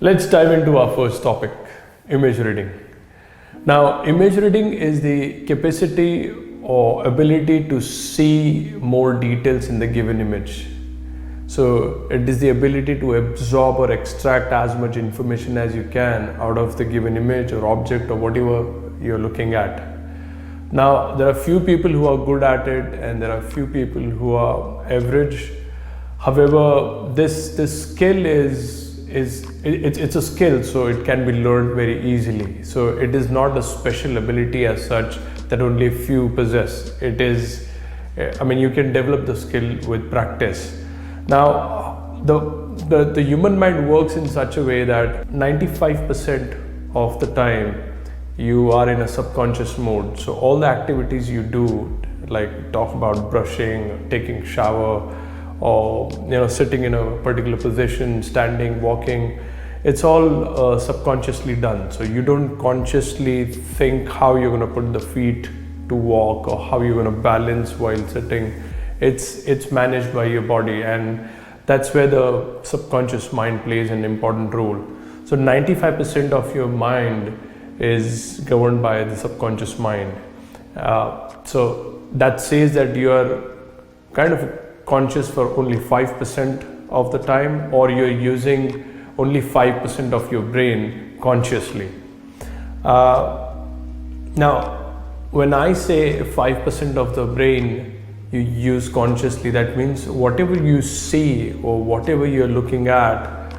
Let's dive into our first topic, image reading. Now, image reading is the capacity or ability to see more details in the given image. So it is the ability to absorb or extract as much information as you can out of the given image or object or whatever you're looking at. Now, there are few people who are good at it and there are few people who are average. However, this skill it's a skill, so it can be learned very easily. So it is not a special ability as such that only a few possess. It is, you can develop the skill with practice. Now, the human mind works in such a way that 95% of the time you are in a subconscious mode. So all the activities you do, like talk about brushing, taking shower, or sitting in a particular position, standing, walking, it's all subconsciously done. So you don't consciously think how you're going to put the feet to walk or how you're going to balance while sitting. It's managed by your body, and that's where the subconscious mind plays an important role. So 95% of your mind is governed by the subconscious mind. So that says that you are kind of conscious for only 5% of the time, or you're using only 5% of your brain consciously. Now, when I say 5% of the brain you use consciously, that means whatever you see or whatever you're looking at,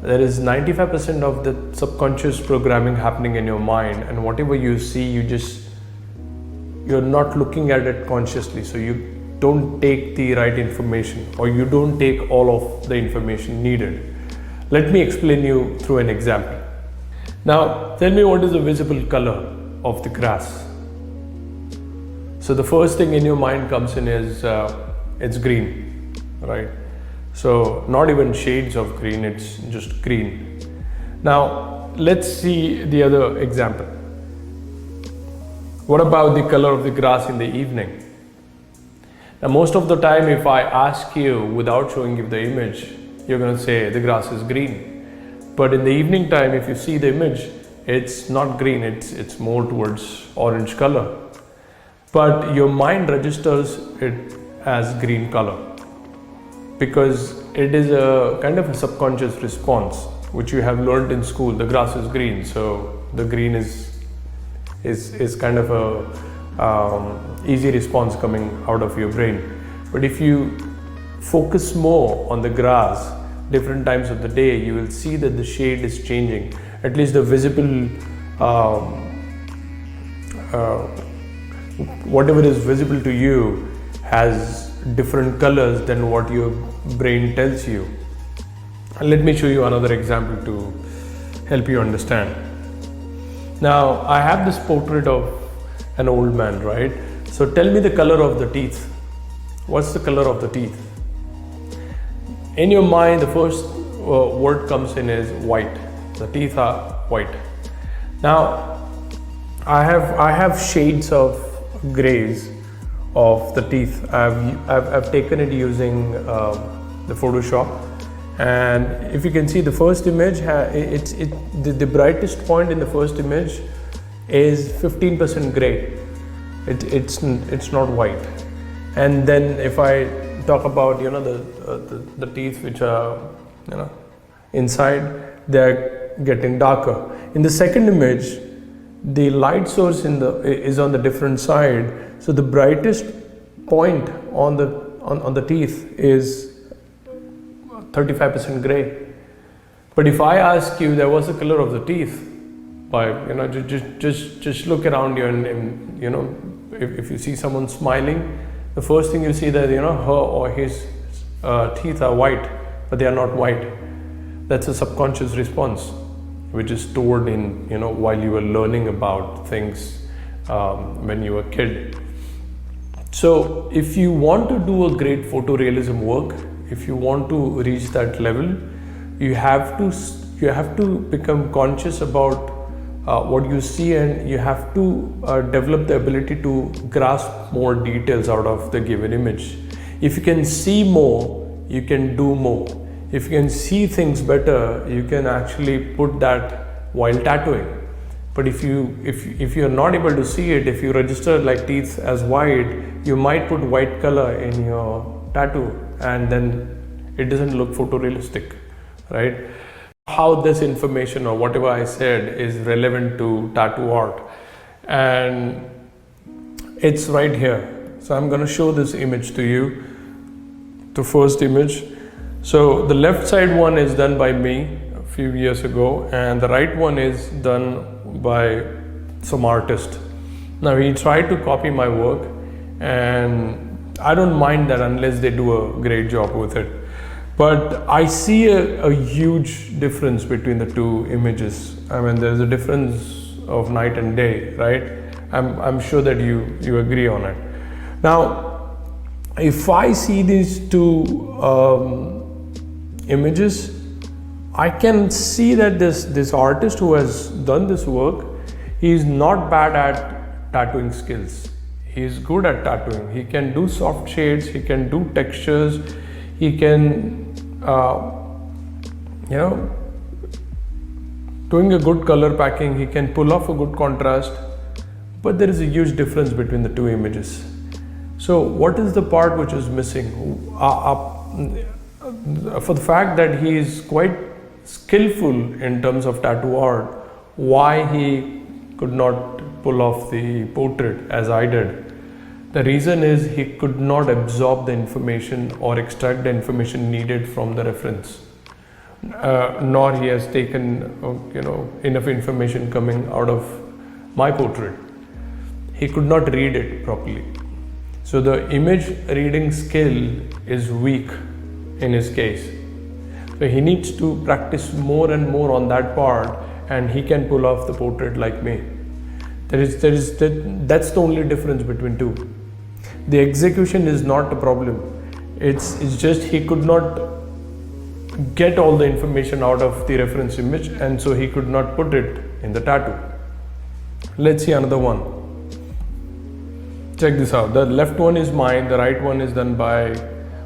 there is 95% of the subconscious programming happening in your mind, and whatever you see, you're not looking at it consciously, so you don't take the right information, or you don't take all of the information needed. Let me explain you through an example. Now, tell me, what is the visible color of the grass? So the first thing in your mind comes in is it's green, right? So not even shades of green, it's just green. Now let's see the other example. What about the color of the grass in the evening? Now most of the time, if I ask you without showing you the image, you're going to say the grass is green. But in the evening time, if you see the image, it's not green, it's more towards orange color. But your mind registers it as green color because it is a kind of a subconscious response which you have learned in school. The grass is green, so the green is kind of a easy response coming out of your brain. But if you focus more on the grass different times of the day, you will see that the shade is changing. At least the visible whatever is visible to you has different colors than what your brain tells you. And let me show you another example to help you understand. Now I have this portrait of an old man, right? So tell me the color of the teeth. What's the color of the teeth? In your mind, the first word comes in is white. The teeth are white. Now I have shades of grays of the teeth. I've taken it using the Photoshop, and if you can see the first image, the brightest point in the first image is 15% gray. It's not white. And then if I talk about the teeth which are inside, they're getting darker. In the second image, the light source is on the different side, so the brightest point on the teeth is 35% gray. But if I ask you, there was the color of the teeth, by just look around you, and if you see someone smiling, the first thing you see that her or his teeth are white, but they are not white. That's a subconscious response which is stored in while you were learning about things when you were a kid. So if you want to do a great photorealism work, if you want to reach that level, you have to become conscious about what you see, and you have to develop the ability to grasp more details out of the given image. If you can see more, you can do more. if you can see things better, you can actually put that while tattooing. But if you're not able to see it, if you register like teeth as white, you might put white color in your tattoo, and then it doesn't look photorealistic, right? How this information or whatever I said is relevant to tattoo art, and it's right here. So I'm going to show this image to you, the first image. So the left side one is done by me a few years ago, and the right one is done by some artist. Now he tried to copy my work, and I don't mind that unless they do a great job with it. But I see a huge difference between the two images. I mean, there's a difference of night and day, right? I'm sure that you agree on it. Now, if I see these two images, I can see that this artist who has done this work, he is not bad at tattooing skills. He is good at tattooing. He can do soft shades, he can do textures, he can, doing a good color packing, he can pull off a good contrast, but there is a huge difference between the two images. So what is the part which is missing? For the fact that he is quite skillful in terms of tattoo art, why he could not pull off the portrait as I did? The reason is he could not absorb the information or extract the information needed from the reference, nor he has taken enough information coming out of my portrait. He could not read it properly. So the image reading skill is weak in his case. So he needs to practice more and more on that part, and he can pull off the portrait like me. That's the only difference between two. The execution is not a problem. It's just he could not get all the information out of the reference image, and so he could not put it in the tattoo. Let's see another one. Check this out. The left one is mine, the right one is done by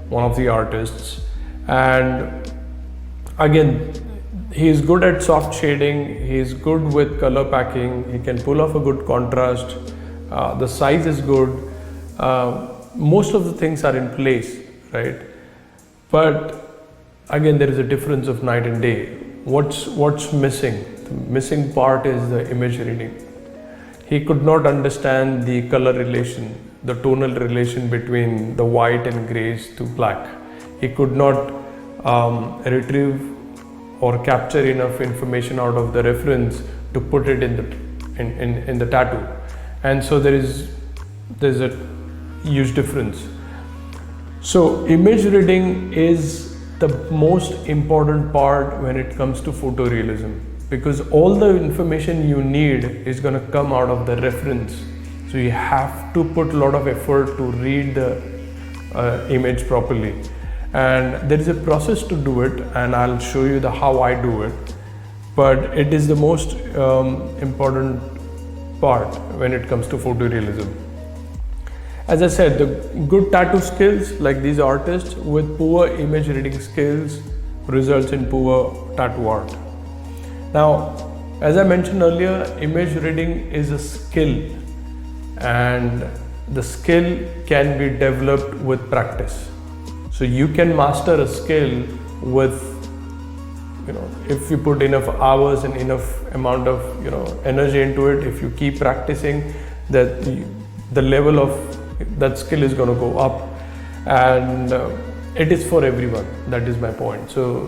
one of the artists. And again, he is good at soft shading, he is good with color packing, he can pull off a good contrast, the size is good, most of the things are in place, right? But again, there is a difference of night and day. What's missing? The missing part is the image reading. He could not understand the color relation, the tonal relation between the white and grays to black. He could not retrieve or capture enough information out of the reference to put it in the tattoo, and so there's a huge difference. So image reading is the most important part when it comes to photorealism, because all the information you need is going to come out of the reference. So you have to put a lot of effort to read the image properly, and there is a process to do it, and I'll show you how I do it. But it is the most important part when it comes to photorealism. As I said, the good tattoo skills like these artists with poor image reading skills results in poor tattoo art. Now, as I mentioned earlier, image reading is a skill, and the skill can be developed with practice. So you can master a skill with, if you put enough hours and enough amount of, energy into it, if you keep practicing, that the level of that skill is going to go up, and it is for everyone. That is my point. So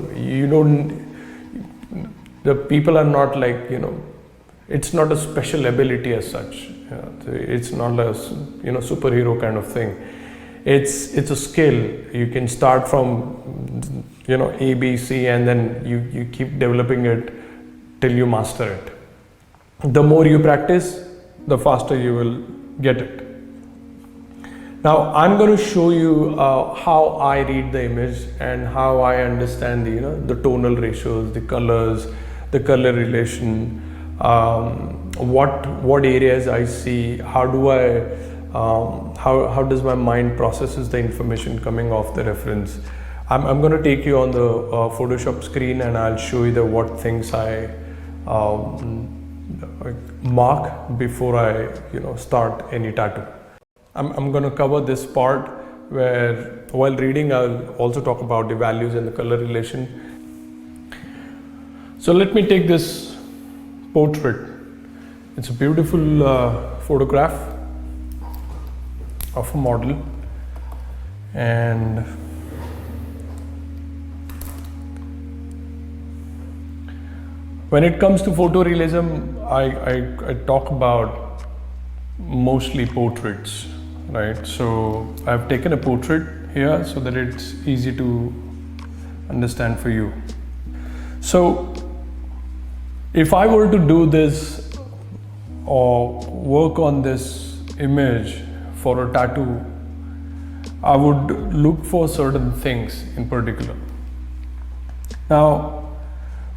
the people are not like, it's not a special ability as such. It's not a superhero kind of thing. It's a skill. You can start from A, B, C, and then you keep developing it till you master it. The more you practice, the faster you will get it. Now I'm going to show you how I read the image and how I understand the tonal ratios, the colors, the color relation, what areas I see, how do I how does my mind processes the information coming off the reference. I'm going to take you on the Photoshop screen, and I'll show you the what things I mark before I start any tattoo. I'm going to cover this part where while reading I'll also talk about the values and the color relation. So let me take this portrait. It's a beautiful photograph of a model, and when it comes to photorealism, I talk about mostly portraits, right? So I've taken a portrait here so that it's easy to understand for you. So if I were to do this or work on this image for a tattoo, I would look for certain things in particular. Now,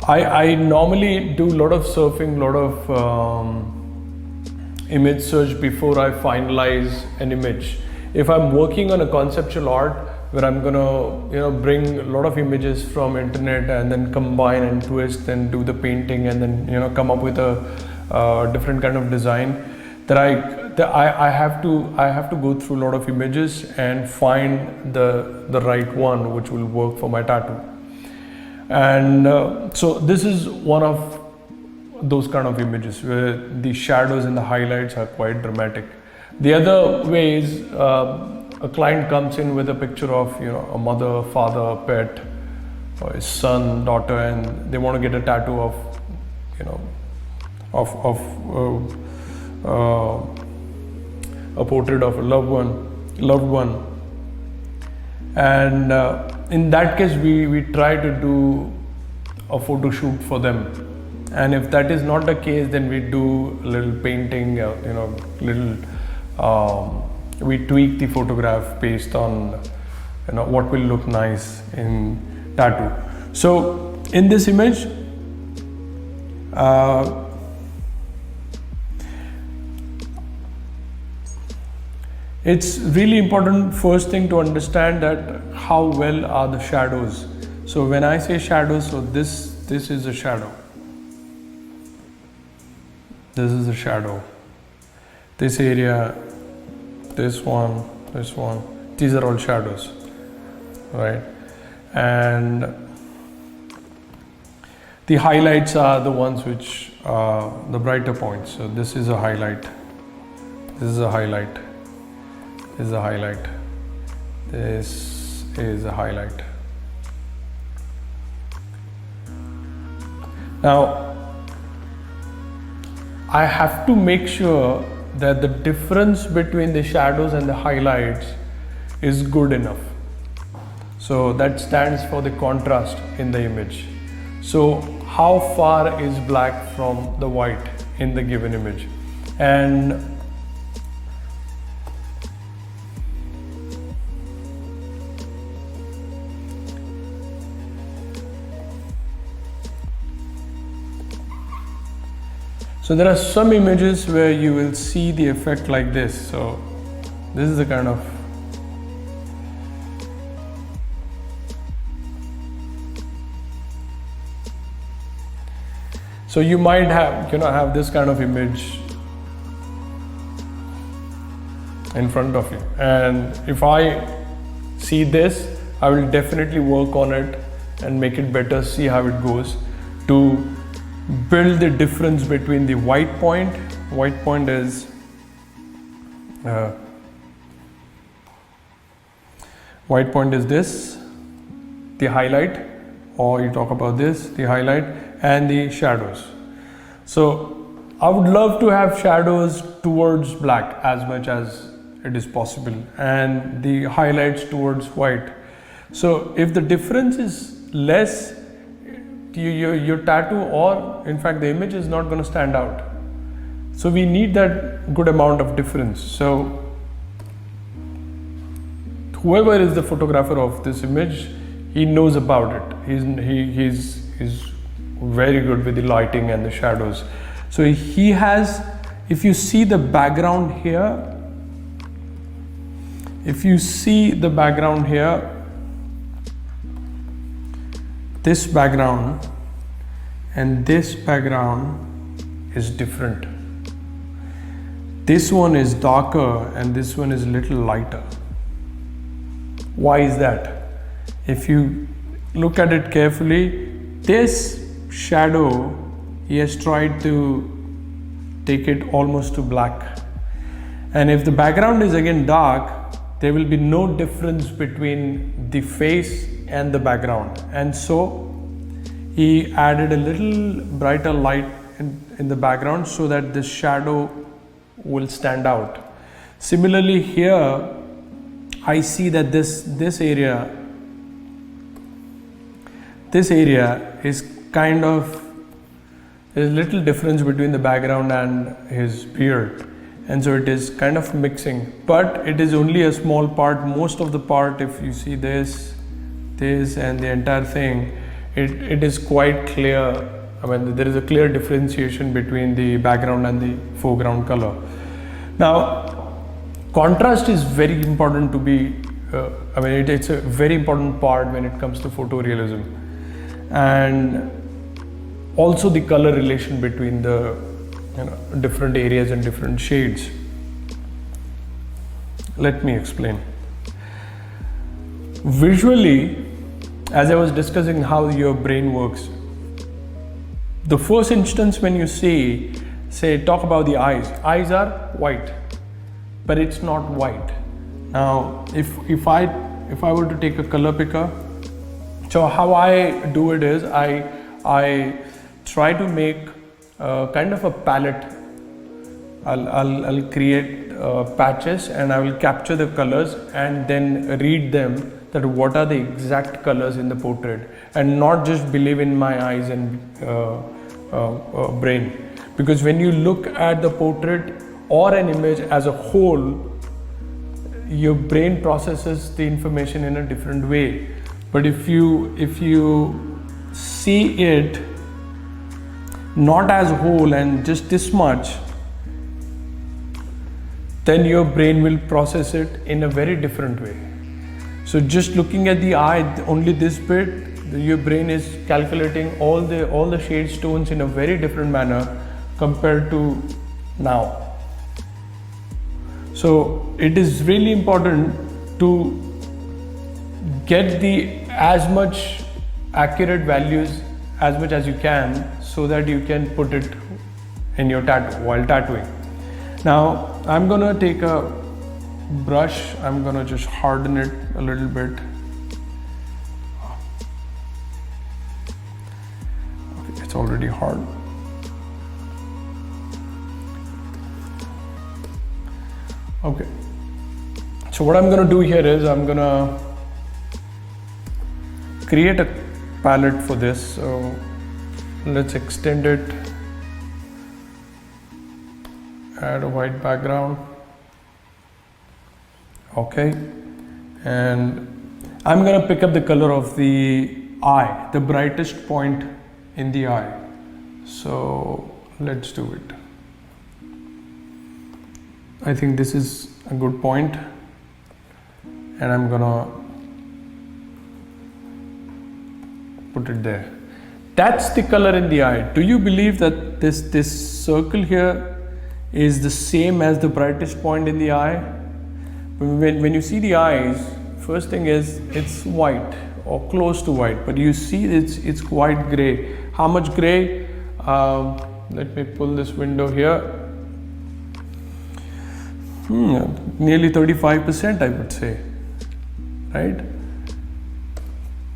I normally do a lot of surfing, a lot of image search before I finalize an image. If I'm working on a conceptual art where I'm gonna bring a lot of images from internet and then combine and twist and do the painting and then come up with a different kind of design, that I have to go through a lot of images and find the right one which will work for my tattoo. And so this is one of those kind of images where the shadows and the highlights are quite dramatic. The other way is a client comes in with a picture of a mother, father, pet, or his son, daughter, and they want to get a tattoo of a portrait of a loved one. And in that case, we try to do a photo shoot for them. And if that is not the case, then we do a little painting, we tweak the photograph based on what will look nice in tattoo. So in this image, it's really important first thing to understand that how well are the shadows. So when I say shadows, so this is a shadow. This is a shadow. This area, this one, these are all shadows, right? And the highlights are the ones which are the brighter points. So this is a highlight. This is a highlight. This is a highlight. This is a highlight. Now, I have to make sure that the difference between the shadows and the highlights is good enough. So that stands for the contrast in the image. So how far is black from the white in the given image? And so there are some images where you will see the effect like this. So this is the kind of so you might have this kind of image in front of you, and if I see this, I will definitely work on it and make it better, see how it goes, to build the difference between the white point. White point is this, the highlight, or you talk about this, the highlight, and the shadows. So I would love to have shadows towards black as much as it is possible, and the highlights towards white. So if the difference is less, your tattoo, or in fact the image, is not going to stand out. So we need that good amount of difference. So whoever is the photographer of this image, he knows about it. He's very good with the lighting and the shadows. So he has, if you see the background here, this background and this background is different. This one is darker and this one is a little lighter. Why is that? If you look at it carefully, this shadow, he has tried to take it almost to black. And if the background is again dark, there will be no difference between the face and the background. And so he added a little brighter light in the background so that the shadow will stand out. Similarly here, I see that this area is kind of, there's a little difference between the background and his beard, and so it is kind of mixing, but it is only a small part. Most of the part, if you see this and the entire thing, it is quite clear. I mean, there is a clear differentiation between the background and the foreground color. Now, contrast is very important to be, it's a very important part when it comes to photorealism. And also the color relation between the different areas and different shades. Let me explain. Visually, as I was discussing how your brain works, the first instance when you talk about the eyes are white, but it's not white. Now, if I were to take a color picker, so how I do it is I try to make kind of a palette. I'll create patches and I will capture the colors and then read them, that what are the exact colors in the portrait, and not just believe in my eyes and brain. Because when you look at the portrait or an image as a whole, your brain processes the information in a different way. But if you see it not as a whole and just this much, then your brain will process it in a very different way. So just looking at the eye, only this bit, your brain is calculating all the shade tones in a very different manner compared to now. So it is really important to get as much accurate values as much as you can, so that you can put it in your tattoo while tattooing. Now I'm gonna take a brush, I'm gonna just harden it a little bit. Okay, it's already hard. Okay, so what I'm gonna do here is I'm gonna create a palette for this. So let's extend it, add a white background. Okay, and I'm gonna pick up the color of the eye, the brightest point in the eye. So let's do it. I think this is a good point, and I'm gonna put it there. That's the color in the eye. Do you believe that this circle here is the same as the brightest point in the eye? When you see the eyes, first thing is it's white or close to white, but you see it's quite gray. How much gray? Let me pull this window here. Nearly 35%, I would say, right?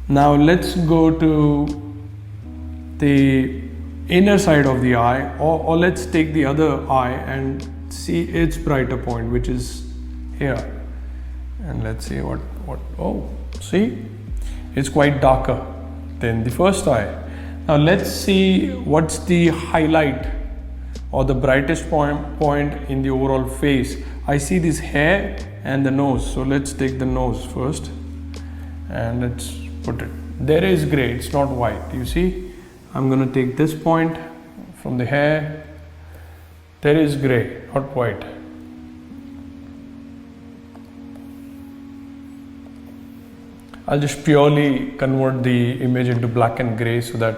Now let's go to the inner side of the eye, or let's take the other eye and see its brighter point, which is here. And let's see see, it's quite darker than the first eye. Now let's see what's the highlight or the brightest point in the overall face. I see this hair and the nose, so let's take the nose first and let's put it. There is gray, it's not white. You see, I'm gonna take this point from the hair. There is gray, not white. I'll just purely convert the image into black and gray so that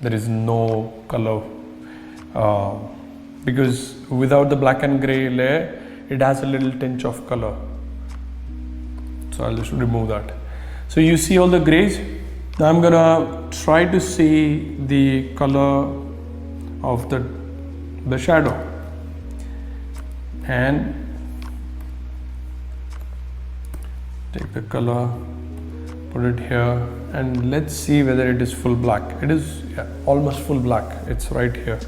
there is no color, because without the black and gray layer it has a little tinge of color. So I'll just remove that. So you see all the grays. Now I'm gonna try to see the color of the shadow, and take the color, put it here, and let's see whether it is full black. It is almost full black. It's right here.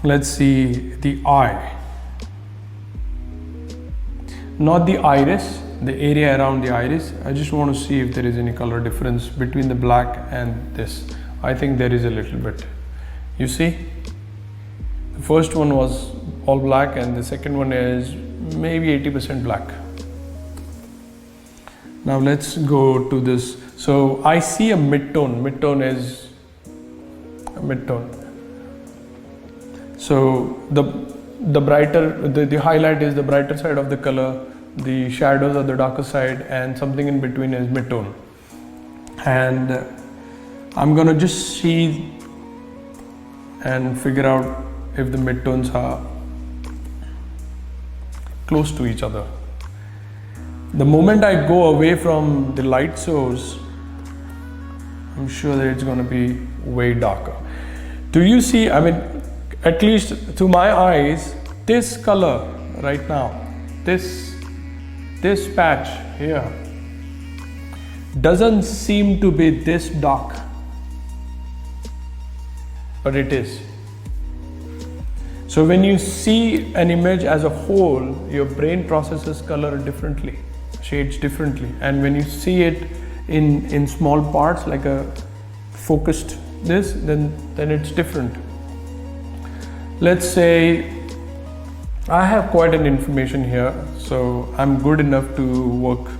Let's see the eye, not the iris, the area around the iris. I just want to see if there is any color difference between the black and this. I think there is a little bit. You see, the first one was all black and the second one is maybe 80% black. Now let's go to this. So I see a mid-tone. Mid-tone is a mid-tone. So the brighter, the highlight is the brighter side of the color, the shadows are the darker side, and something in between is mid-tone. And I'm gonna just see and figure out if the mid-tones are close to each other. The moment I go away from the light source, I'm sure that it's going to be way darker. Do you see, I mean, at least to my eyes, this color right now, this patch here doesn't seem to be this dark, but it is. So when you see an image as a whole, your brain processes color differently, shades differently, and when you see it in small parts like a focused this, then it's different. Let's say I have quite an information here, so I'm good enough to work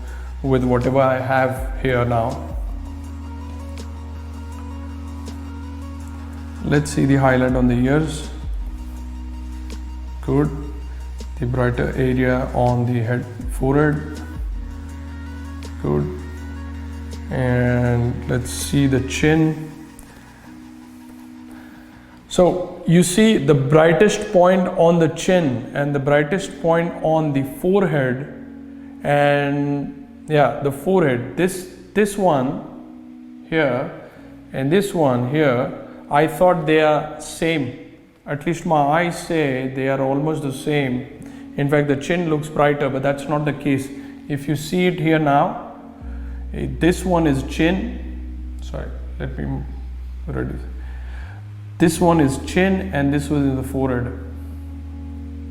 with whatever I have here now. Let's see the highlight on the ears. Good. The brighter area on the head, forehead. Good. And let's see the chin. So you see the brightest point on the chin and the brightest point on the forehead, and yeah, the forehead, this one here and this one here, I thought they are same. At least my eyes say they are almost the same. In fact, the chin looks brighter, but that's not the case. If you see it here now, this one is chin. Sorry, let me reduce. This one is chin and this one is the forehead.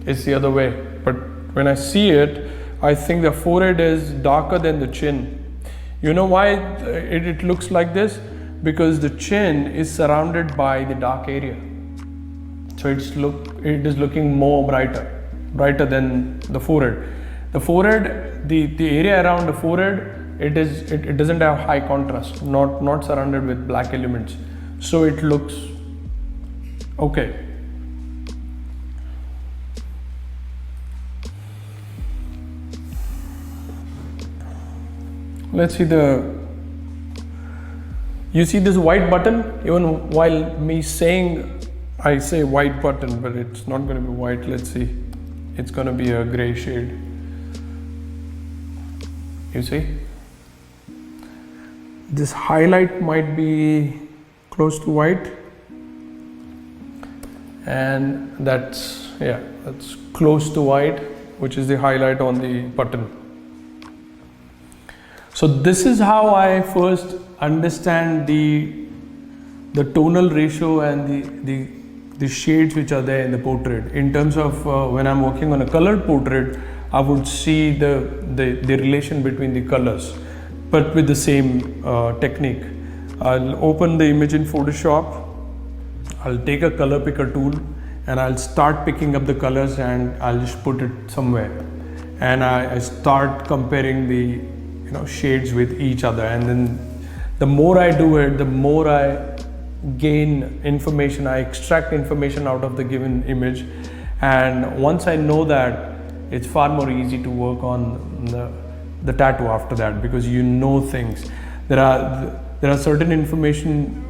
It's the other way. But when I see it, I think the forehead is darker than the chin. You know why it looks like this? Because the chin is surrounded by the dark area. So it is looking more brighter than the forehead. The forehead, the area around the forehead, it doesn't have high contrast, not surrounded with black elements. So it looks okay. Let's see you see this white button? Even while me saying, I say white button, but it's not going to be white. Let's see. It's going to be a gray shade. You see? This highlight might be close to white. And that's close to white, which is the highlight on the button. So this is how I first understand the tonal ratio and the shades which are there in the portrait. In terms of when I'm working on a colored portrait, I would see the relation between the colors, but with the same technique. I'll open the image in Photoshop. I'll take a color picker tool and I'll start picking up the colors and I'll just put it somewhere. And I start comparing the shades with each other. And then the more I do it, the more I gain information, I extract information out of the given image. And once I know that, it's far more easy to work on the tattoo after that, because you know things. There are certain information,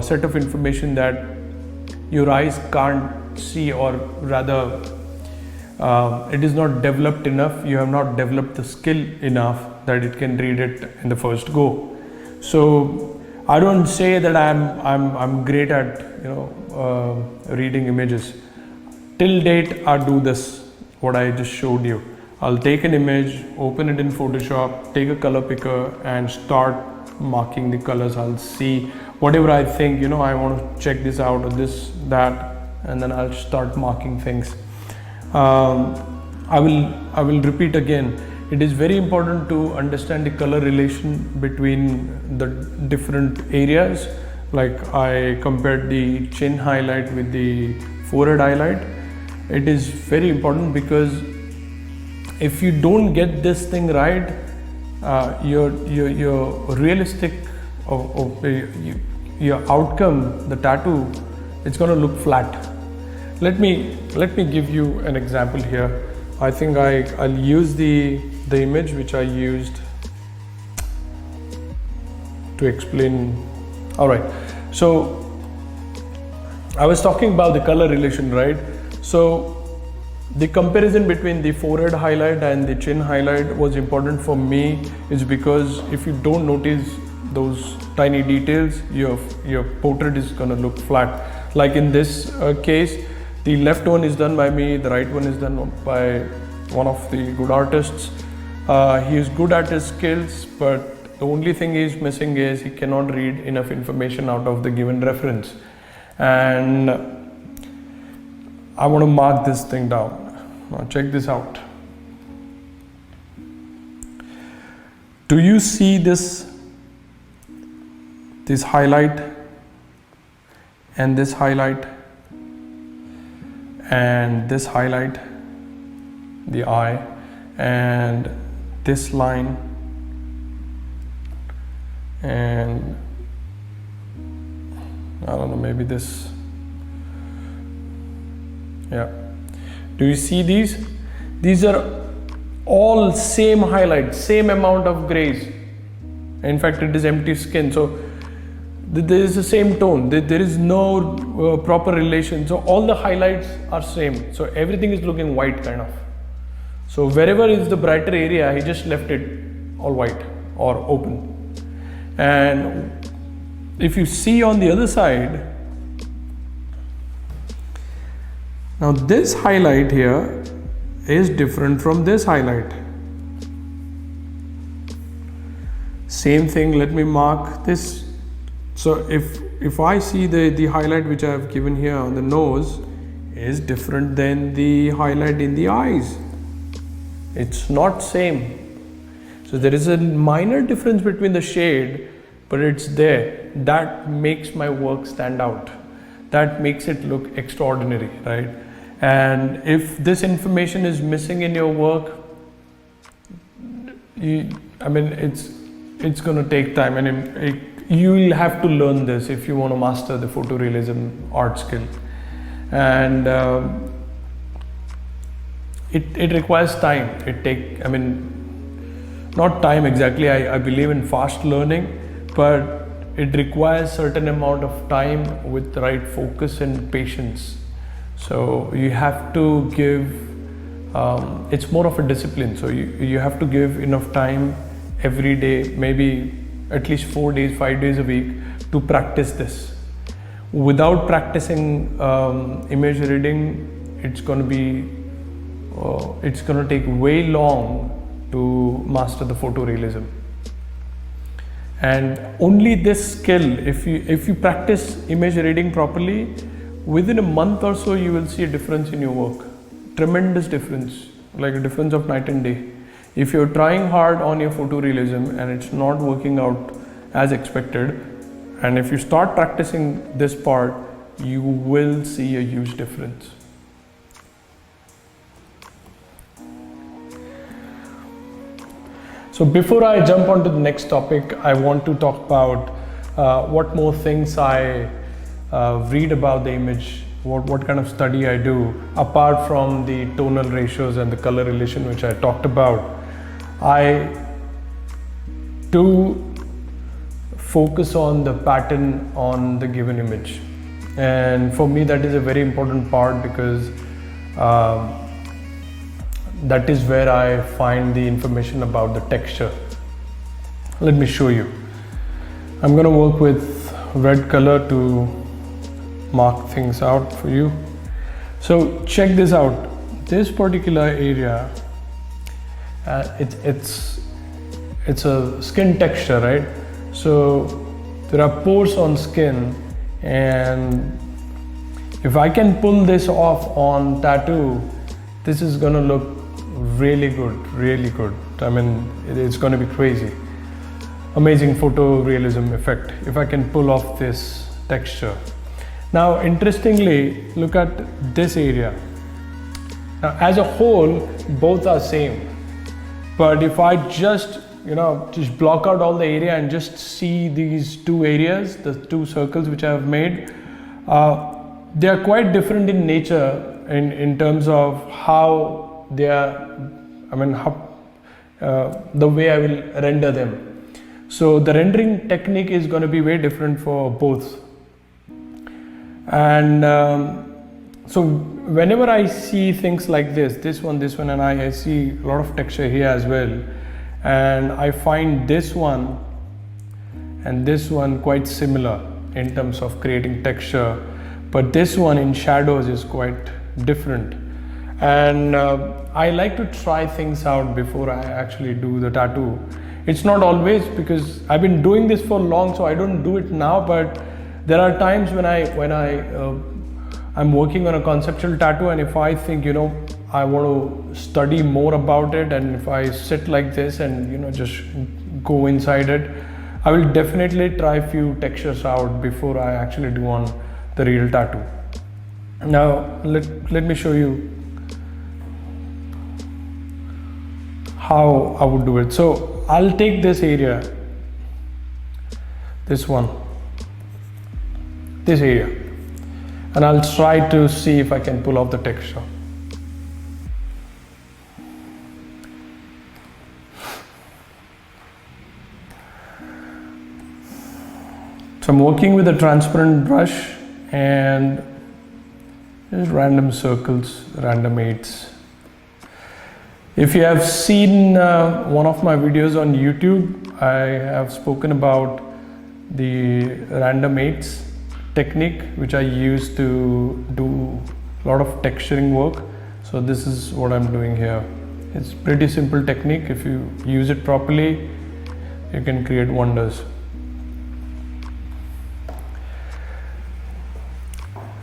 set of information that your eyes can't see, or rather it is not developed enough. You have not developed the skill enough that it can read it in the first go. So I don't say that I'm great at reading images. Till date, I do this, what I just showed you. I'll take an image, open it in Photoshop, take a color picker and start marking the colors. I'll see whatever I think, I want to check this out or this, that, and then I'll start marking things. I will repeat again. It is very important to understand the color relation between the different areas. Like I compared the chin highlight with the forehead highlight. It is very important, because if you don't get this thing right, your realistic your outcome, the tattoo, it's going to look flat. Let me give you an example here. I think I'll use the image which I used to explain. All right, so I was talking about the color relation, right? So the comparison between the forehead highlight and the chin highlight was important for me, is because if you don't notice those tiny details, your portrait is going to look flat. Like in this case, the left one is done by me, the right one is done by one of the good artists. He is good at his skills, but the only thing he is missing is he cannot read enough information out of the given reference. And I want to mark this thing down. Now check this out. Do you see this highlight and this highlight and this highlight, the eye, and this line, and I don't know, maybe this, yeah. Do you see these? These are all same highlights, same amount of grays. In fact, it is empty skin, so there is the same tone. There is no proper relation. So all the highlights are same. So everything is looking white kind of. So wherever is the brighter area, he just left it all white or open. And if you see on the other side, now this highlight here is different from this highlight. Same thing, let me mark this. So if I see the highlight which I have given here on the nose is different than the highlight in the eyes. It's not same. So there is a minor difference between the shade, but it's there. That makes my work stand out. That makes it look extraordinary, right? And if this information is missing in your work, it's going to take time, and you will have to learn this if you want to master the photorealism art skill. And it requires time. Not time exactly, I believe in fast learning, but it requires certain amount of time with the right focus and patience. So you have to give, it's more of a discipline. So you have to give enough time every day, maybe at least 4 days, 5 days a week to practice this. Without practicing image reading, it's going to take way long to master the photorealism. And only this skill, if you practice image reading properly, within a month or so you will see a difference in your work. Tremendous difference, like a difference of night and day. If you're trying hard on your photorealism and it's not working out as expected, and if you start practicing this part, you will see a huge difference. So before I jump on to the next topic, I want to talk about what more things I read about the image, what kind of study I do, apart from the tonal ratios and the color relation which I talked about. I do focus on the pattern on the given image, and for me that is a very important part, because that is where I find the information about the texture. Let me show you. I'm going to work with red color to mark things out for you. So check this out. This particular area, it's a skin texture, right? So there are pores on skin, and if I can pull this off on tattoo, this is gonna look really good. I mean, it's gonna be crazy. Amazing photorealism effect if I can pull off this texture. Now, interestingly, look at this area. Now, as a whole, both are same. But if I just block out all the area and just see these two areas, the two circles which I have made, they are quite different in nature in terms of how they are, the way I will render them. So the rendering technique is going to be very different for both. And so whenever I see things like this one, and I see a lot of texture here as well, and I find this one and this one quite similar in terms of creating texture, but this one in shadows is quite different. And I like to try things out before I actually do the tattoo. It's not always, because I've been doing this for long, so I don't do it now, but there are times when I'm working on a conceptual tattoo, and if I think I want to study more about it, and if I sit like this and just go inside it, I will definitely try few textures out before I actually do on the real tattoo. Now let me show you how I would do it. So I'll take this area, this area, and I'll try to see if I can pull off the texture. So I'm working with a transparent brush and just random circles, random eights. If you have seen one of my videos on YouTube, I have spoken about the random eights technique, which I use to do a lot of texturing work. So this is what I'm doing here. It's pretty simple technique. If you use it properly, you can create wonders.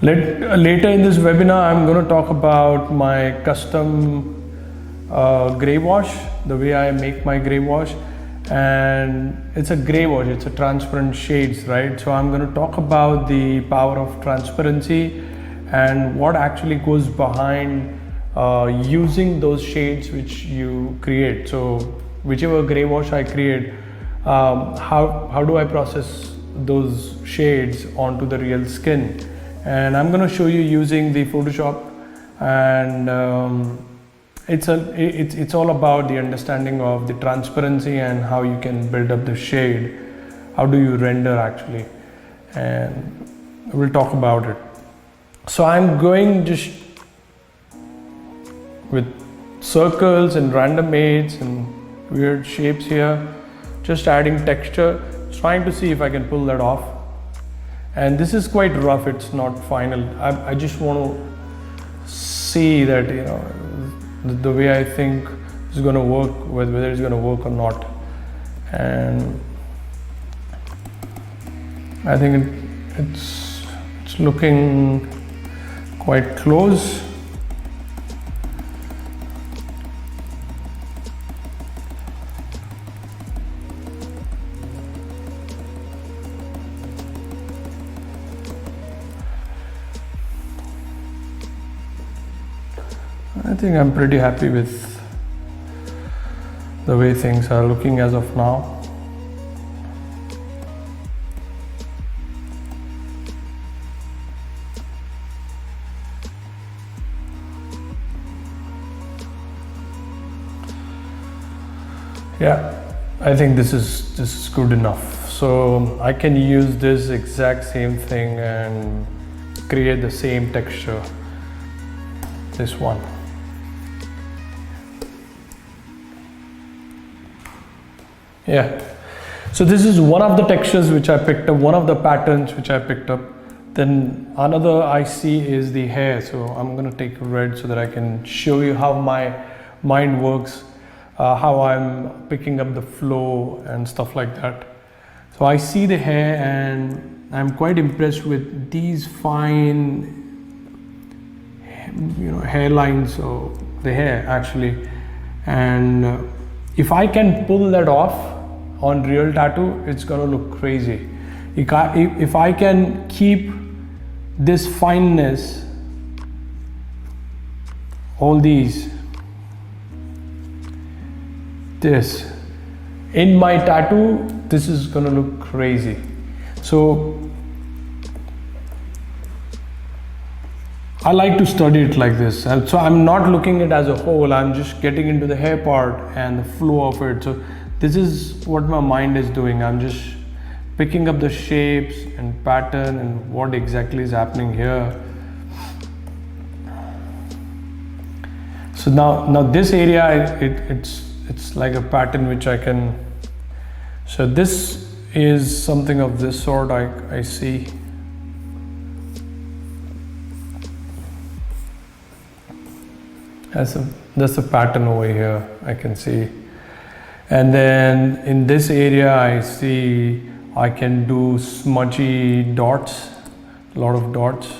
Later in this webinar, I'm going to talk about my custom gray wash, the way I make my gray wash. And it's a gray wash, it's a transparent shades, right? So I'm going to talk about the power of transparency and what actually goes behind using those shades which you create. So whichever gray wash I create, how do I process those shades onto the real skin? And I'm going to show you using the Photoshop, and it's all about the understanding of the transparency and how you can build up the shade. How do you render actually? And we'll talk about it. So I'm going just with circles and random eights and weird shapes here, just adding texture, trying to see if I can pull that off. And this is quite rough, it's not final. I just want to see that the way I think is going to work, whether it's going to work or not. And I think it's looking quite close. I think I'm pretty happy with the way things are looking as of now. Yeah, I think this is good enough. So I can use this exact same thing and create the same texture. This one. Yeah. So this is one of the textures which I picked up, one of the patterns which I picked up. Then another I see is the hair. So I'm going to take red so that I can show you how my mind works, how I'm picking up the flow and stuff like that. So I see the hair and I'm quite impressed with these fine, hairlines or the hair actually. And if I can pull that off on real tattoo, it's gonna look crazy. If I can keep this fineness, all these, this in my tattoo, this is gonna look crazy. So I like to study it like this. So I'm not looking at it as a whole, I'm just getting into the hair part and the flow of it. So this is what my mind is doing. I'm just picking up the shapes and pattern and what exactly is happening here. So now this area, it's like a pattern which I can. So this is something of this sort I see. That's a pattern over here I can see. And then in this area I see I can do smudgy dots, a lot of dots.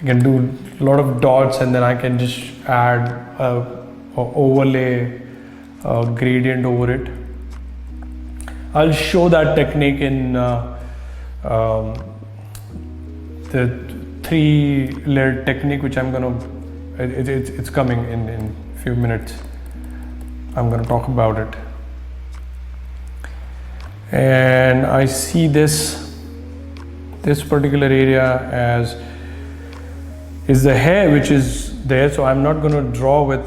I can do a lot of dots and then I can just add a overlay gradient over it. I'll show that technique in the 3-layer technique, which I'm gonna, it's coming in few minutes. I'm gonna talk about it. And I see this particular area as is the hair which is there, so I'm not going to draw with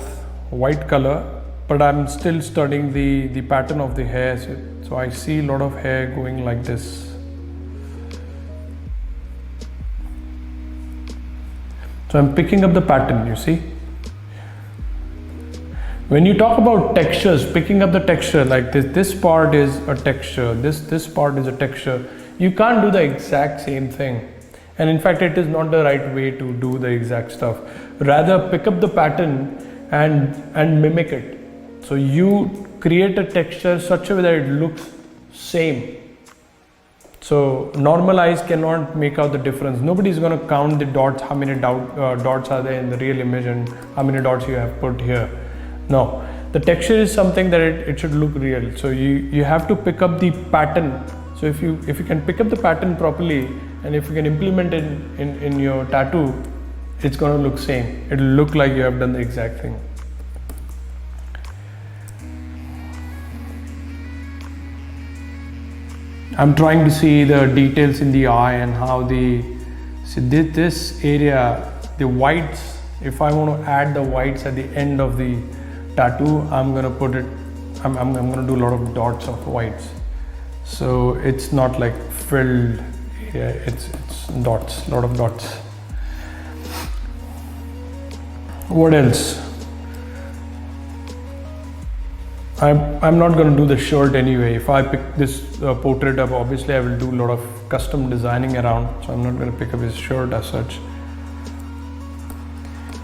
white color, but I'm still studying the pattern of the hair. So I see a lot of hair going like this. So I'm picking up the pattern, you see. When you talk about textures, picking up the texture like this part is a texture, this part is a texture. You can't do the exact same thing. And in fact, it is not the right way to do the exact stuff. Rather, pick up the pattern and mimic it. So you create a texture such a way that it looks same. So normal eyes cannot make out the difference. Nobody is going to count the dots, how many dots are there in the real image and how many dots you have put here. No, the texture is something that it should look real. So you have to pick up the pattern. So if you can pick up the pattern properly and if you can implement it in your tattoo, it's going to look same. It will look like you have done the exact thing. I'm trying to see the details in the eye and how this area, the whites, if I want to add the whites at the end of the tattoo, I'm going to put it, I'm going to do a lot of dots of whites. So it's not like filled, it's dots, a lot of dots. What else? I'm not going to do the shirt anyway. If I pick this portrait up, obviously I will do a lot of custom designing around, so I'm not going to pick up his shirt as such.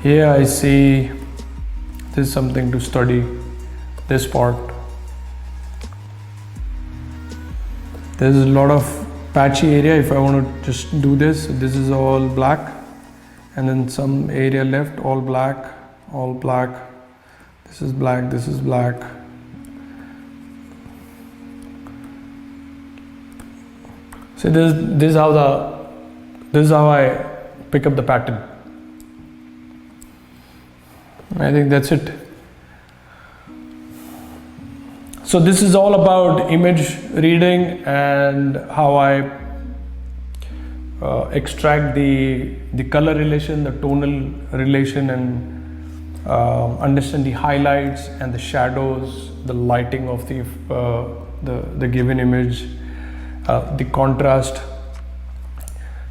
Here I see this is something to study, this part. There's a lot of patchy area. If I want to just do this is all black, and then some area left, all black, all black. This is black, this is black. So this is how I pick up the pattern. I think that's it. So this is all about image reading and how I extract the color relation, the tonal relation, and understand the highlights and the shadows, the lighting of the given image, the contrast.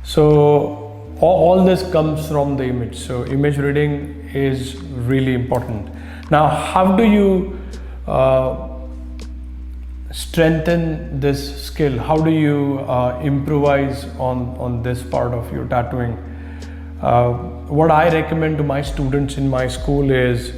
So all this comes from the image. So image reading is really important. Now, how do you strengthen this skill? How do you improvise on this part of your tattooing? What I recommend to my students in my school is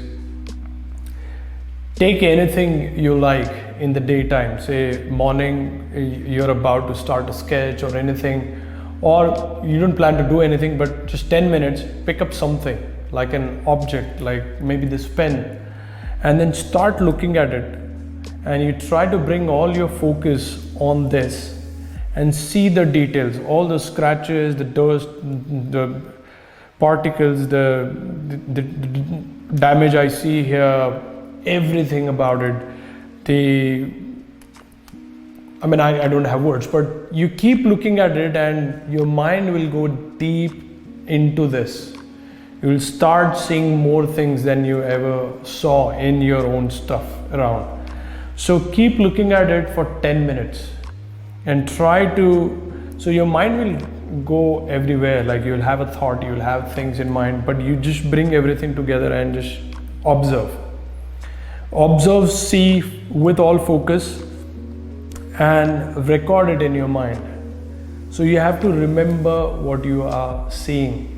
take anything you like in the daytime. Say morning, you're about to start a sketch or anything, or you don't plan to do anything, but just 10 minutes, pick up something like an object, like maybe this pen, and then start looking at it. And you try to bring all your focus on this and see the details, all the scratches, the dust, the particles, the damage I see here, everything about it. I don't have words, but you keep looking at it and your mind will go deep into this. You will start seeing more things than you ever saw in your own stuff around. So keep looking at it for 10 minutes and so your mind will go everywhere, like you'll have a thought, you'll have things in mind, but you just bring everything together and just observe, see with all focus and record it in your mind. So you have to remember what you are seeing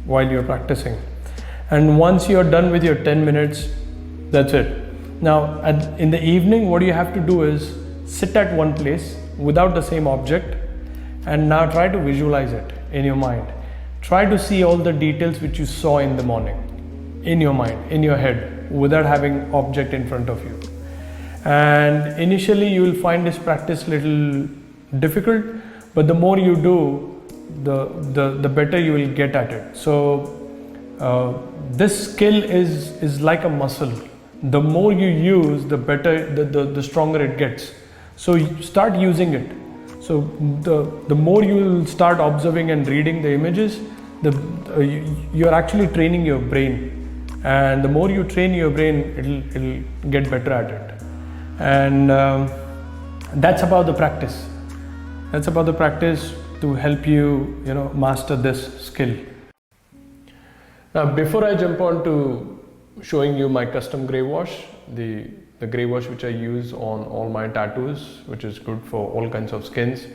while you're practicing. And once you're done with your 10 minutes, that's it. Now in the evening, what you have to do is sit at one place without the same object, and now try to visualize it in your mind. Try to see all the details which you saw in the morning in your mind, in your head, without having object in front of you. And initially you will find this practice little difficult, but the more you do, the better you will get at it. So this skill is like a muscle. The more you use, the better, the stronger it gets. So you start using it. So the more you will start observing and reading the images, you're actually training your brain, and the more you train your brain, it'll get better at it. And that's about the practice. That's about the practice to help you, master this skill. Now, before I jump on to showing you my custom gray wash, the gray wash which I use on all my tattoos, which is good for all kinds of skins,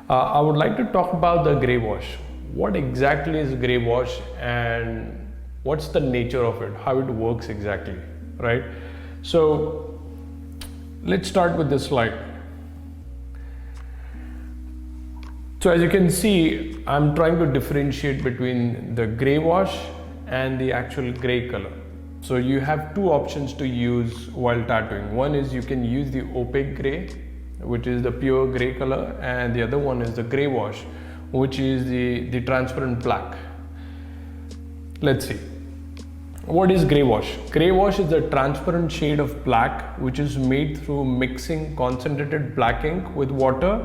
I would like to talk about the gray wash. What exactly is gray wash and what's the nature of it, how it works exactly, right? So let's start with this slide. So as you can see, I'm trying to differentiate between the gray wash and the actual gray color. So you have two options to use while tattooing. One is you can use the opaque gray, which is the pure gray color, and the other one is the gray wash, which is the transparent black. Let's see. What is gray wash? Gray wash is the transparent shade of black which is made through mixing concentrated black ink with water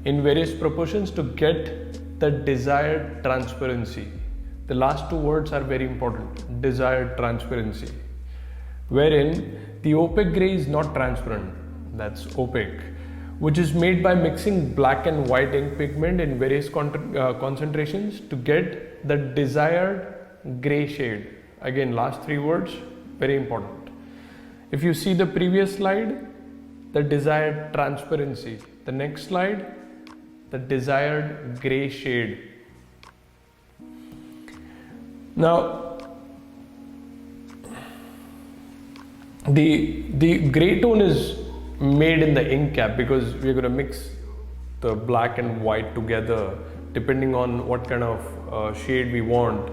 in various proportions to get the desired transparency. The last two words are very important, desired transparency, wherein the opaque gray is not transparent, that's opaque, which is made by mixing black and white ink pigment in various concentrations to get the desired gray shade. Again, last three words, very important. If you see the previous slide, the desired transparency. The next slide, the desired gray shade. Now, the gray tone is made in the ink cap because we're going to mix the black and white together. Depending on what kind of shade we want,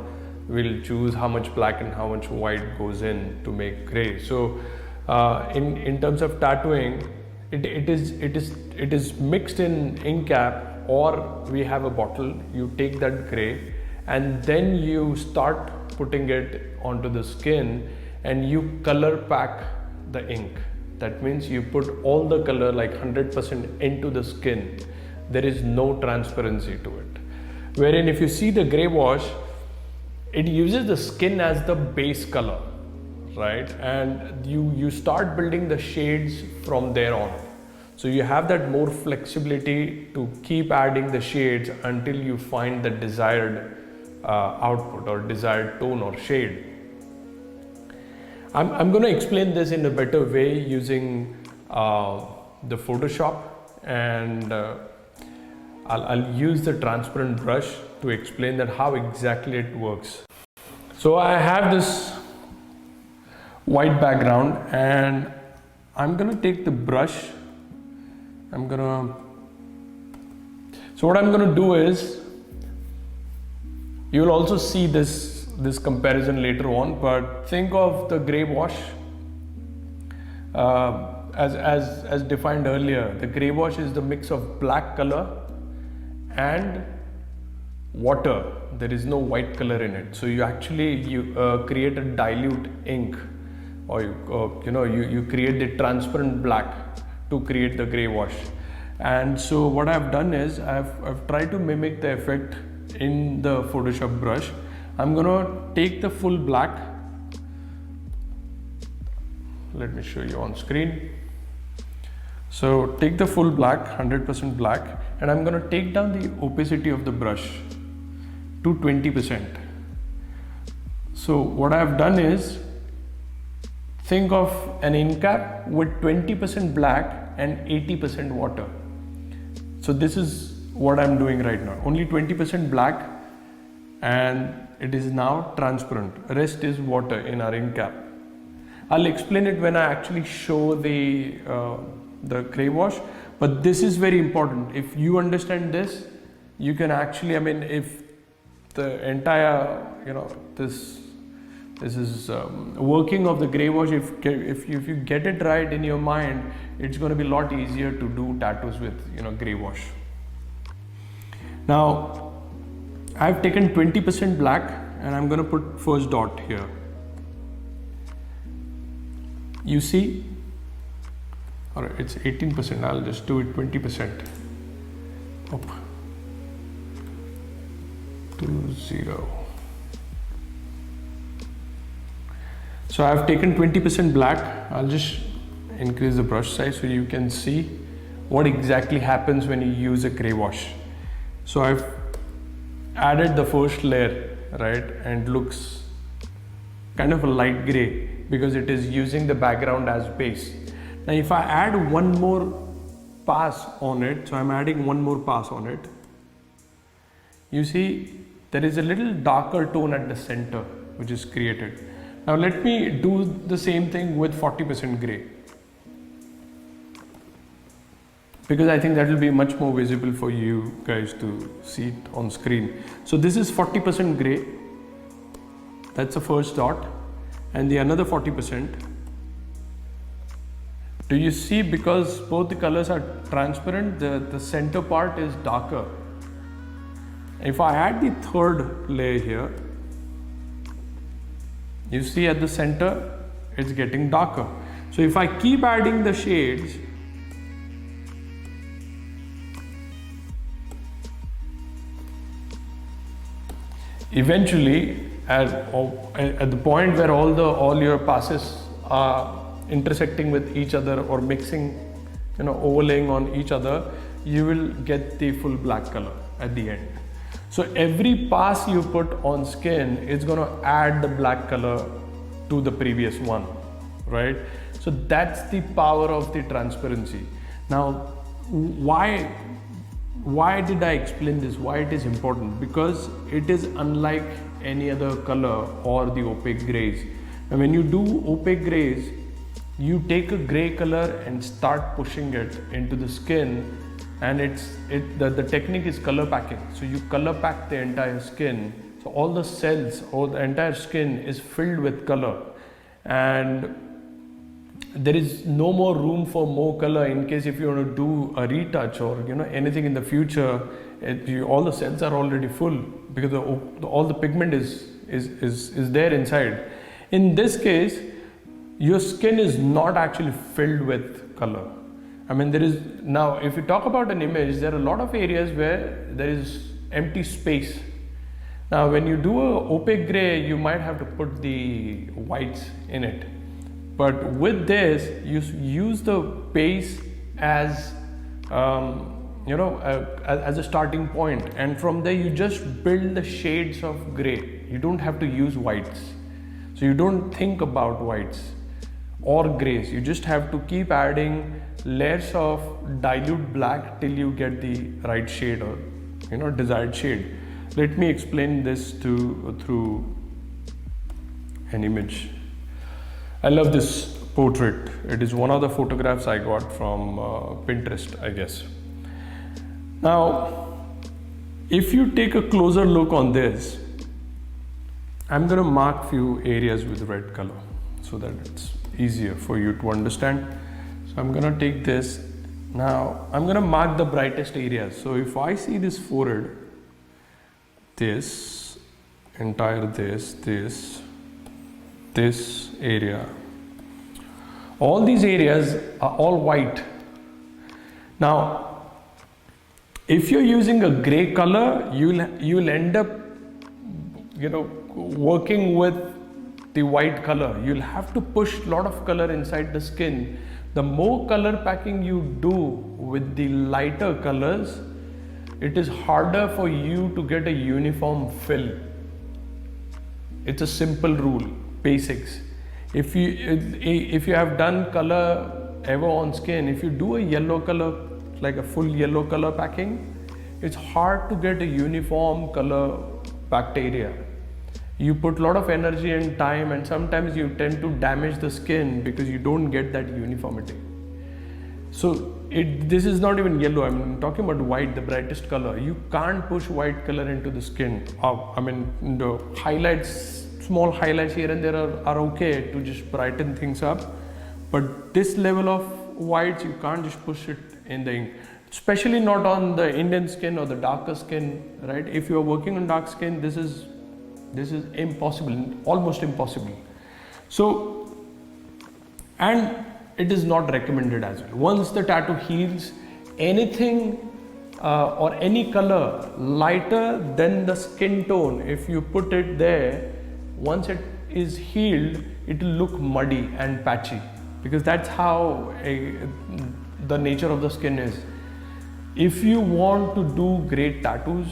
we'll choose how much black and how much white goes in to make gray. So in terms of tattooing, it is mixed in ink cap, or we have a bottle. You take that gray and then you start putting it onto the skin and you color pack the ink. That means you put all the color, like 100% into the skin. There is no transparency to it. Wherein if you see the gray wash, it uses the skin as the base color. right? And you start building the shades from there on. So you have that more flexibility to keep adding the shades until you find the desired output or desired tone or shade. I'm going to explain this in a better way using the Photoshop, and I'll use the transparent brush to explain that how exactly it works. So I have this white background, and I'm going to take the brush. So what I'm going to do is, you will also see this comparison later on, but think of the gray wash as defined earlier. The gray wash is the mix of black color and water. There is no white color in it, so you actually create a dilute ink, or you create the transparent black to create the gray wash. And so what I've done is I've tried to mimic the effect in the Photoshop brush. I'm gonna take the full black. Let me show you on screen. So take the full black, 100% black, and I'm gonna take down the opacity of the brush to 20%. So what I've done is, think of an ink cap with 20% black and 80% water. So this is what I'm doing right now. Only 20% black, and it is now transparent. Rest is water in our ink cap. I'll explain it when I actually show the gray wash, but this is very important. If you understand this, you can actually, if the entire, this is working of the gray wash, if you get it right in your mind, it's going to be a lot easier to do tattoos with gray wash. Now I've taken 20% black, and I'm going to put first dot here. You see, or it's 18%, I'll just do it 20%. Up to 0. So I've taken 20% black. I'll just increase the brush size so you can see what exactly happens when you use a gray wash. So I've added the first layer, right, and looks kind of a light gray because it is using the background as base. Now if I add one more pass on it, so I'm adding one more pass on it, you see there is a little darker tone at the center which is created. Now let me do the same thing with 40% gray, because I think that will be much more visible for you guys to see it on screen. So this is 40% gray, that's the first dot, and the another 40%. Do you see, because both the colors are transparent, the center part is darker. If I add the third layer here, you see at the center it's getting darker. So if I keep adding the shades, eventually at the point where all your passes are intersecting with each other or mixing, overlaying on each other, you will get the full black color at the end. So every pass you put on skin is going to add the black color to the previous one, right? So that's the power of the transparency. Now, why did I explain this? Why it is important? Because it is unlike any other color or the opaque grays. And when you do opaque grays, you take a gray color and start pushing it into the skin, and the technique is color packing. So you color pack the entire skin, so all the cells or the entire skin is filled with color, and there is no more room for more color in case if you want to do a retouch or anything in the future. All the cells are already full because all the pigment is there inside. In this case, your skin is not actually filled with color. There is, now if you talk about an image, there are a lot of areas where there is empty space, Now when you do a opaque gray, you might have to put the whites in it, but with this you use the base as as a starting point, and from there you just build the shades of gray. You don't have to use whites, so you don't think about whites or grays. You just have to keep adding layers of dilute black till you get the right shade, or desired shade. Let me explain this through an image. I love this portrait. It is one of the photographs I got from Pinterest, I guess. Now, if you take a closer look on this, I'm going to mark few areas with red color so that it's easier for you to understand. So I'm going to take this. Now I'm going to mark the brightest areas. So if I see this forehead, this entire this area, all these areas are all white. Now if you're using a gray color, you'll end up working with the white color. You'll have to push a lot of color inside the skin. The more color packing you do with the lighter colors, it is harder for you to get a uniform fill. It's a simple rule, basics. If you have done color ever on skin, if you do a yellow color, like a full yellow color packing, it's hard to get a uniform color packed area. You put a lot of energy and time, and sometimes you tend to damage the skin because you don't get that uniformity. So this is not even yellow, I'm talking about white, the brightest color. You can't push white color into the skin. The highlights, small highlights here and there are okay to just brighten things up, but this level of whites you can't just push it in the ink, especially not on the Indian skin or the darker skin, right? If you are working on dark skin, this is impossible, almost impossible. So, and it is not recommended as well. Once the tattoo heals, anything or any color lighter than the skin tone, if you put it there, once it is healed, it will look muddy and patchy, because that's how the nature of the skin is. If you want to do great tattoos,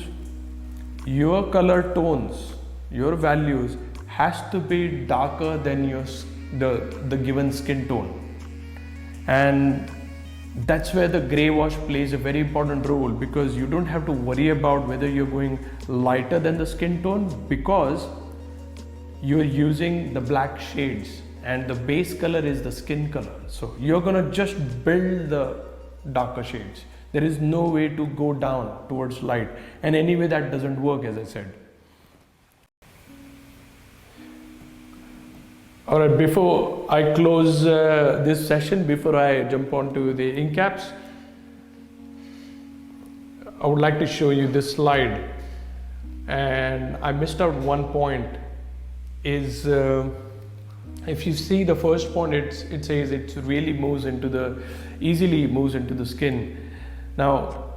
your color tones, your values has to be darker than the given skin tone, and that's where the gray wash plays a very important role, because you don't have to worry about whether you're going lighter than the skin tone, because you're using the black shades and the base color is the skin color. So you're gonna just build the darker shades. There is no way to go down towards light, and anyway that doesn't work, as I said. Alright, before I close this session, before I jump on to the ink caps, I would like to show you this slide, and I missed out one point. Is if you see the first point, it says it really easily moves into the skin. Now,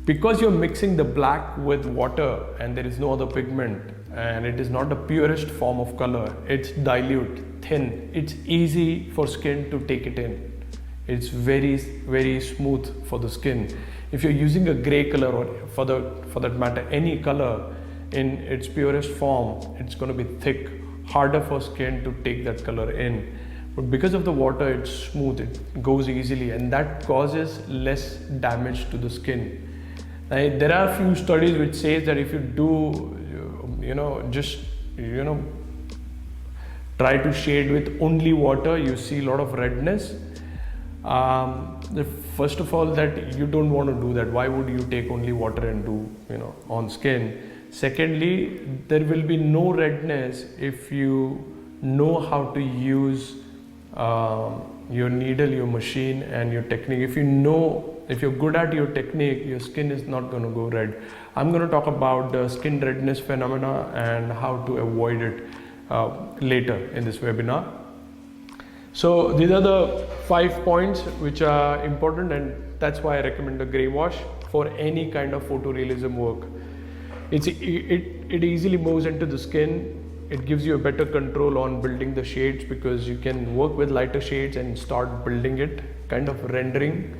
because you're mixing the black with water and there is no other pigment, and it is not the purest form of color, it's dilute, thin, it's easy for skin to take it in. It's very, very smooth for the skin. If you're using a gray color, or for that matter any color in its purest form, it's going to be thick, harder for skin to take that color in. But because of the water, it's smooth, it goes easily, and that causes less damage to the skin. Now, there are a few studies which says that if you do try to shade with only water, you see a lot of redness. First of all, that you don't want to do that. Why would you take only water and do on skin? Secondly, there will be no redness if you know how to use your needle, your machine, and your technique. If you're good at your technique, your skin is not going to go red. I'm going to talk about the skin redness phenomena and how to avoid it later in this webinar. So these are the 5 points which are important, and that's why I recommend the gray wash for any kind of photorealism work. it easily moves into the skin. It gives you a better control on building the shades, because you can work with lighter shades and start building it, kind of rendering.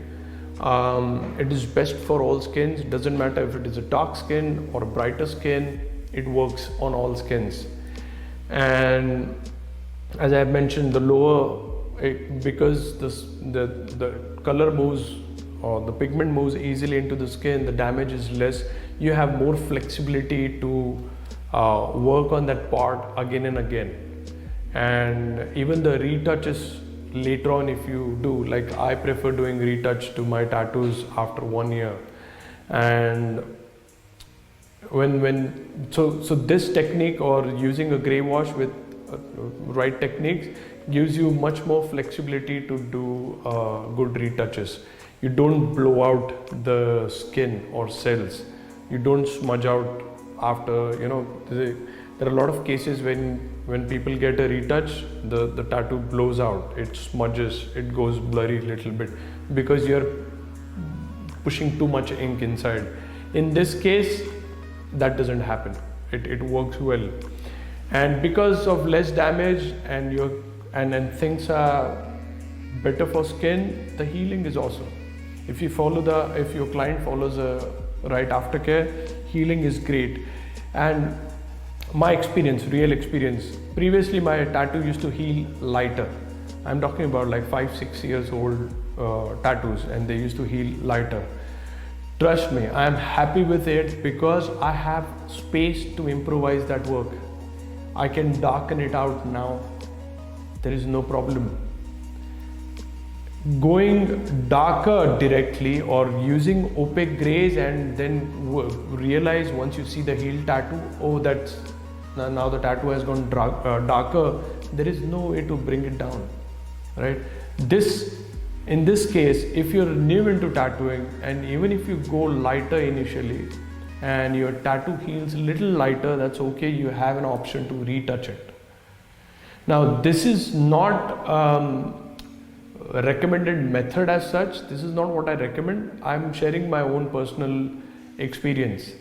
It is best for all skins. It doesn't matter if it is a dark skin or a brighter skin, it works on all skins. And as I mentioned, the lower, because the color moves, or the pigment moves easily into the skin, the damage is less. You have more flexibility to work on that part again and again. And even the retouches later on, if you do, like I prefer doing retouch to my tattoos after 1 year. And so this technique, or using a gray wash with right techniques, gives you much more flexibility to do good retouches. You don't blow out the skin or cells. You don't smudge out after, there are a lot of cases when people get a retouch, the tattoo blows out, it smudges, it goes blurry a little bit, because you're pushing too much ink inside. In this case, that doesn't happen. It works well. And because of less damage and things are better for skin, the healing is awesome. If your client follows a right aftercare, healing is great. And my experience, real experience, previously my tattoo used to heal lighter. I'm talking about like 5-6 years old tattoos, and they used to heal lighter. Trust me, I am happy with it, because I have space to improvise that work. I can darken it out now. There is no problem. Going darker directly, or using opaque grays, and then realize once you see the healed tattoo, oh, now the tattoo has gone darker. There is no way to bring it down, right? In this case, if you're new into tattooing, and even if you go lighter initially and your tattoo heals a little lighter, that's okay. You have an option to retouch it. Now, this is not a recommended method as such. This is not what I recommend. I'm sharing my own personal experience.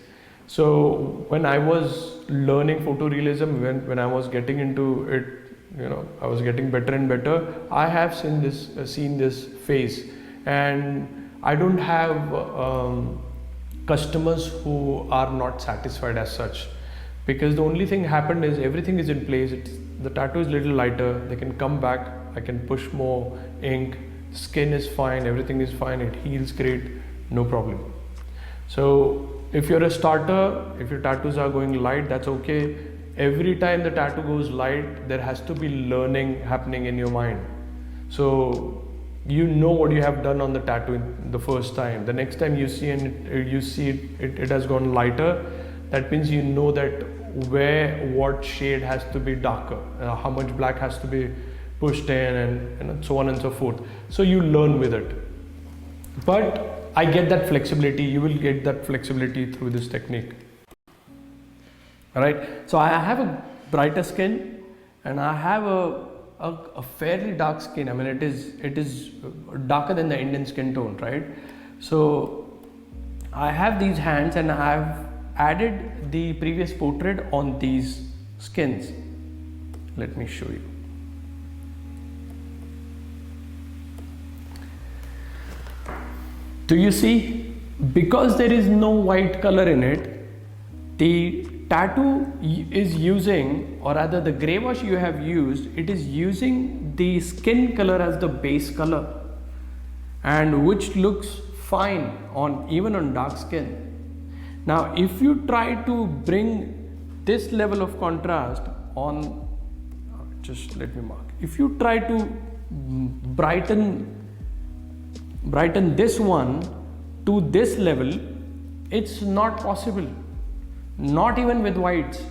So when I was learning photorealism, when I was getting into it, I was getting better and better. I have seen this phase, and I don't have customers who are not satisfied as such, because the only thing happened is everything is in place. The tattoo is a little lighter. They can come back. I can push more ink. Skin is fine. Everything is fine. It heals great. No problem. So if you're a starter, if your tattoos are going light, that's okay. Every time the tattoo goes light, there has to be learning happening in your mind. So you know what you have done on the tattoo the first time. The next time you see it has gone lighter, that means you know that what shade has to be darker, how much black has to be pushed in, and so on and so forth. So you learn with it. But I get that flexibility. You will get that flexibility through this technique. All right. So I have a brighter skin, and I have a fairly dark skin. I mean, it is darker than the Indian skin tone, right? So I have these hands, and I have added the previous portrait on these skins. Let me show you. Do you see? Because there is no white color in it, the tattoo is using, or rather the gray wash you have used, it is using the skin color as the base color, and which looks fine even on dark skin. Now if you try to bring this level of contrast on, just let me mark, if you try to brighten this one to this level, it's not possible, not even with whites.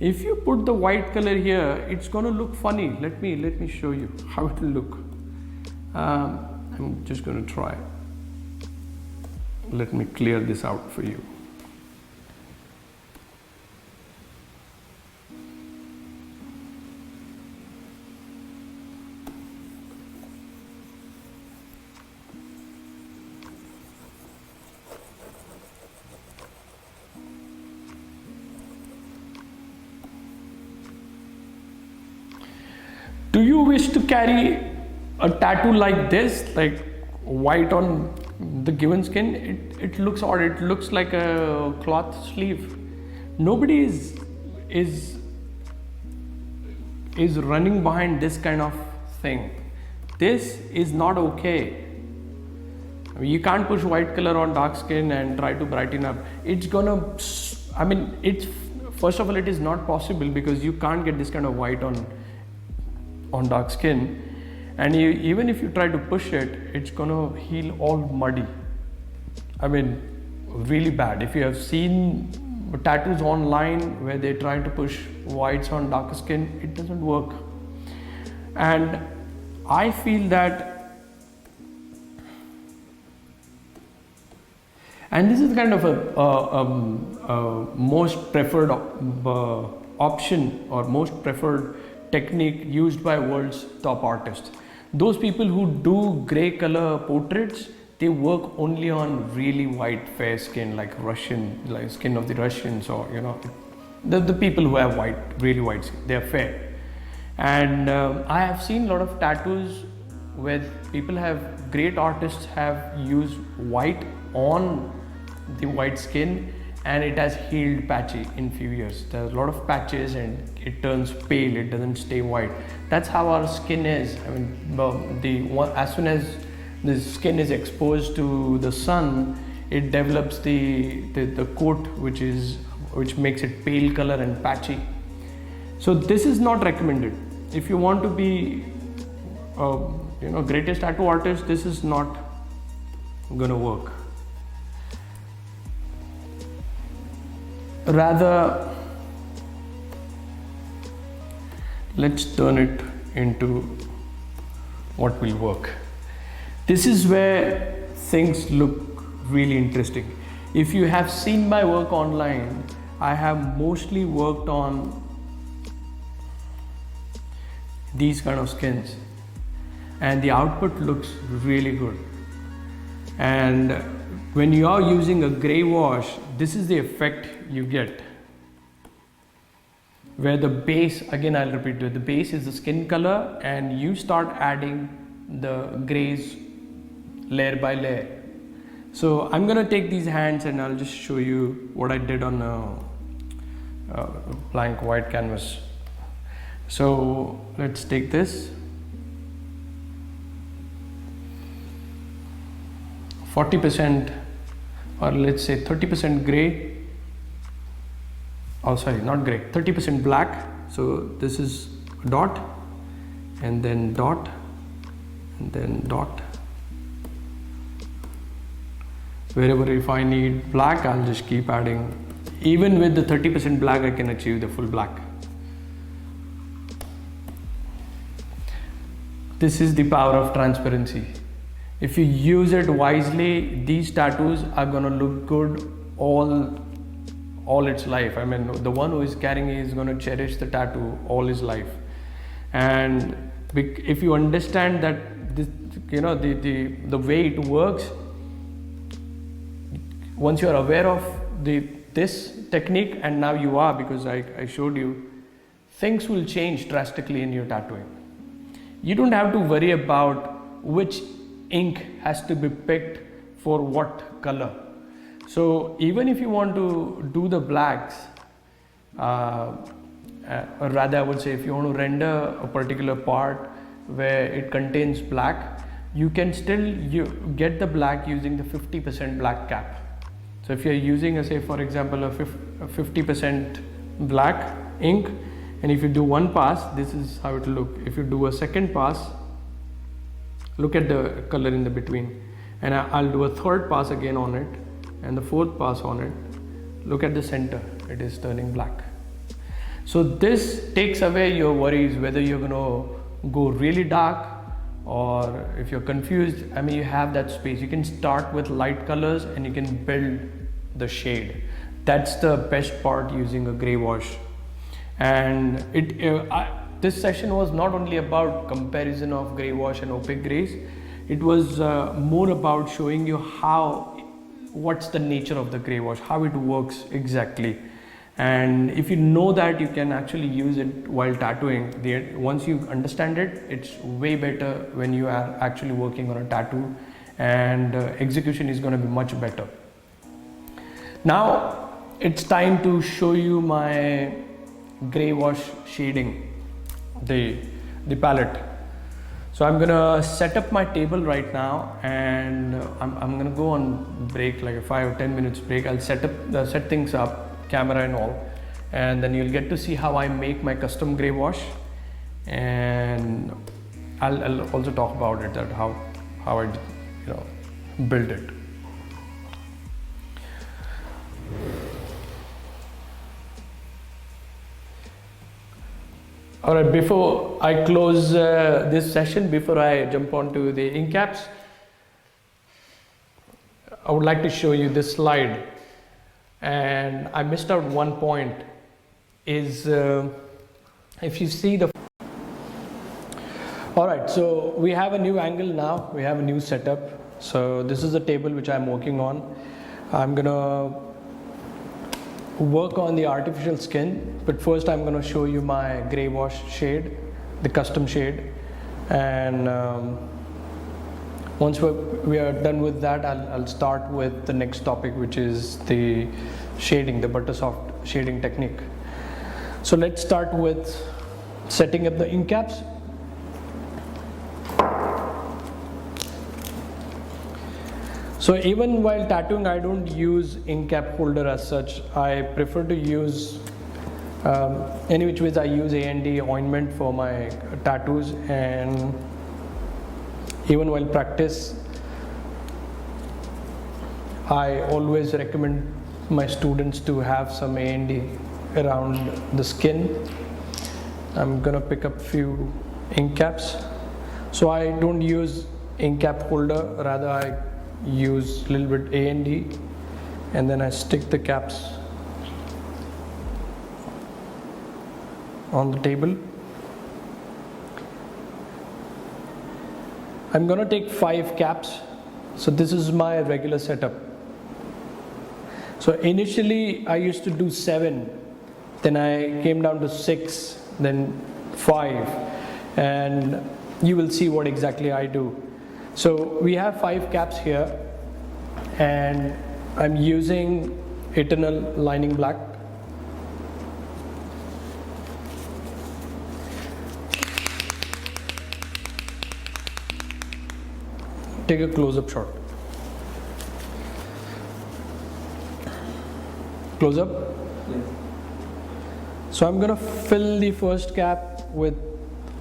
If you put the white color here, it's going to look funny. Let me show you how it will look. I'm just going to try. Let me clear this out for you. Do you wish to carry a tattoo like this, like white on the given skin? It looks odd. It looks like a cloth sleeve. Nobody is running behind this kind of thing. This is not okay. I mean, you can't push white color on dark skin and try to brighten up. It's gonna, I mean, it's, first of all, it is not possible because you can't get this kind of white on dark skin. And even if you try to push it, it's gonna heal all muddy. I mean, really bad. If you have seen tattoos online where they try to push whites on darker skin, it doesn't work. And I feel that, and this is kind of a most preferred option or most preferred technique used by world's top artists. Those people who do gray color portraits, they work only on really white fair skin, like skin of the Russians, or the people who have really white skin, they are fair. And I have seen a lot of tattoos where great artists have used white on the white skin, and it has healed patchy in few years. There's a lot of patches and it turns pale, it doesn't stay white. That's how our skin is. I mean, as soon as the skin is exposed to the sun, it develops the coat which makes it pale color and patchy. So this is not recommended. If you want to be greatest tattoo artist, this is not gonna work. Rather, let's turn it into what will work. This is where things look really interesting. If you have seen my work online, I have mostly worked on these kind of skins, and the output looks really good. And when you are using a gray wash, this is the effect you get, where the base, again I'll repeat it, the base is the skin color, and you start adding the grays layer by layer. So I'm gonna take these hands and I'll just show you what I did on a blank white canvas. So let's take this 40%, or let's say 30% gray, oh sorry, not gray, 30% black. So this is dot, and then dot, and then dot. Wherever if I need black, I'll just keep adding. Even with the 30% black, I can achieve the full black. This is the power of transparency. If you use it wisely, these tattoos are gonna look good all its life. I mean, the one who is carrying it is gonna cherish the tattoo all his life. And if you understand that this, the way it works, once you are aware of this technique, and now you are, because I showed you, things will change drastically in your tattooing. You don't have to worry about which ink has to be picked for what color. So even if you want to do the blacks, or rather I would say if you want to render a particular part where it contains black, you can still get the black using the 50% black cap. So if you're using, say for example, a 50% black ink, and if you do one pass, this is how it will look. If you do a second pass, look at the color in the between, and I'll do a third pass again on it, and the fourth pass on it. Look at the center, it is turning black. So this takes away your worries whether you're going to go really dark, or if you're confused, I mean, you have that space. You can start with light colors and you can build the shade. That's the best part using a gray wash. And this session was not only about comparison of gray wash and opaque grays. It was more about showing you what's the nature of the gray wash, how it works exactly. And if you know that, you can actually use it while tattooing. Once you understand it, it's way better when you are actually working on a tattoo, and execution is going to be much better. Now it's time to show you my gray wash shading, the palette. So I'm gonna set up my table right now, and I'm gonna go on break, like a 5 or 10 minutes break. I'll set things up, camera and all, and then you'll get to see how I make my custom gray wash, and I'll also talk about it, that how I build it. All right, before I close this session, before I jump onto the ink caps, I would like to show you this slide. And I missed out one point, is if you see the... All right, so we have a new angle now, we have a new setup. So this is the table which I'm working on. I'm gonna work on the artificial skin, but first I'm going to show you my gray wash shade, the custom shade, and once we are done with that, I'll start with the next topic, which is the shading, the butter soft shading technique. So let's start with setting up the ink caps. So even while tattooing, I don't use ink cap holder as such. I prefer to use, any which ways I use A&D ointment for my tattoos, and even while practice, I always recommend my students to have some A&D around the skin. I'm gonna pick up few ink caps. So I don't use ink cap holder, rather I use a little bit A&D, and then I stick the caps on the table. I'm gonna take 5 caps. So this is my regular setup. So initially I used to do 7, then I came down to 6, then 5, and you will see what exactly I do. So we have 5 caps here, and I'm using Eternal Lining Black. Take a close-up shot. Close up? Yeah. So I'm gonna fill the first cap with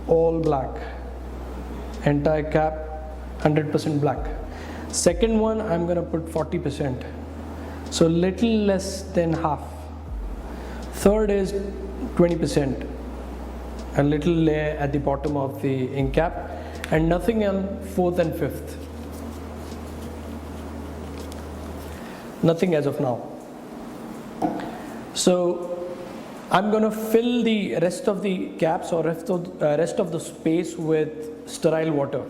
all black, entire cap 100% black. Second one, I'm gonna put 40%, so little less than half. Third is 20%, a little layer at the bottom of the ink cap, and nothing on 4th and 5th. Nothing as of now. So I'm gonna fill the rest of the caps, or rest of the space, with sterile water.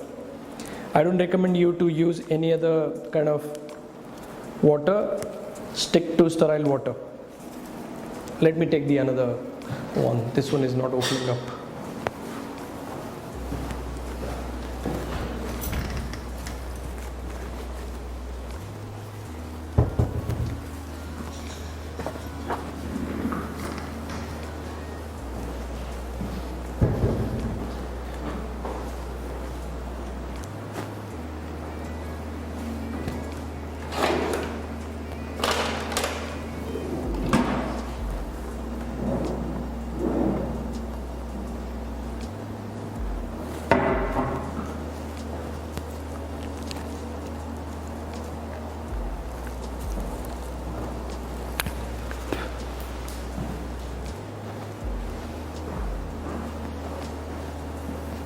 I don't recommend you to use any other kind of water. Stick to sterile water. Let me take the another one. This one is not opening up.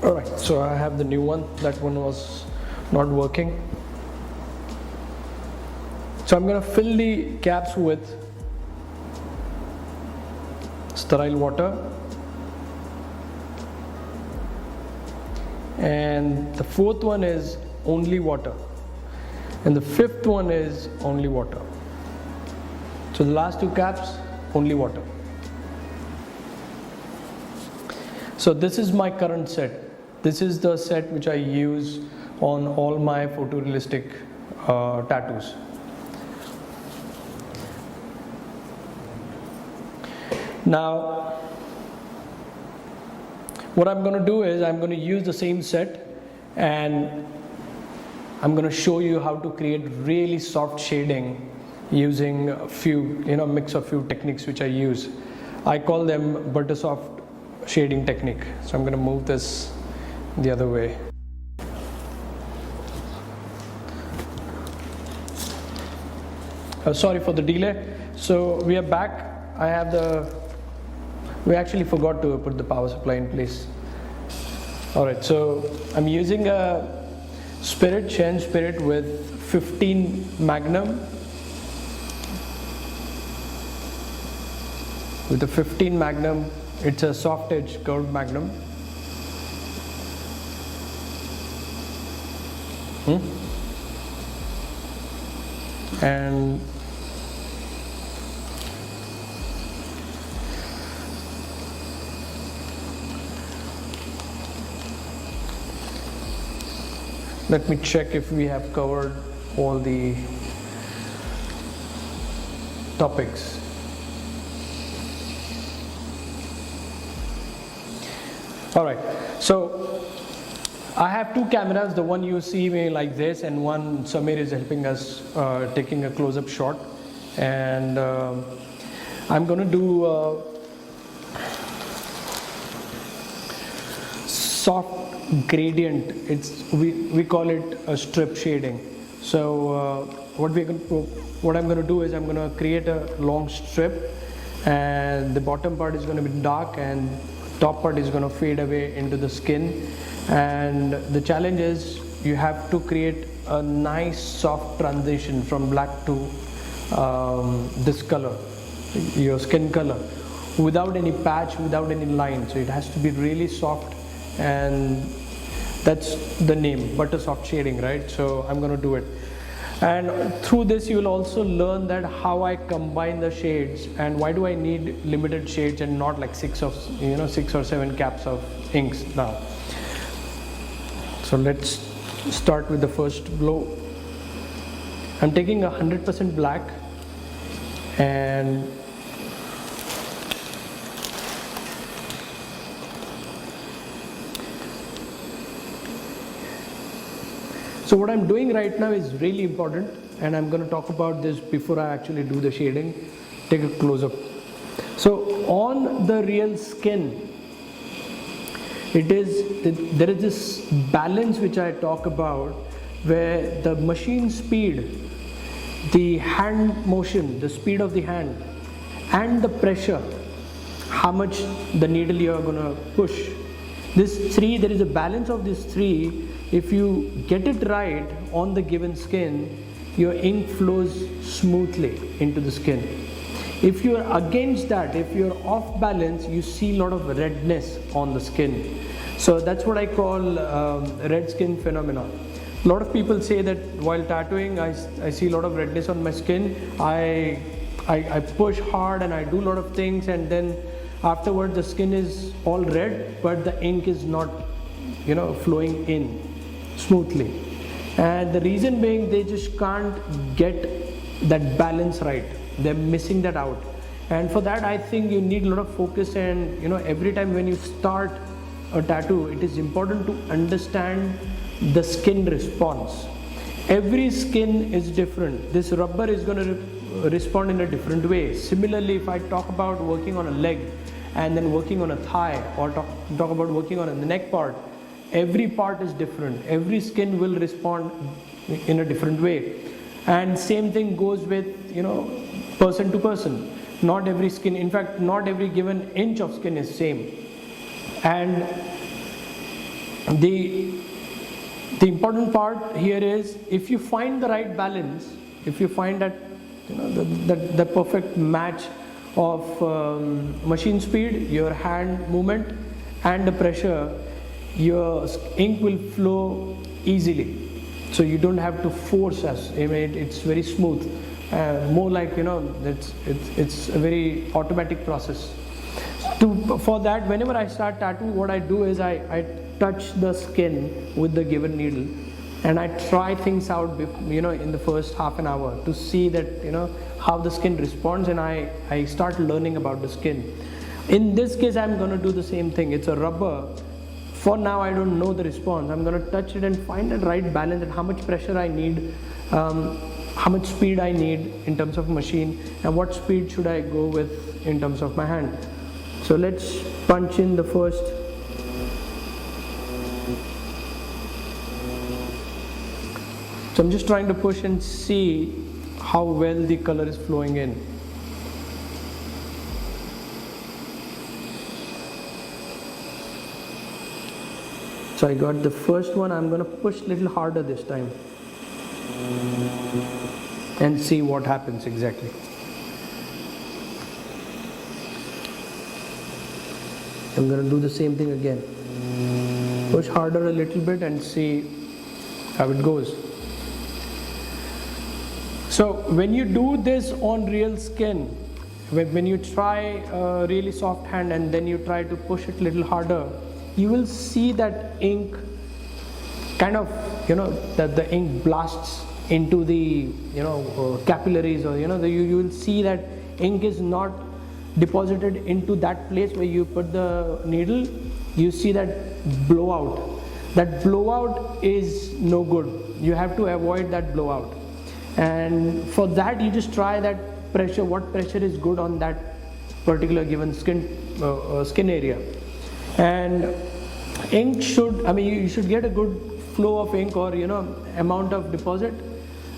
Alright, so I have the new one. That one was not working. So I'm going to fill the caps with sterile water, and the 4th one is only water, and the 5th one is only water. So the last 2 caps only water. So this is my current set. This is the set which I use on all my photorealistic tattoos. Now, what I'm going to do is I'm going to use the same set and I'm going to show you how to create really soft shading using a few, mix of few techniques which I use. I call them butter soft shading technique. So I'm going to move this the other way. Sorry for the delay. So we are back. We actually forgot to put the power supply in place. Alright, so I'm using a Shen Spirit with 15 Magnum. With the 15 Magnum, it's a soft edge curved Magnum. And let me check if we have covered all the topics. All right, so I have two cameras, the one you see me like this and one Samir is helping us taking a close-up shot, and I'm going to do soft gradient. We call it a strip shading. So what I'm going to do is I'm going to create a long strip, and the bottom part is going to be dark and top part is going to fade away into the skin. And the challenge is you have to create a nice soft transition from black to this color, your skin color, without any patch, without any line. So it has to be really soft, and that's the name, butter soft shading, right? So I'm going to do it. And through this you will also learn that how I combine the shades and why do I need limited shades and not like 6 or 7 caps of inks now. So let's start with the first blow. I'm taking 100% black and so what I'm doing right now is really important, and I'm going to talk about this before I actually do the shading. Take a close-up. So on the real skin, there is this balance which I talk about, where the machine speed, the hand motion, the speed of the hand, and the pressure, how much the needle you are going to push. There is a balance of these three. If you get it right on the given skin, your ink flows smoothly into the skin. If you are against that, if you are off balance, you see a lot of redness on the skin. So that's what I call red skin phenomena. A lot of people say that while tattooing, I see a lot of redness on my skin. I push hard and I do a lot of things, and then afterwards the skin is all red, but the ink is not, flowing in smoothly. And the reason being, they just can't get that balance right. They're missing that out. And for that, I think you need a lot of focus. And every time when you start a tattoo, it is important to understand the skin response. Every skin is different. This rubber is going to respond in a different way. Similarly, if I talk about working on a leg and then working on a thigh, or talk about working on the neck part, every part is different. Every skin will respond in a different way. And same thing goes with person to person. Not every skin, in fact, not every given inch of skin is same. And the important part here is, if you find the right balance, if you find that the perfect match of machine speed, your hand movement, and the pressure, your ink will flow easily. So you don't have to force us. It's very smooth. more like, it's a very automatic process. For that, whenever I start tattoo, what I do is I touch the skin with the given needle, and I try things out, in the first half an hour to see that, how the skin responds, and I start learning about the skin. In this case, I'm going to do the same thing. It's a rubber. For now, I don't know the response. I'm going to touch it and find the right balance and how much pressure I need, how much speed I need in terms of machine, and what speed should I go with in terms of my hand. So let's punch in the first. So I'm just trying to push and see how well the color is flowing in. So I got the first one. I'm going to push a little harder this time and see what happens exactly. I'm going to do the same thing again. Push harder a little bit and see how it goes. So when you do this on real skin, when you try a really soft hand and then you try to push it a little harder, you will see that ink kind of, that the ink blasts into the, capillaries, or, you will see that ink is not deposited into that place where you put the needle. You see that blowout. That blowout is no good. You have to avoid that blowout. And for that, you just try that pressure, what pressure is good on that particular given skin area. And ink should, you should get a good flow of ink, or amount of deposit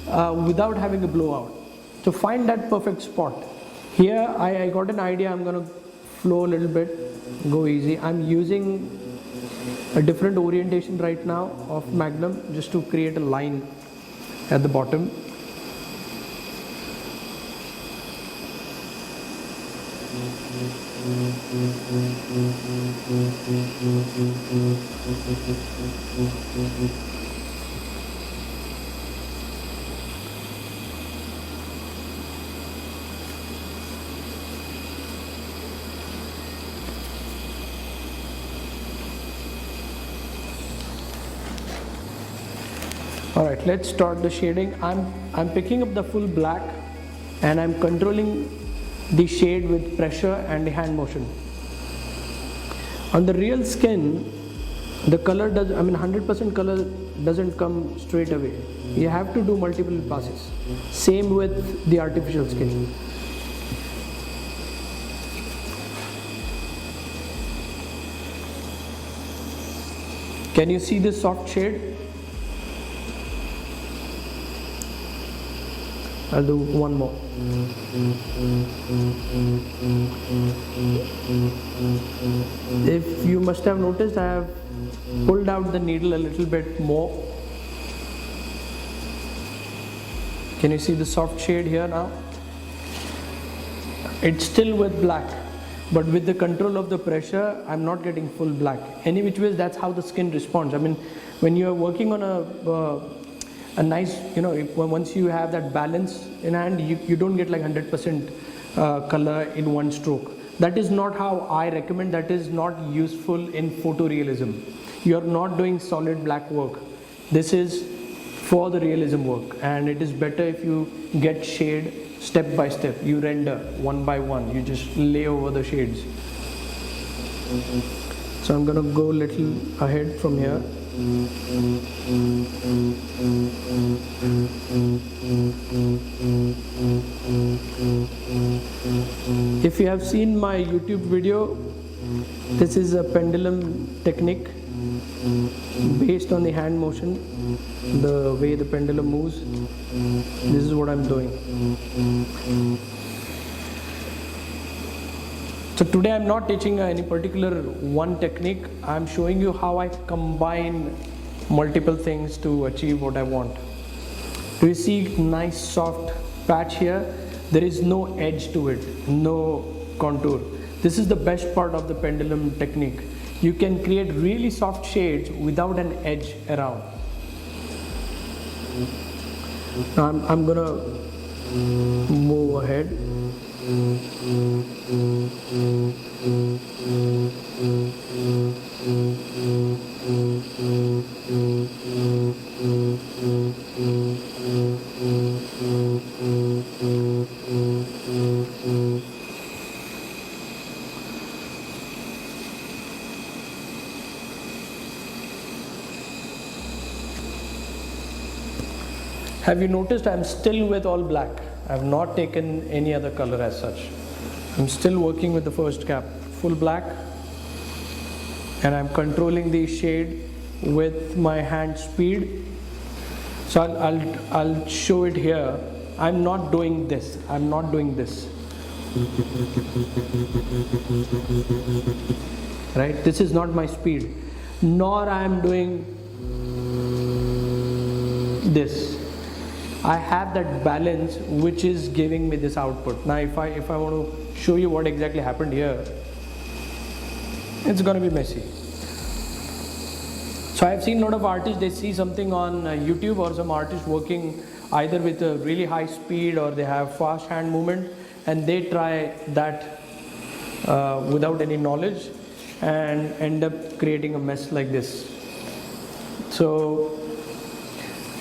without having a blowout. So find that perfect spot. Here I got an idea. I'm going to flow a little bit, go easy. I'm using a different orientation right now of Magnum just to create a line at the bottom. Alright, let's start the shading. I'm picking up the full black and I'm controlling the shade with pressure and the hand motion. On the real skin, the color 100% color doesn't come straight away. You have to do multiple passes. Same with the artificial skin. Can you see this soft shade? I'll do one more. If you must have noticed, I have pulled out the needle a little bit more. Can you see the soft shade here now? It's still with black, but with the control of the pressure, I'm not getting full black. Any which ways, that's how the skin responds. When you are working on a nice, once you have that balance in hand, you don't get like 100% color in one stroke. That is not how I recommend. That is not useful in photorealism. You are not doing solid black work. This is for the realism work, and it is better if you get shade step by step. You render one by one. You just lay over the shades. So I'm gonna go a little ahead from here. If you have seen my YouTube video, this is a pendulum technique based on the hand motion, the way the pendulum moves. This is what I'm doing. So today I'm not teaching any particular one technique. I'm showing you how I combine multiple things to achieve what I want. Do you see nice soft patch here? There is no edge to it, no contour. This is the best part of the pendulum technique. You can create really soft shades without an edge around. Now I'm gonna move ahead. Have you noticed I'm still with all black? I have not taken any other color as such. I'm still working with the first cap, full black, and I'm controlling the shade with my hand speed. So I'll show it here. I'm not doing this. I'm not doing this. Right? This is not my speed. Nor I am doing this. I have that balance which is giving me this output. Now if I want to show you what exactly happened here, it's going to be messy. So I've seen a lot of artists, they see something on YouTube or some artist working either with a really high speed or they have fast hand movement, and they try that without any knowledge and end up creating a mess like this. So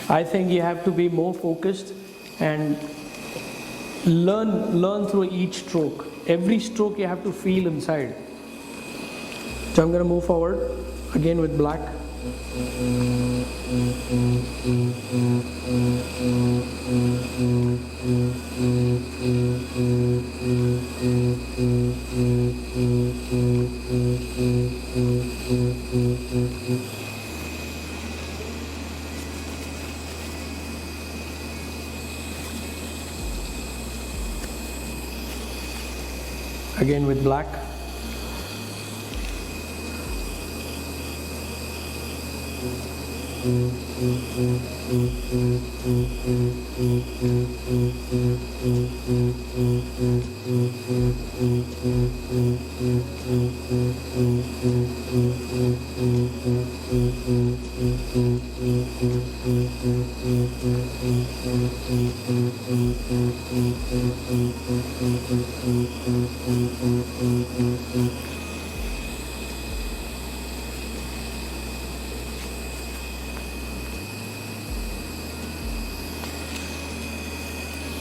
I think you have to be more focused and learn through each stroke. Every stroke you have to feel inside. So I'm going to move forward again with black. Again with black.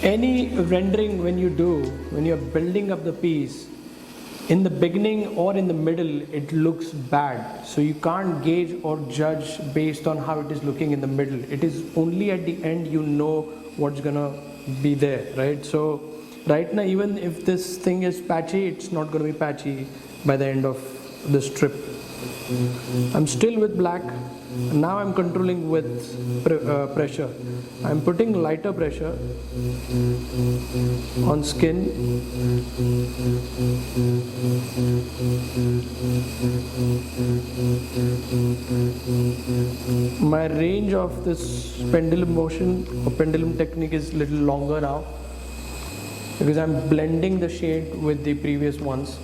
Any rendering when you're building up the piece, in the beginning or in the middle, it looks bad. So you can't gauge or judge based on how it is looking in the middle. It is only at the end you know what's gonna be there, right? So right now, even if this thing is patchy, it's not gonna be patchy by the end of the strip. I'm still with black. Now I'm controlling with pressure. I'm putting lighter pressure on skin. My range of this pendulum motion or pendulum technique is a little longer now because I'm blending the shade with the previous ones.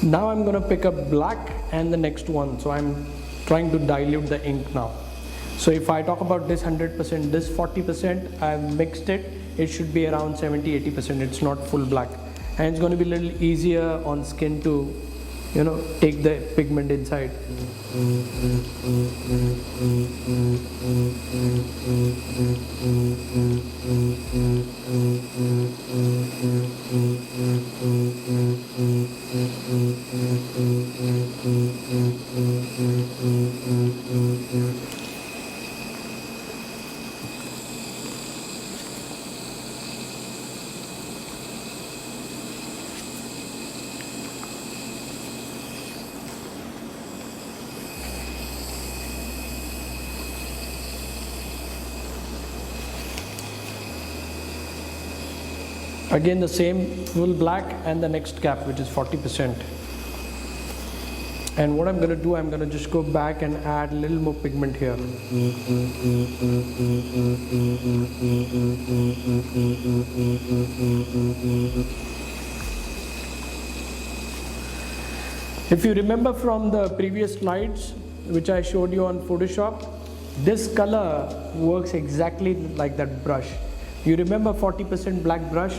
Now I'm going to pick up black and the next one. So I'm trying to dilute the ink now. So if I talk about this 100%, this 40%, I've mixed it. It should be around 70-80%. It's not full black. And it's going to be a little easier on skin to, take the pigment inside. Again the same full black and the next cap, which is 40%. And what I'm going to do, I'm going to just go back and add a little more pigment here. If you remember from the previous slides which I showed you on Photoshop, this color works exactly like that brush. You remember 40% black brush?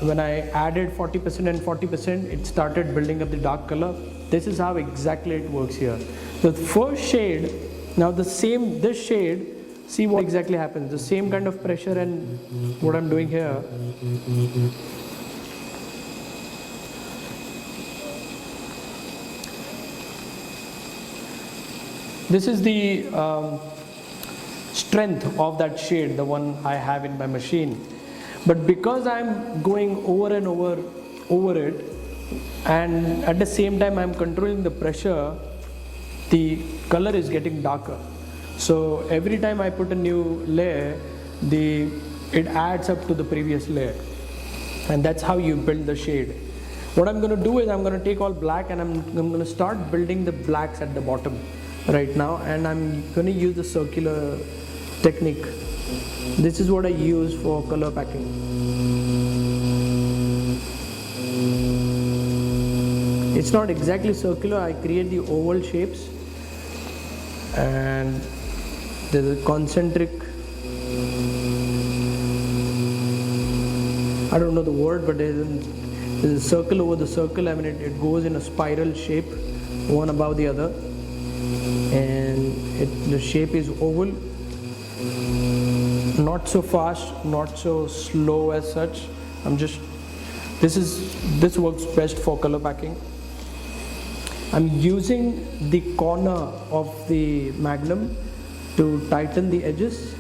When I added 40% and 40%, it started building up the dark color. This is how exactly it works here. The first shade, now this shade, see what exactly happens. The same kind of pressure and what I'm doing here. This is the strength of that shade, the one I have in my machine. But because I'm going over and over it, and at the same time I'm controlling the pressure, the color is getting darker. So every time I put a new layer, it adds up to the previous layer. And that's how you build the shade. What I'm going to do is I'm going to take all black and I'm going to start building the blacks at the bottom right now, and I'm going to use the circular technique. This is what I use for color packing. It's not exactly circular, I create the oval shapes, and there's a concentric, I don't know the word, but there's a circle over the circle. I mean it goes in a spiral shape, one above the other, and the shape is oval, not so fast, not so slow as such. This works best for color packing. I'm using the corner of the magnum to tighten the edges.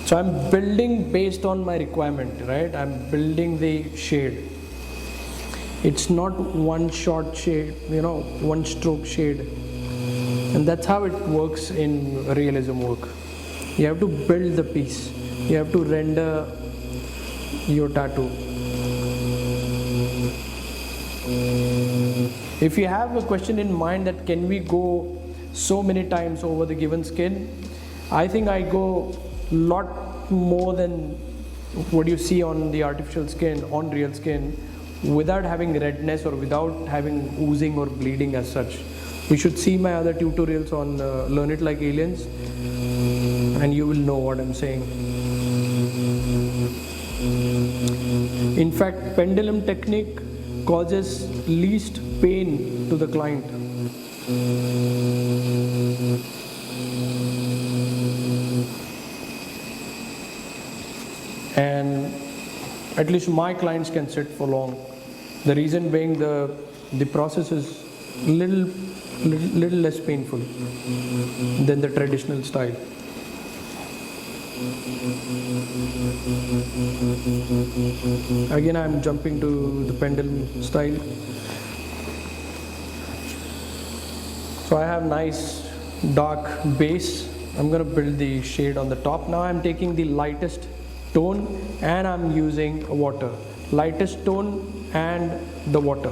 So I'm building based on my requirement, right? I'm building the shade. It's not one short shade, one stroke shade. And that's how it works in realism work. You have to build the piece. You have to render your tattoo. If you have a question in mind that can we go so many times over the given skin, I think I go lot more than what you see on the artificial skin, on real skin, without having redness or without having oozing or bleeding as such. You should see my other tutorials on Learn It Like Aliens, and you will know what I'm saying. In fact, pendulum technique causes least pain to the client. And at least my clients can sit for long. The reason being the process is little less painful than the traditional style. Again, I'm jumping to the pendulum style. So I have nice dark base. I'm going to build the shade on the top. Now I'm taking the lightest tone and I'm using water. Lightest tone and the water.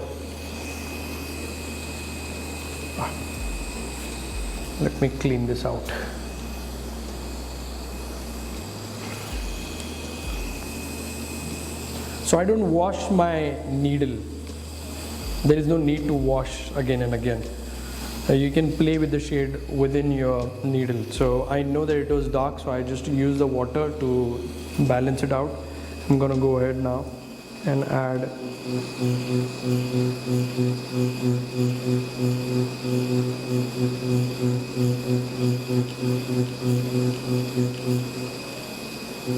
Let me clean this out. So I don't wash my needle. There is no need to wash again and again. You can play with the shade within your needle. So I know that it was dark, so I just use the water to balance it out. I'm gonna go ahead now and add Again,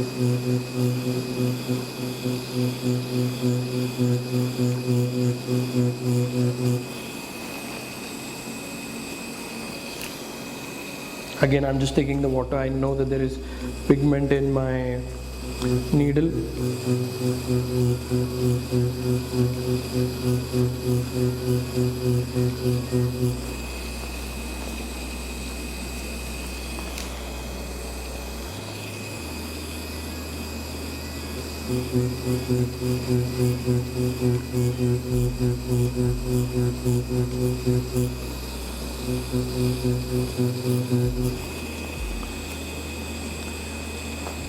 I'm just taking the water. I know that there is pigment in my needle.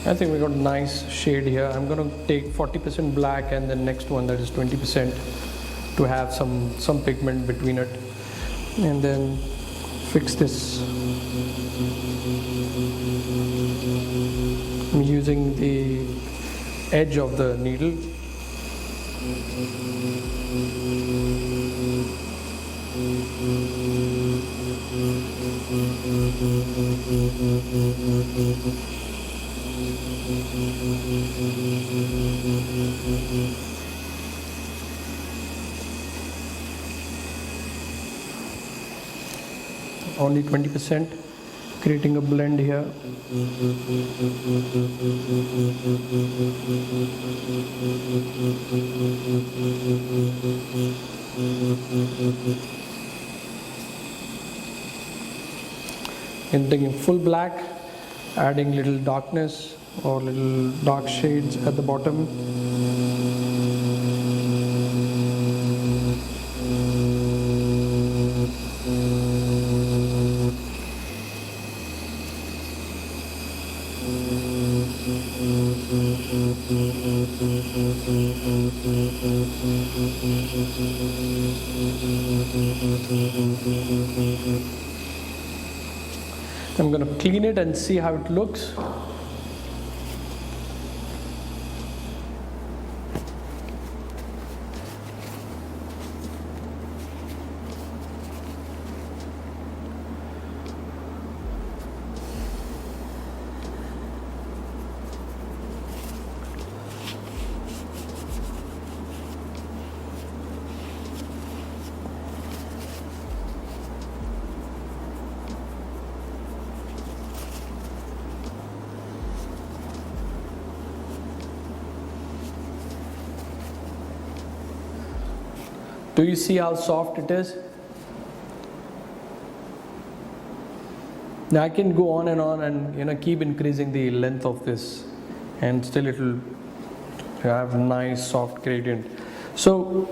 I think we got a nice shade here. I'm going to take 40% black and the next one that is 20% to have some pigment between it, and then fix this. I'm using the edge of the needle. Only 20%, creating a blend here. And taking full black, adding little darkness or little dark shades at the bottom. I'm going to clean it and see how it looks. Do you see how soft it is? Now I can go on and keep increasing the length of this, and still it will have a nice soft gradient. So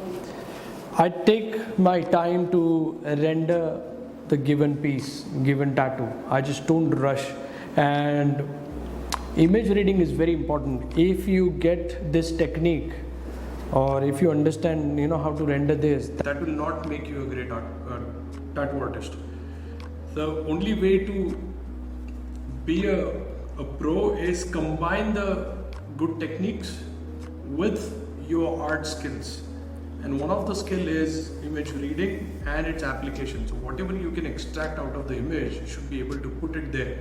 I take my time to render the given piece, given tattoo. I just don't rush, and image reading is very important. If you get this technique, or if you understand how to render this, that will not make you a great tattoo artist. The only way to be a pro is combine the good techniques with your art skills, and one of the skill is image reading and its application. So whatever you can extract out of the image, you should be able to put it there.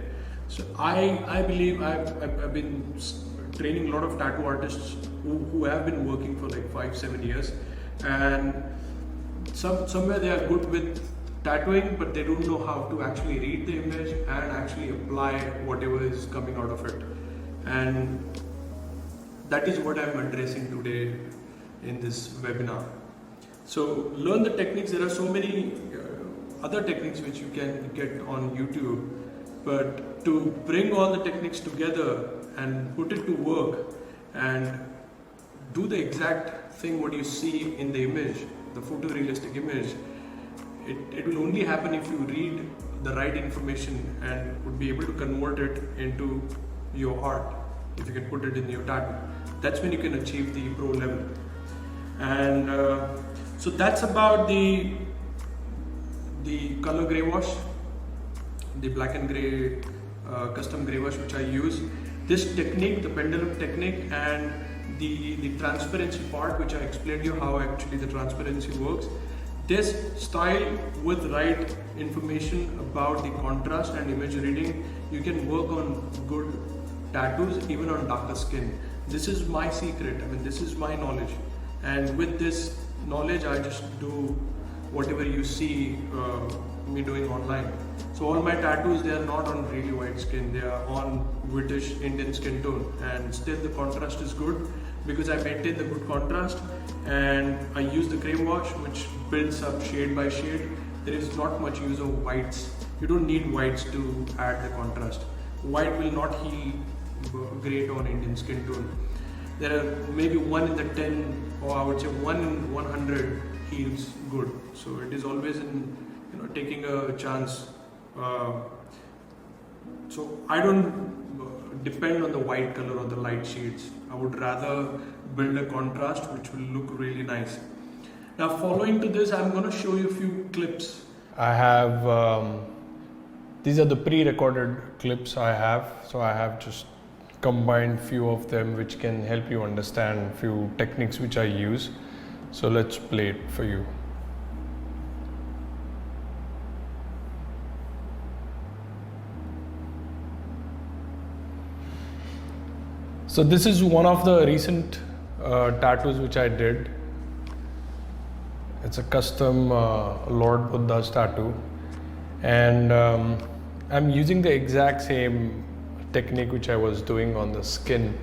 So I believe I've been training a lot of tattoo artists who have been working for like 5-7 years, and somewhere they are good with tattooing, but they don't know how to actually read the image and actually apply whatever is coming out of it. And that is what I'm addressing today in this webinar. So learn the techniques. There are so many other techniques which you can get on YouTube, but to bring all the techniques together and put it to work and do the exact thing what you see in the image, the photorealistic image, it will only happen if you read the right information and would be able to convert it into your art. If you can put it in your tattoo, that's when you can achieve the pro level. And so that's about the color gray wash, the black and gray custom gray wash which I use. This technique, the pendulum technique, and the transparency part, which I explained you how actually the transparency works. This style with right information about the contrast and image reading, you can work on good tattoos even on darker skin. This is my secret. I mean, this is my knowledge, and with this knowledge, I just do whatever you see me doing online. So all my tattoos, they are not on really white skin. They are on British Indian skin tone, and still the contrast is good because I maintain the good contrast, and I use the cream wash which builds up shade by shade. There is not much use of whites. You don't need whites to add the contrast. White will not heal great on Indian skin tone. There are maybe 1 in the 10, or I would say 1 in 100 heals good. So it is always in taking a chance. So I don't depend on the white color or the light shades. I would rather build a contrast which will look really nice. Now following to this, I'm going to show you a few clips. I have, these are the pre-recorded clips I have. So I have just combined few of them which can help you understand few techniques which I use. So let's play it for you. So this is one of the recent tattoos which I did. It's a custom Lord Buddha's tattoo, and I'm using the exact same technique which I was doing on the skin.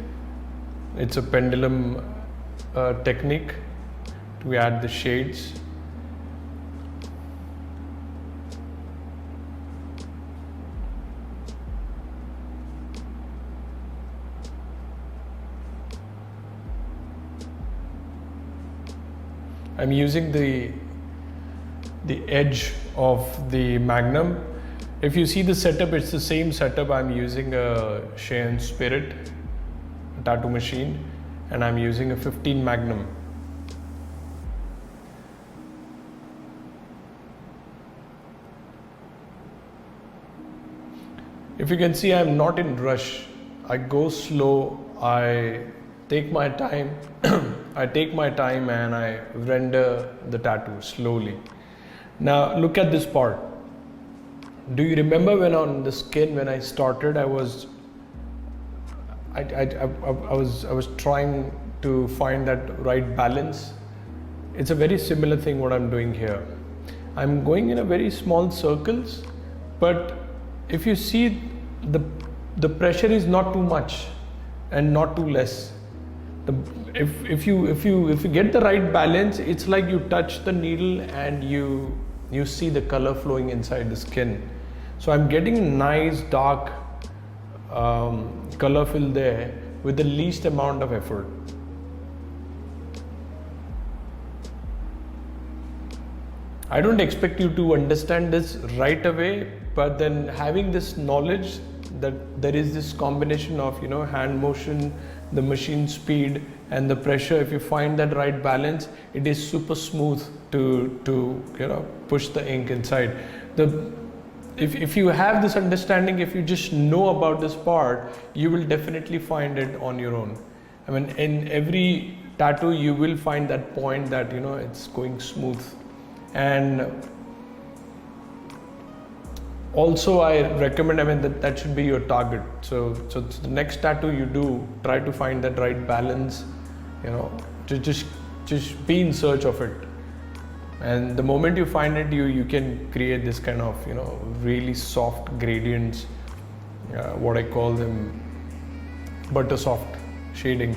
It's a pendulum technique to add the shades. I'm using the edge of the Magnum. If you see the setup, it's the same setup. I'm using a Cheyenne Spirit tattoo machine, and I'm using a 15 Magnum. If you can see, I'm not in rush. I go slow. I take my time. I take my time and I render the tattoo slowly. Now look at this part. Do you remember when on the skin, when I started, I was trying to find that right balance? It's a very similar thing what I'm doing here. I'm going in a very small circles, but if you see, the pressure is not too much and not too less. If you get the right balance, it's like you touch the needle and you see the color flowing inside the skin. So I'm getting a nice dark color fill there with the least amount of effort. I don't expect you to understand this right away, but then having this knowledge that there is this combination of hand motion, the machine speed and the pressure, if you find that right balance, it is super smooth to push the ink inside. If you have this understanding, if you just know about this part, you will definitely find it on your own. I mean, in every tattoo you will find that point that it's going smooth. And also I recommend, that should be your target. So the next tattoo you do, try to find that right balance, to just be in search of it. And the moment you find it, you can create this kind of really soft gradients, what I call them butter soft shading.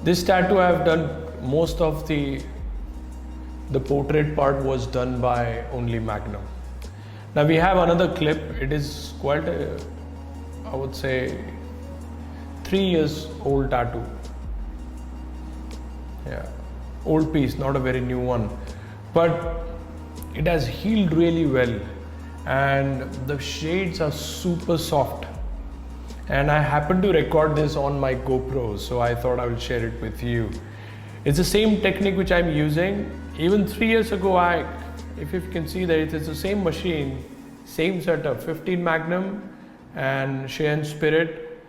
This tattoo I have done, most of the portrait part was done by only Magnum. Now we have another clip. It is quite a, I would say, 3 years old tattoo. Yeah, old piece, not a very new one, but it has healed really well, and the shades are super soft. And I happen to record this on my GoPro, so I thought I will share it with you. It's the same technique which I'm using. Even 3 years ago, if you can see that it's the same machine, same setup, 15 Magnum and Cheyenne Spirit,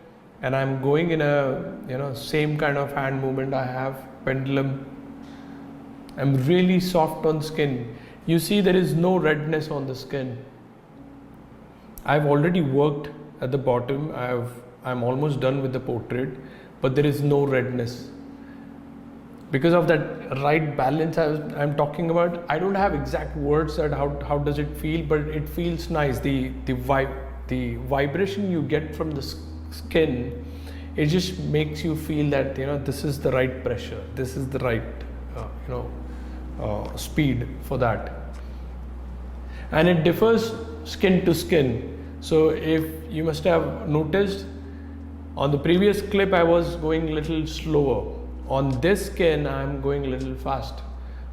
and I'm going in a same kind of hand movement I have, pendulum. I'm really soft on skin. You see there is no redness on the skin. I've already worked at the bottom. I'm almost done with the portrait, but there is no redness. Because of that right balance I'm talking about, I don't have exact words that how does it feel, but it feels nice. The vibration you get from the skin, it just makes you feel that this is the right pressure, this is the right speed for that, and it differs skin to skin. So if you must have noticed, on the previous clip I was going a little slower. On this skin I'm going a little fast.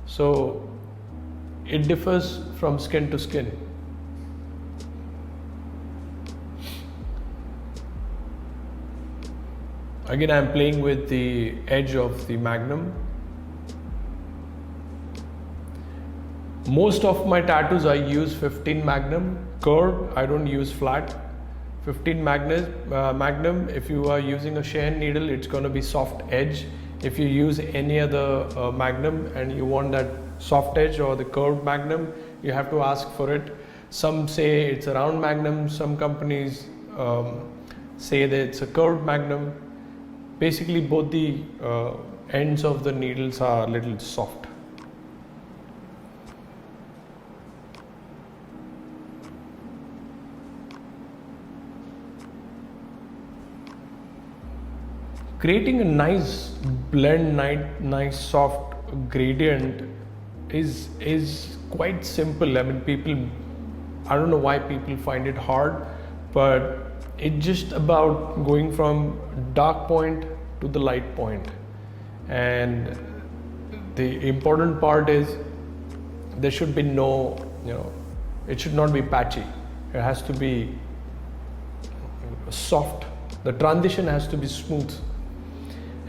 So it differs from skin to skin. Again, I'm playing with the edge of the magnum. Most of my tattoos I use 15 magnum curved. I don't use flat. 15 magnum. If you are using a Cheyenne needle, it's going to be soft edge. If you use any other magnum and you want that soft edge or the curved magnum, you have to ask for it. Some say it's a round magnum. Some companies say that it's a curved magnum. Basically, both the ends of the needles are a little soft. Creating a nice blend, nice soft gradient is quite simple. I mean, I don't know why people find it hard, but it's just about going from dark point to the light point. And the important part is there should be no, it should not be patchy. It has to be soft. The transition has to be smooth.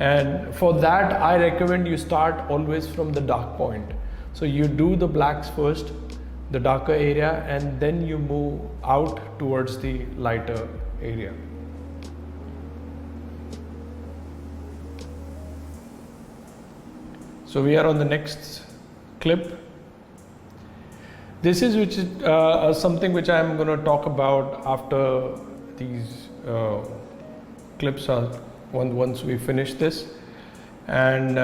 And for that, I recommend you start always from the dark point. So you do the blacks first, the darker area, and then you move out towards the lighter area. So we are on the next clip. This is something which I am going to talk about after these clips are once we finish this, and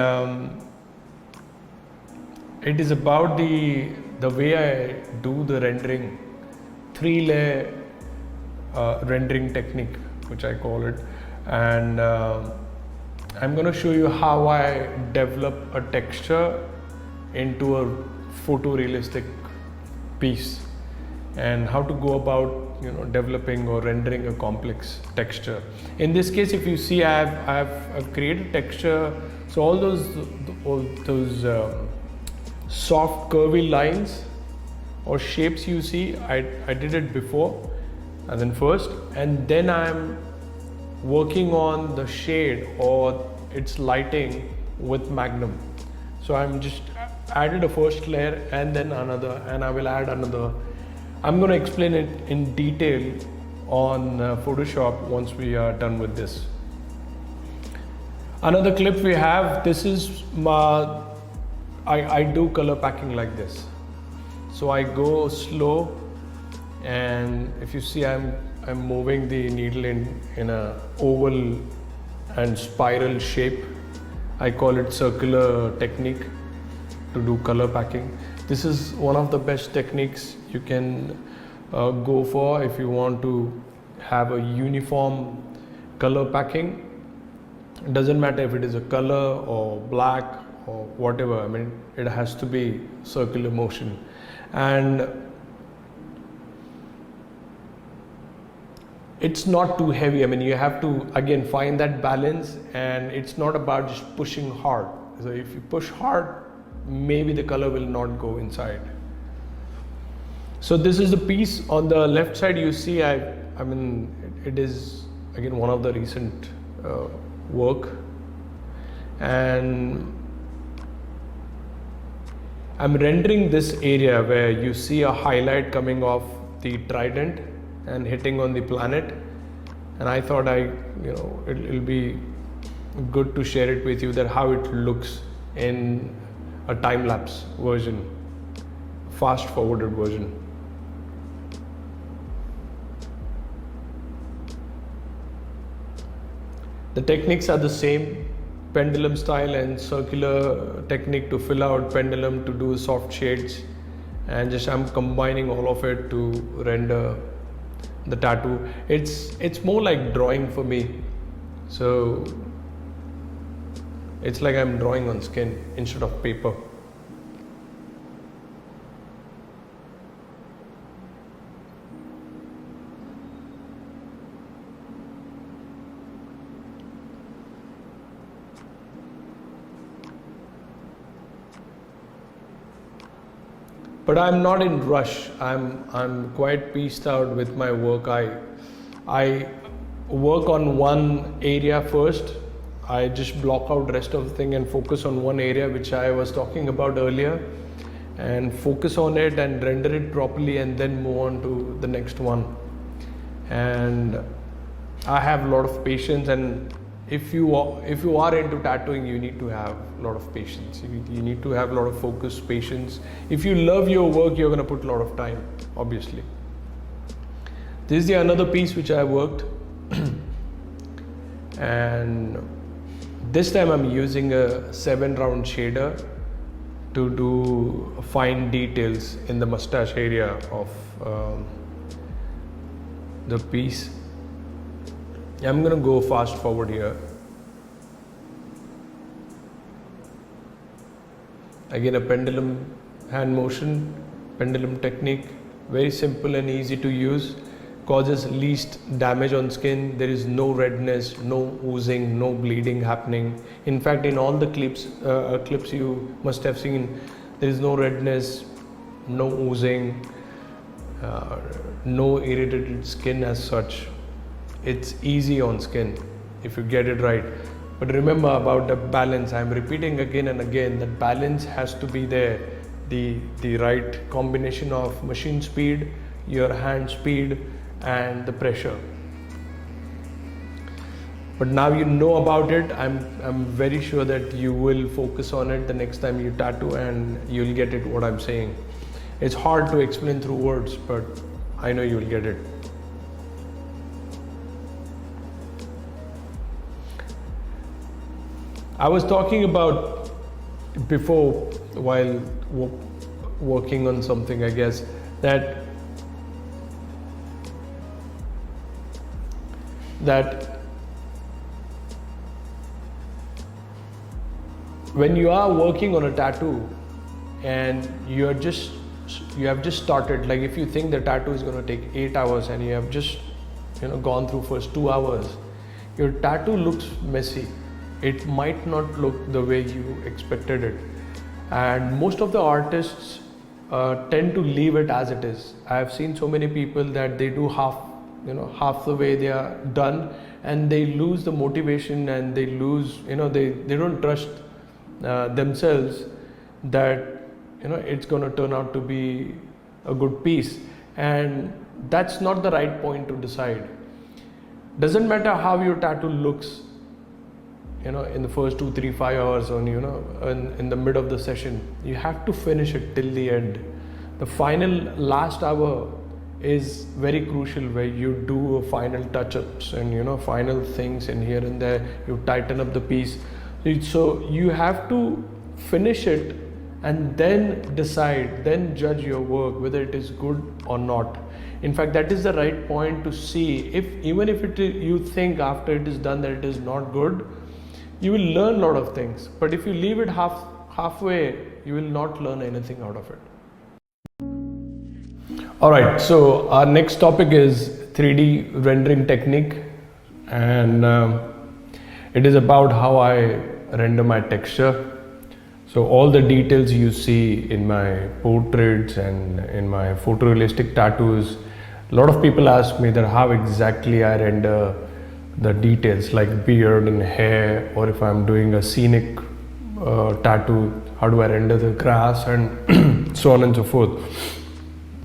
it is about the way I do the rendering, 3-layer rendering technique, which I call it, and I'm going to show you how I develop a texture into a photorealistic piece, and how to go about developing or rendering a complex texture. In this case, if you see, I've created texture. So all those soft curvy lines or shapes you see, I did it before, and then first, and then I'm working on the shade or its lighting with magnum. So I'm just added a first layer and then another, and I will add another. I'm going to explain it in detail on Photoshop once we are done with this. Another clip we have, this is I do color packing like this. So I go slow, and if you see, I'm moving the needle in a oval and spiral shape. I call it circular technique to do color packing. This is one of the best techniques you can go for if you want to have a uniform color packing. It doesn't matter if it is a color or black or whatever. I mean, it has to be circular motion, and it's not too heavy. I mean, you have to again find that balance, and it's not about just pushing hard. So if you push hard, maybe the color will not go inside. So this is the piece. On the left side you see, I mean, it is again one of the recent work, and I'm rendering this area where you see a highlight coming off the trident and hitting on the planet, and I thought it'll be good to share it with you, that how it looks in a time-lapse version, fast-forwarded version. The techniques are the same: pendulum style and circular technique to fill out, pendulum to do soft shades, and just I'm combining all of it to render the tattoo. It's more like drawing for me, so it's like I'm drawing on skin instead of paper. But I'm not in rush. I'm quite pieced out with my work. I work on one area first. I just block out rest of the thing and focus on one area which I was talking about earlier, and focus on it and render it properly, and then move on to the next one. And I have a lot of patience, and if you are into tattooing, you need to have a lot of patience. You need to have a lot of focus, patience. If you love your work, you're going to put a lot of time, obviously. This is the another piece which I worked and this time I'm using a 7-round shader to do fine details in the mustache area of the piece. I'm gonna go fast forward here. Again, a pendulum hand motion, pendulum technique, very simple and easy to use, causes least damage on skin. There is no redness, no oozing, no bleeding happening. In fact, in all the clips you must have seen, there is no redness, no oozing, no irritated skin as such. It's easy on skin if you get it right. But remember about the balance. I'm repeating again and again that balance has to be there. The right combination of machine speed, your hand speed, and the pressure. But now you know about it. I'm very sure that you will focus on it the next time you tattoo, and you'll get it what I'm saying. It's hard to explain through words, but I know you'll get it. I was talking about before, while working on something, I guess, that when you are working on a tattoo and you have just started, like if you think the tattoo is going to take 8 hours and you have just gone through first 2 hours, your tattoo looks messy. It might not look the way you expected it, and most of the artists tend to leave it as it is. I have seen so many people that they do half the way they are done, and they lose the motivation, and they lose, they don't trust themselves that it's going to turn out to be a good piece. And that's not the right point to decide. Doesn't matter how your tattoo looks in the first 2, 3, 5 hours, or in the mid of the session. You have to finish it till the end. The final last hour is very crucial, where you do a final touch-ups and final things in here and there. You tighten up the piece. So you have to finish it and then decide, then judge your work whether it is good or not. In fact, that is the right point to see. Even if you think after it is done that it is not good, you will learn a lot of things. But if you leave it halfway, you will not learn anything out of it. Alright, so our next topic is 3D rendering technique, and it is about how I render my texture. So all the details you see in my portraits and in my photorealistic tattoos, a lot of people ask me that how exactly I render the details like beard and hair, or if I'm doing a scenic tattoo, how do I render the grass and so on and so forth.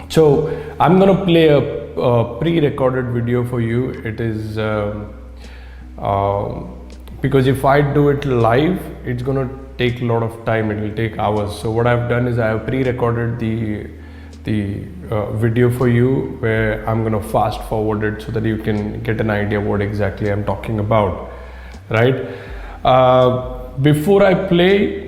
So I'm gonna play a pre-recorded video for you. It is because if I do it live, it's gonna take a lot of time. It will take hours. So what I've done is I have pre-recorded the video for you, where I'm gonna fast forward it so that you can get an idea what exactly I'm talking about, right? Before I play,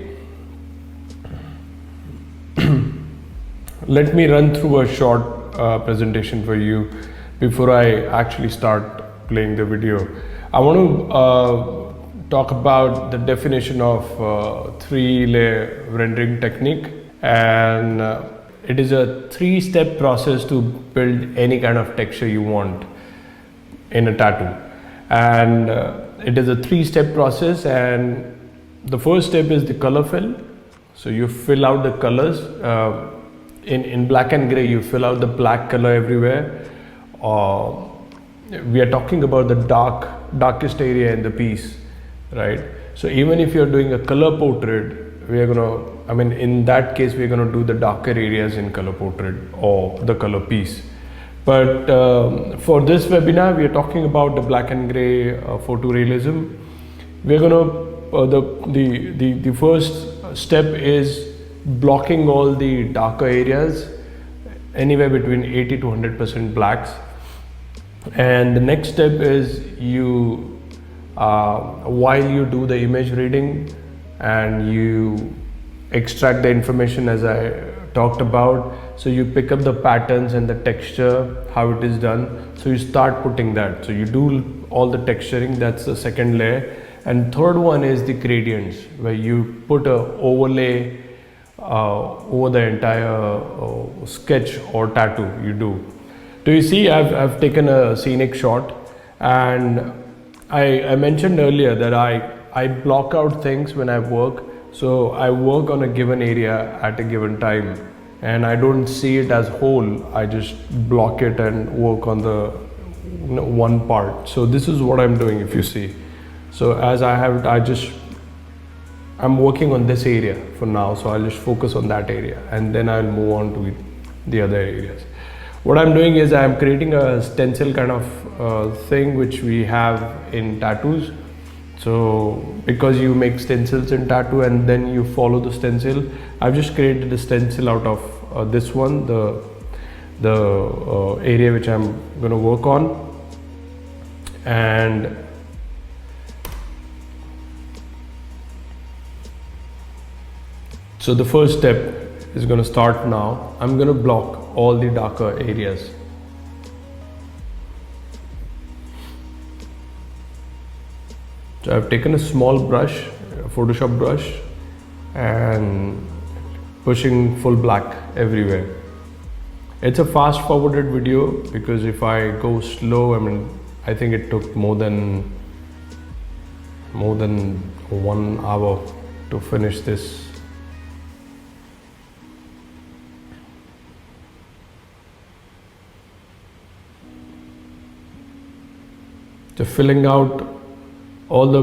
let me run through a short presentation for you before I actually start playing the video. I want to talk about the definition of three-layer rendering technique, and it is a three-step process to build any kind of texture you want in a tattoo. And it is a three-step process, and the first step is the color fill. So you fill out the colors. In black and gray, you fill out the black color everywhere. We are talking about the darkest area in the piece, right? So even if you're doing a color portrait, we are gonna, in that case, we're gonna do the darker areas in color portrait or the color piece. But for this webinar, we are talking about the black and gray photorealism. We're gonna the first step is blocking all the darker areas, anywhere between 80 to 100% blacks. And the next step is you, while you do the image reading and you extract the information as I talked about, so you pick up the patterns and the texture, how it is done. So you start putting that. So you do all the texturing, that's the second layer. And third one is the gradients, where you put a overlay over the entire sketch or tattoo you do. Do you see I've taken a scenic shot, and I mentioned earlier that I block out things when I work. So I work on a given area at a given time, and I don't see it as whole. I just block it and work on the one part. So this is what I'm doing, if you see. So as I'm working on this area for now, so I'll just focus on that area, and then I'll move on to the other areas. What I'm doing is I'm creating a stencil kind of thing which we have in tattoos. So because you make stencils in tattoo and then you follow the stencil, I've just created a stencil out of this one, the area which I'm going to work on. And so the first step is going to start now. I'm going to block all the darker areas. So I've taken a small brush, a Photoshop brush, and pushing full black everywhere. It's a fast forwarded video because if I go slow, I think it took more than 1 hour to finish this. So filling out all the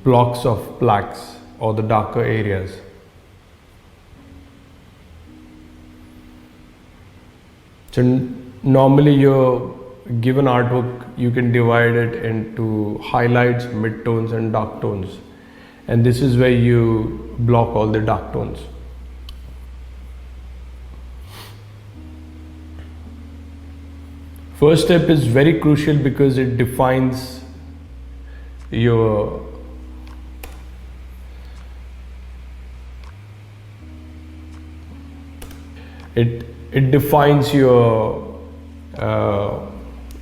blocks of blacks or the darker areas. So normally your given artwork, you can divide it into highlights, midtones and dark tones, and this is where you block all the dark tones. First step is very crucial because it defines your it defines your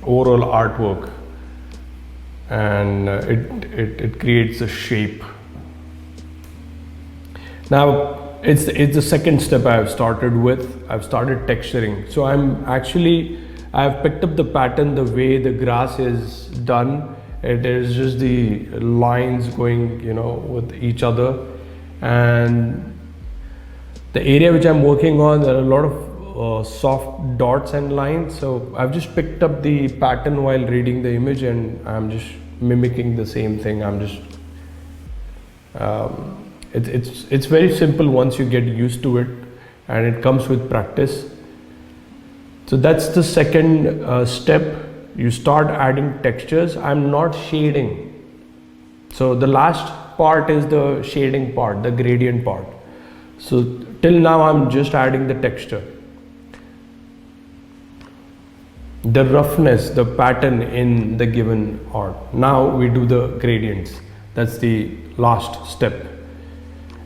overall artwork, and it creates a shape. Now it's the second step I've started with. I've started texturing. So I've picked up the pattern, the way the grass is done. It is just the lines going, with each other. And the area which I'm working on, there are a lot of soft dots and lines. So I've just picked up the pattern while reading the image, and I'm just mimicking the same thing. It's very simple once you get used to it, and it comes with practice. So that's the second step. You start adding textures. I'm not shading. So the last part is the shading part, the gradient part. So till now I'm just adding the texture. The roughness, the pattern in the given art. Now we do the gradients. That's the last step.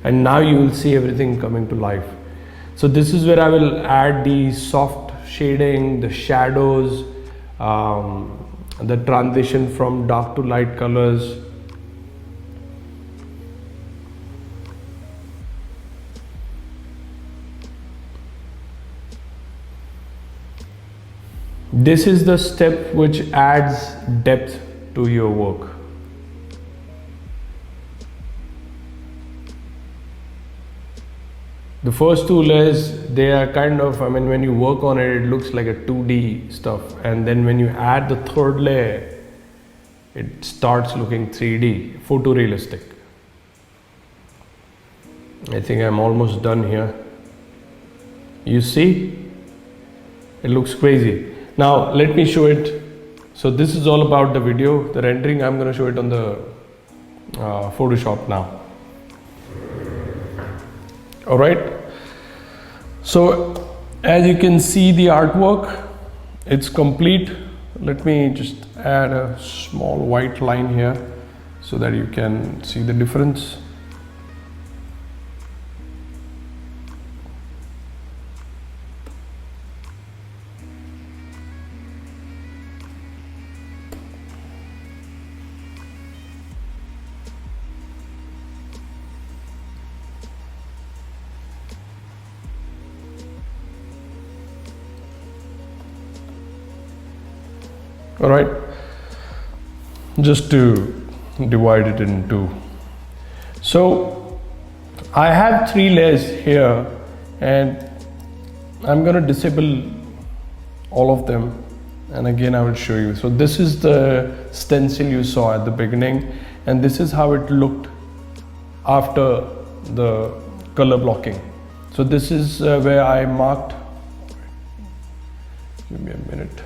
And now you will see everything coming to life. So this is where I will add the soft shading, the shadows, the transition from dark to light colors. This is the step which adds depth to your work. The first two layers, they are kind of, when you work on it, it looks like a 2D stuff. And then when you add the third layer, it starts looking 3D, photorealistic. I think I'm almost done here. You see? It looks crazy. Now let me show it. So this is all about the video, the rendering. I'm going to show it on the Photoshop now. All right. So as you can see, the artwork, it's complete. Let me just add a small white line here so that you can see the difference. All right, just to divide it in two. So I have 3 layers here and I'm going to disable all of them, and again I will show you. So this is the stencil you saw at the beginning, and this is how it looked after the color blocking. So this is where I marked, give me a minute.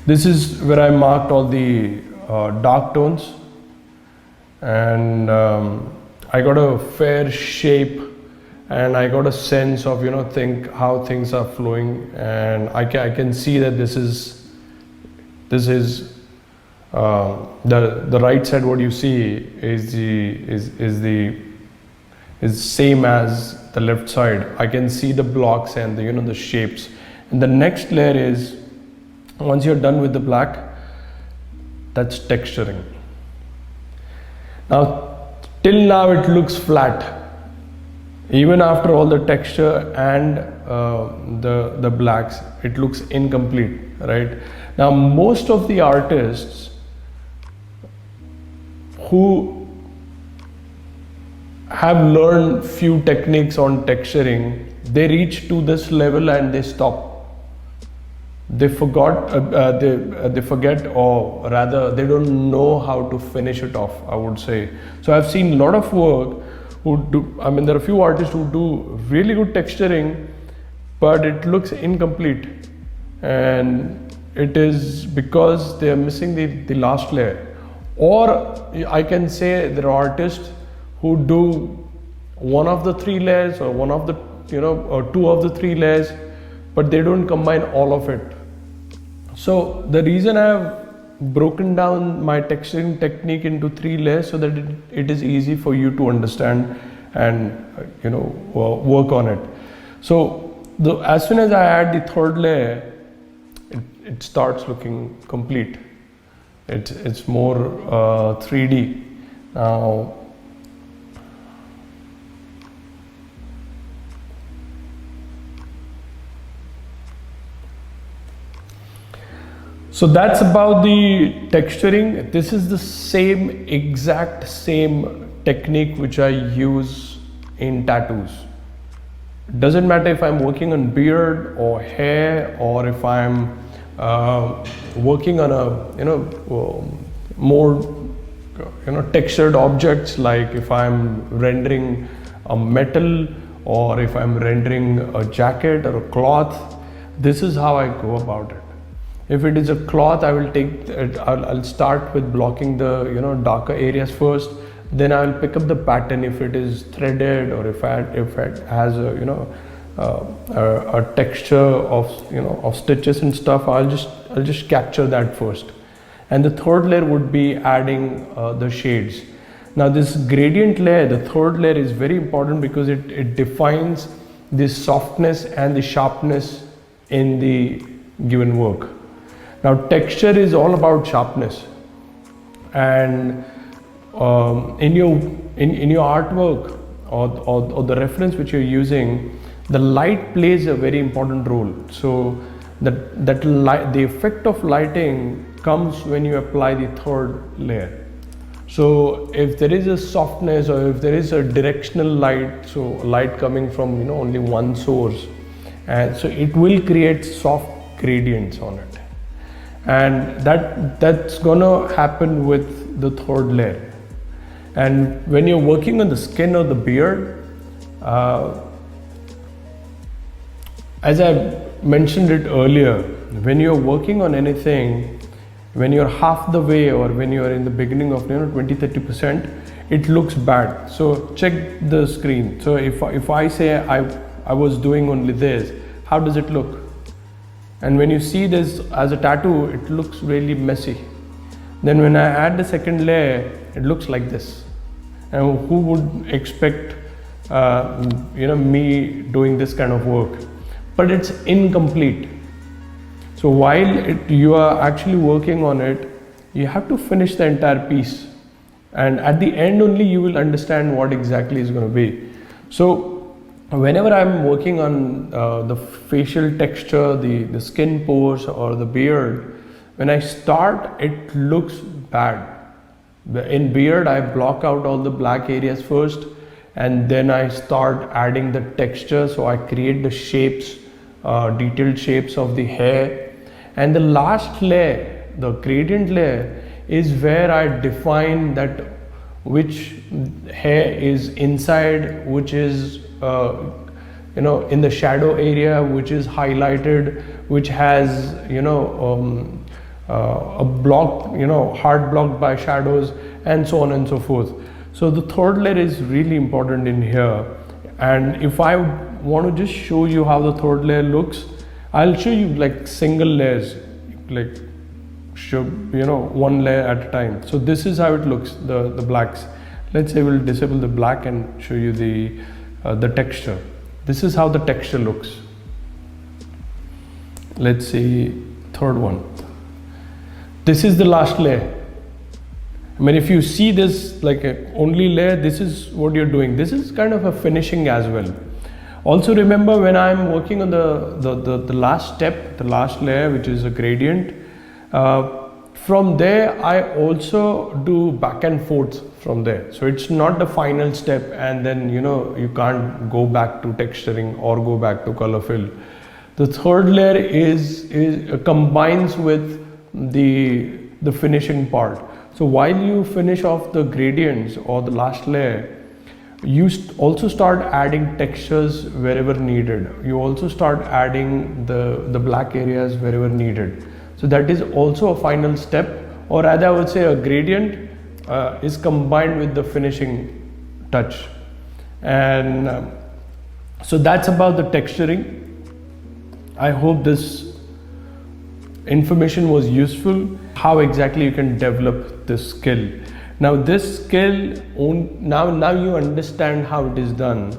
This is where I marked all the dark tones, and I got a fair shape, and I got a sense of how things are flowing, and I can see that this is the right side. What you see is same as the left side. I can see the blocks and the shapes. And the next layer is, once you're done with the black, that's texturing. Now till now it looks flat, even after all the texture and the blacks, it looks incomplete, right? Now most of the artists who have learned few techniques on texturing, they reach to this level and they stop. They forget, or rather they don't know how to finish it off, I would say. So I've seen a lot of work who do, there are a few artists who do really good texturing, but it looks incomplete, and it is because they are missing the last layer. Or I can say there are artists who do one of the 3 layers, or one of the or 2 of the 3 layers, but they don't combine all of it. So the reason I have broken down my texturing technique into 3 layers, so that it is easy for you to understand and work on it. So as soon as I add the 3rd layer, it starts looking complete. It's more 3D now. So that's about the texturing. This is the exact same technique which I use in tattoos. It doesn't matter if I'm working on beard or hair, or if I'm working on a more textured objects, like if I'm rendering a metal, or if I'm rendering a jacket or a cloth, this is how I go about it. If it is a cloth, I will take it, I'll start with blocking the darker areas first. Then I will pick up the pattern if it is threaded, or if it has a texture of stitches and stuff. I'll just capture that first. And the third layer would be adding the shades. Now this gradient layer, the third layer, is very important because it defines the softness and the sharpness in the given work. Now texture is all about sharpness, and in your artwork or the reference which you're using, the light plays a very important role. So the effect of lighting comes when you apply the third layer. So if there is a softness, or if there is a directional light, so light coming from only one source, and so it will create soft gradients on it, and that's gonna happen with the third layer. And when you're working on the skin or the beard, as I mentioned it earlier, when you're working on anything, when you're half the way, or when you're in the beginning of 20-30%, it looks bad. So check the screen. So if I say I was doing only this, how does it look? And when you see this as a tattoo, it looks really messy. Then when I add the second layer, it looks like this. And who would expect me doing this kind of work? But it's incomplete. So while you are actually working on it, you have to finish the entire piece, and at the end only you will understand what exactly is going to be. So whenever I'm working on the facial texture, the skin pores, or the beard, when I start, it looks bad. In beard, I block out all the black areas first, and then I start adding the texture. So I create the shapes, detailed shapes of the hair. And the last layer, the gradient layer, is where I define that which hair is inside, which is in the shadow area, which is highlighted, which has a block, hard blocked by shadows, and so on and so forth. So the third layer is really important in here. And if I want to just show you how the third layer looks, I'll show you like single layers, like show one layer at a time. So this is how it looks, the blacks. Let's say we'll disable the black and show you the texture. This is how the texture looks. Let's see third one. This is the last layer. I mean, if you see this like a only layer, this is what you're doing. This is kind of a finishing as well. Also remember, when I'm working on the last step, the last layer, which is a gradient, from there I also do back and forth from there. So it's not the final step, and then you can't go back to texturing or go back to color fill. The third layer is combines with the finishing part. So while you finish off the gradients or the last layer, you also start adding textures wherever needed. You also start adding the black areas wherever needed. So that is also a final step, or rather I would say a gradient is combined with the finishing touch. And so that's about the texturing. I hope this information was useful, how exactly you can develop this skill. Now this skill, now you understand how it is done,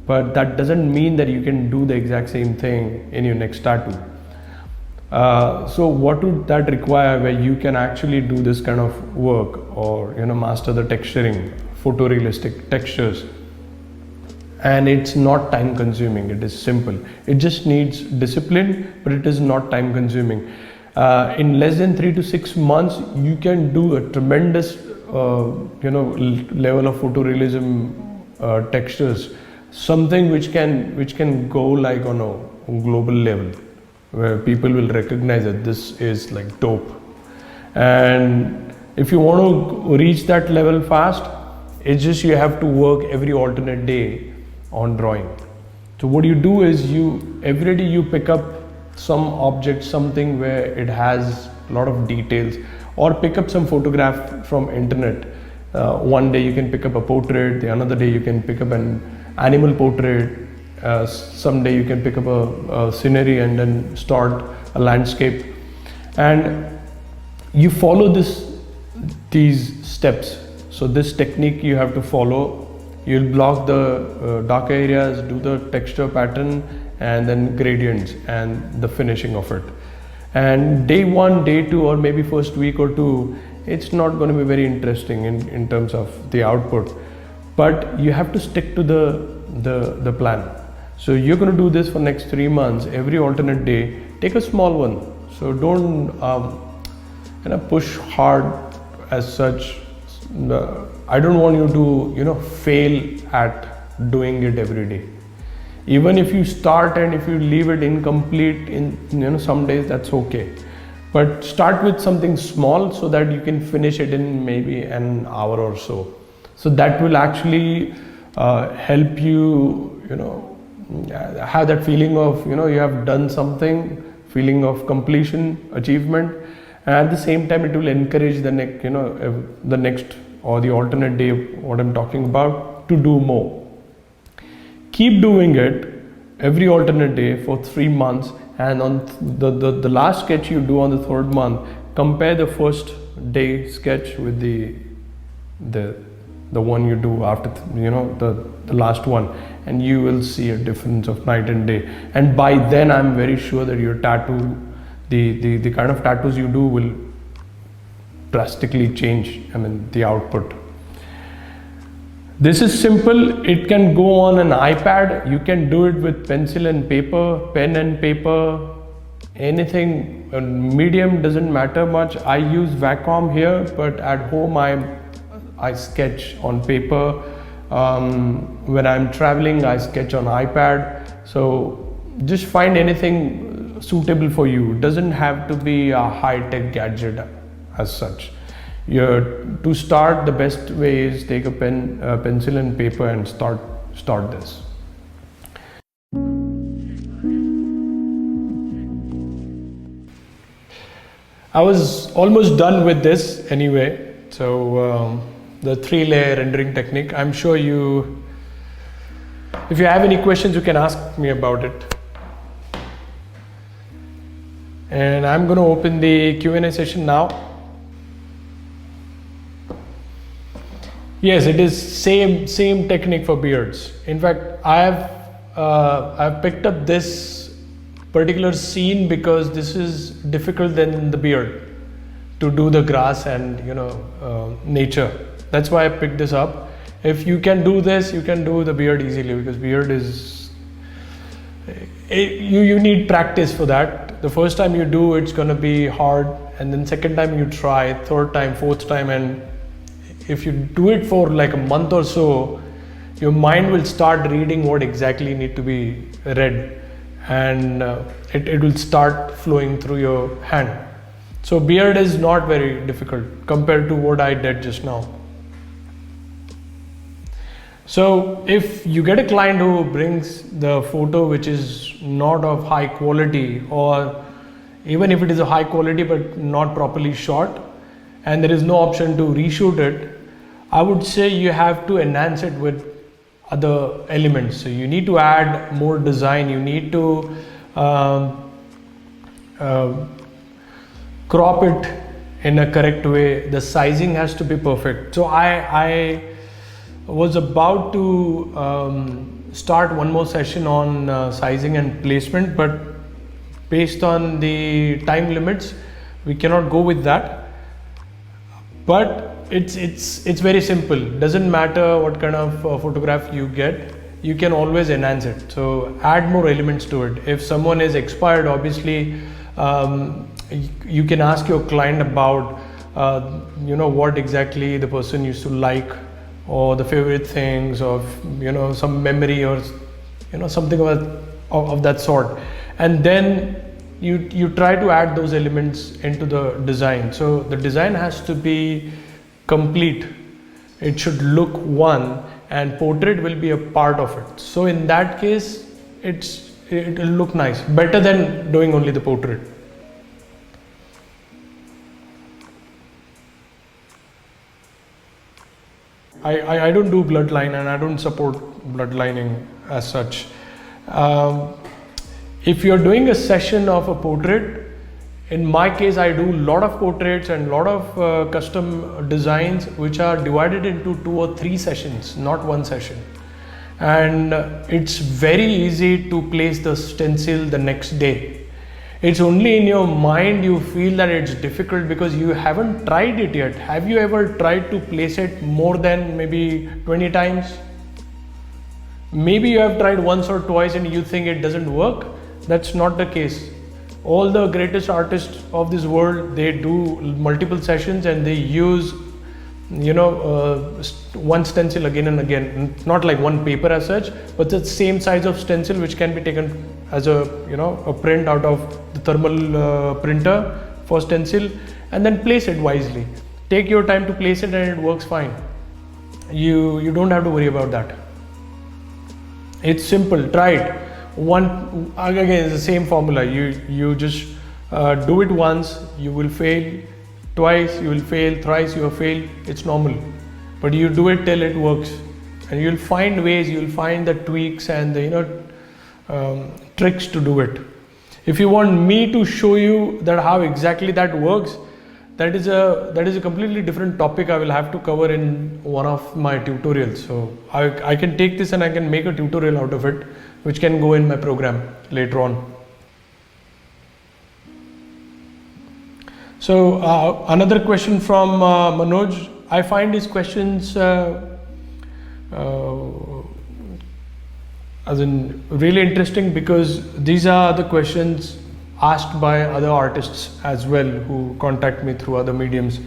but that doesn't mean that you can do the exact same thing in your next tattoo. So what would that require where you can actually do this kind of work, or master the texturing, photorealistic textures? And it's not time consuming, it is simple. It just needs discipline, but it is not time consuming. In less than 3 to 6 months, you can do a tremendous level of photorealism textures, something which can go like on a global level, where people will recognize that this is like dope. And if you want to reach that level fast, it's just you have to work every alternate day on drawing. So what you do is every day you pick up some object, something where it has a lot of details, or pick up some photograph from internet. One day you can pick up a portrait, the another day you can pick up an animal portrait, someday you can pick up a scenery and then start a landscape, and you follow these steps. So this technique you have to follow. You'll block the dark areas, do the texture pattern, and then gradients and the finishing of it. And day 1, day 2, or maybe first week or two, it's not going to be very interesting in terms of the output, but you have to stick to the plan. So you're going to do this for next 3 months. Every alternate day, take a small one. So don't push hard as such. I don't want you to fail at doing it every day. Even if you start and if you leave it incomplete in some days, that's okay. But start with something small so that you can finish it in maybe an hour or so. So that will actually help you, have that feeling of, you have done something, feeling of completion, achievement. And at the same time, it will encourage the next or the alternate day, what I'm talking about, to do more. Keep doing it every alternate day for 3 months, and on the last sketch you do on the 3rd month, compare the first day sketch with the one you do after the last one, and you will see a difference of night and day. And by then I'm very sure that your tattoo, the kind of tattoos you do will drastically change, the output. This is simple. It can go on an iPad. You can do it with pencil and paper, pen and paper, anything. Medium doesn't matter much. I use Wacom here, but at home I sketch on paper. When I'm traveling, I sketch on iPad. So just find anything suitable for you. It doesn't have to be a high-tech gadget as such. To start, the best way is take a pencil and paper and start this. I was almost done with this anyway. So the 3-layer rendering technique. I'm sure if you have any questions, you can ask me about it. And I'm going to open the Q&A session now. Yes, it is same technique for beards. In fact, I've picked up this particular scene because this is difficult than the beard to do the grass and nature. That's why I picked this up. If you can do this, you can do the beard easily, because beard is you need practice for that. The first time you do, it's going to be hard, and then second time you try, third time, fourth time, and if you do it for like a month or so, your mind will start reading what exactly need to be read, and it will start flowing through your hand. So beard is not very difficult compared to what I did just now. So if you get a client who brings the photo which is not of high quality, or even if it is a high quality but not properly shot, and there is no option to reshoot it, I would say you have to enhance it with other elements. So you need to add more design, you need to crop it in a correct way, the sizing has to be perfect. So I was about to start one more session on sizing and placement, but based on the time limits, we cannot go with that. But it's very simple. Doesn't matter what kind of photograph you get, you can always enhance it. So add more elements to it. If someone is expired, obviously you can ask your client about what exactly the person used to like, or the favorite things, or some memory, or something of that sort, and then you try to add those elements into the design. So the design has to be complete. It should look one, and portrait will be a part of it. So in that case, it will look nice, better than doing only the portrait. I don't do bloodline, and I don't support bloodlining as such. If you're doing a session of a portrait, in my case I do a lot of portraits and a lot of custom designs which are divided into 2 or 3 sessions, not one session. And it's very easy to place the stencil the next day. It's only in your mind you feel that it's difficult because you haven't tried it yet. Have you ever tried to place it more than maybe 20 times? Maybe you have tried once or twice and you think it doesn't work. That's not the case. All the greatest artists of this world, they do multiple sessions and they use one stencil again and again, not like one paper as such, but the same size of stencil which can be taken as a print out of the thermal printer for stencil, and then place it wisely. Take your time to place it and it works fine. You don't have to worry about that. It's simple. Try it. Again, it's the same formula. You just do it once, you will fail. Twice you will fail, thrice you have failed. It's normal, but you do it till it works, and you'll find ways, you'll find the tweaks and the tricks to do it. If you want me to show you that how exactly that works, that is a completely different topic I will have to cover in one of my tutorials. So I can take this and I can make a tutorial out of it, which can go in my program later on. So another question from Manoj. I find these questions as in really interesting because these are the questions asked by other artists as well who contact me through other mediums.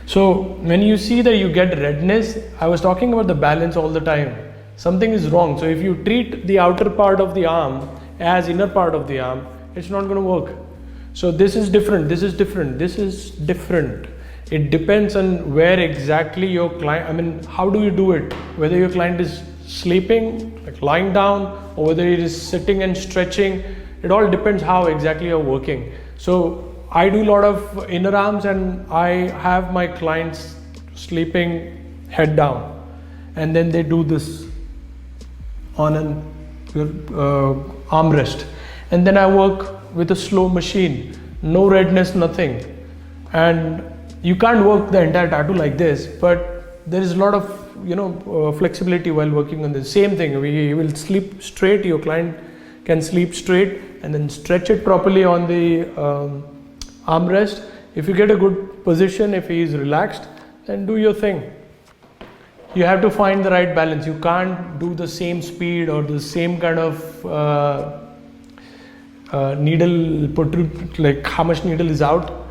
So when you see that you get redness, I was talking about the balance all the time. Something is wrong. So if you treat the outer part of the arm as inner part of the arm, it's not going to work. So this is different, this is different, this is different. It depends on where exactly your client, how do you do it? Whether your client is sleeping, like lying down, or whether it is sitting and stretching, it all depends how exactly you're working. So I do a lot of inner arms and I have my clients sleeping head down, and then they do this on an armrest, and then I work with a slow machine, no redness, nothing. And you can't work the entire tattoo like this, but there is a lot of flexibility while working on this. Same thing, we will sleep straight, your client can sleep straight, and then stretch it properly on the armrest. If you get a good position, if he is relaxed, then do your thing. You have to find the right balance. You can't do the same speed or the same kind of needle protrude, like how much needle is out,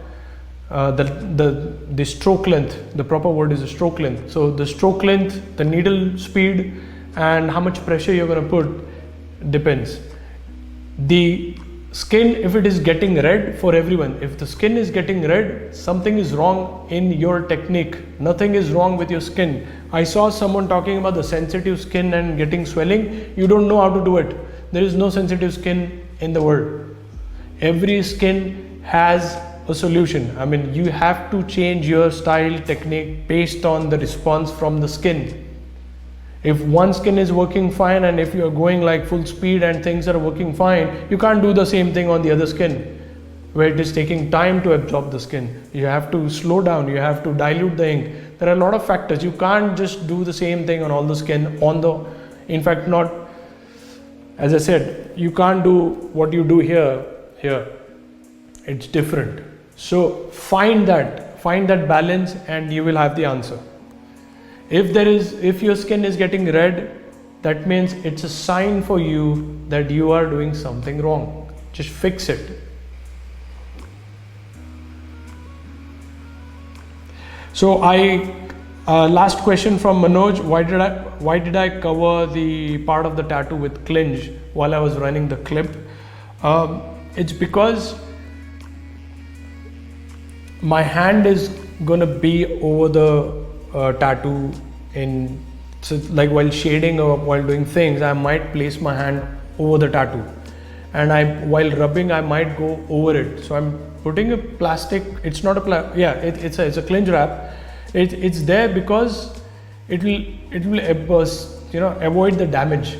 the stroke length, the proper word is the stroke length. So the stroke length, the needle speed, and how much pressure you're going to put depends. The skin, if it is getting red, for everyone, if the skin is getting red, something is wrong in your technique. Nothing is wrong with your skin. I saw someone talking about the sensitive skin and getting swelling. You don't know how to do it. There is no sensitive skin in the world. Every skin has a solution. You have to change your style, technique based on the response from the skin. If one skin is working fine and if you are going like full speed and things are working fine, you can't do the same thing on the other skin where it is taking time to absorb the skin. You have to slow down, you have to dilute the ink. There are a lot of factors. You can't just do the same thing on all the skin in fact, not, as I said, you can't do what you do here. It's different. So find that balance and you will have the answer. If your skin is getting red, that means it's a sign for you that you are doing something wrong. Just fix it. So last question from Manoj. Why did I cover the part of the tattoo with clinch while I was running the clip? It's because my hand is gonna be over the tattoo in So like while shading or while doing things, I might place my hand over the tattoo, and while rubbing I might go over it. So I'm putting a plastic, it's not a it's a clinch wrap. It's there because it will avoid the damage.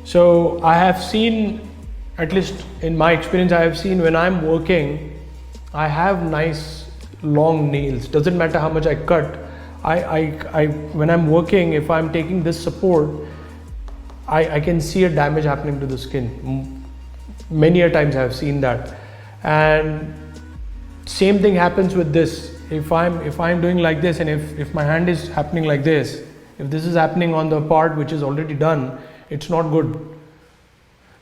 So I have seen, at least in my experience, I have seen when I'm working, I have nice long nails. Doesn't matter how much I cut. I when I'm working, if I'm taking this support, I can see a damage happening to the skin. Many a times I have seen that. And same thing happens with this. If I'm doing like this, and if my hand is happening like this, if this is happening on the part which is already done, it's not good.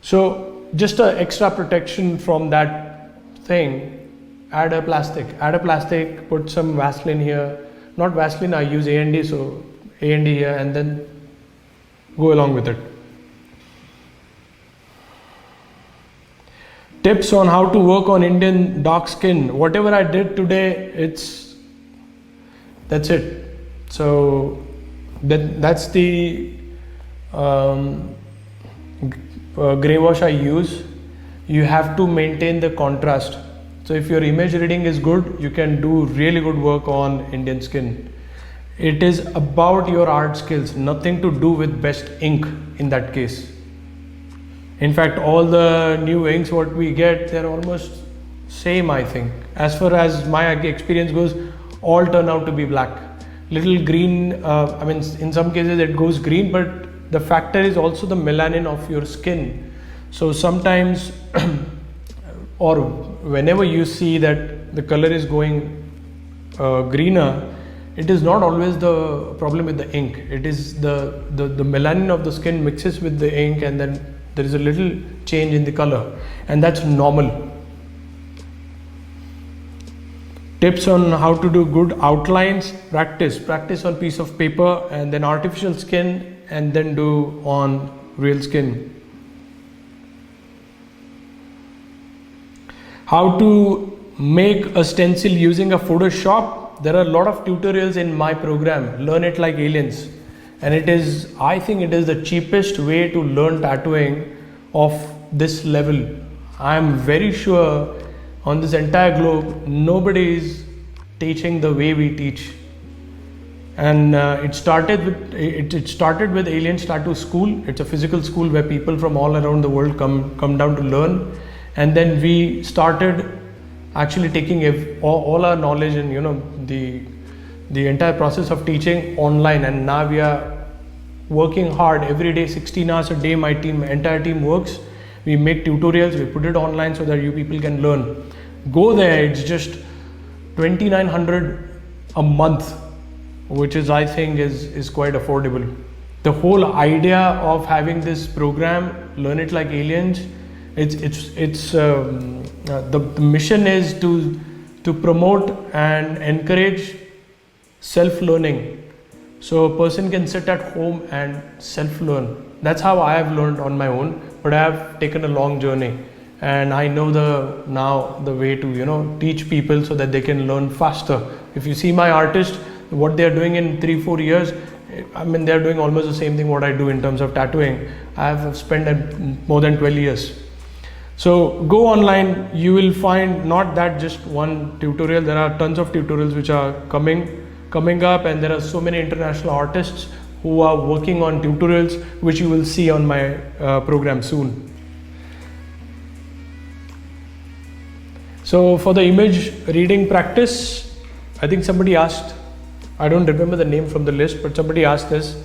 So just an extra protection from that thing, add a plastic, put some Vaseline here. Not Vaseline, I use A&D, so A&D here, and then go along with it. Tips on how to work on Indian dark skin. Whatever I did today, that's it. So that's the gray wash I use. You have to maintain the contrast. So if your image reading is good, you can do really good work on Indian skin. It is about your art skills, nothing to do with best ink in that case. In fact, all the new inks what we get, they're almost same, I think. As far as my experience goes, all turn out to be black. Little green, in some cases it goes green, but the factor is also the melanin of your skin. So sometimes or whenever you see that the color is going greener, it is not always the problem with the ink. It is the melanin of the skin mixes with the ink, and then there is a little change in the color, and that's normal. Tips on how to do good outlines. Practice on piece of paper, and then artificial skin, and then do on real skin. How to make a stencil using a Photoshop. There are a lot of tutorials in my program, Learn It Like Aliens, and I think it is the cheapest way to learn tattooing of this level. I am very sure on this entire globe nobody is teaching the way we teach. And it started with Aliens Tattoo School. It's a physical school where people from all around the world come down to learn. And then we started actually taking all our knowledge and the entire process of teaching online. And now we are working hard every day, 16 hours a day. My entire team works. We make tutorials, we put it online so that you people can learn. Go there. It's just $2,900 a month, which is, I think, is quite affordable. The whole idea of having this program, Learn It Like Aliens, the mission is to promote and encourage self-learning, so a person can sit at home and self-learn. That's how I have learned on my own, but I have taken a long journey, and I know the way to teach people so that they can learn faster. If you see my artists, what they are doing in 3-4 years, they are doing almost the same thing what I do in terms of tattooing. I have spent more than 12 years. So go online, you will find not that just one tutorial. There are tons of tutorials which are coming up, and there are so many international artists who are working on tutorials, which you will see on my program soon. So for the image reading practice, I think somebody asked, I don't remember the name from the list, but somebody asked this,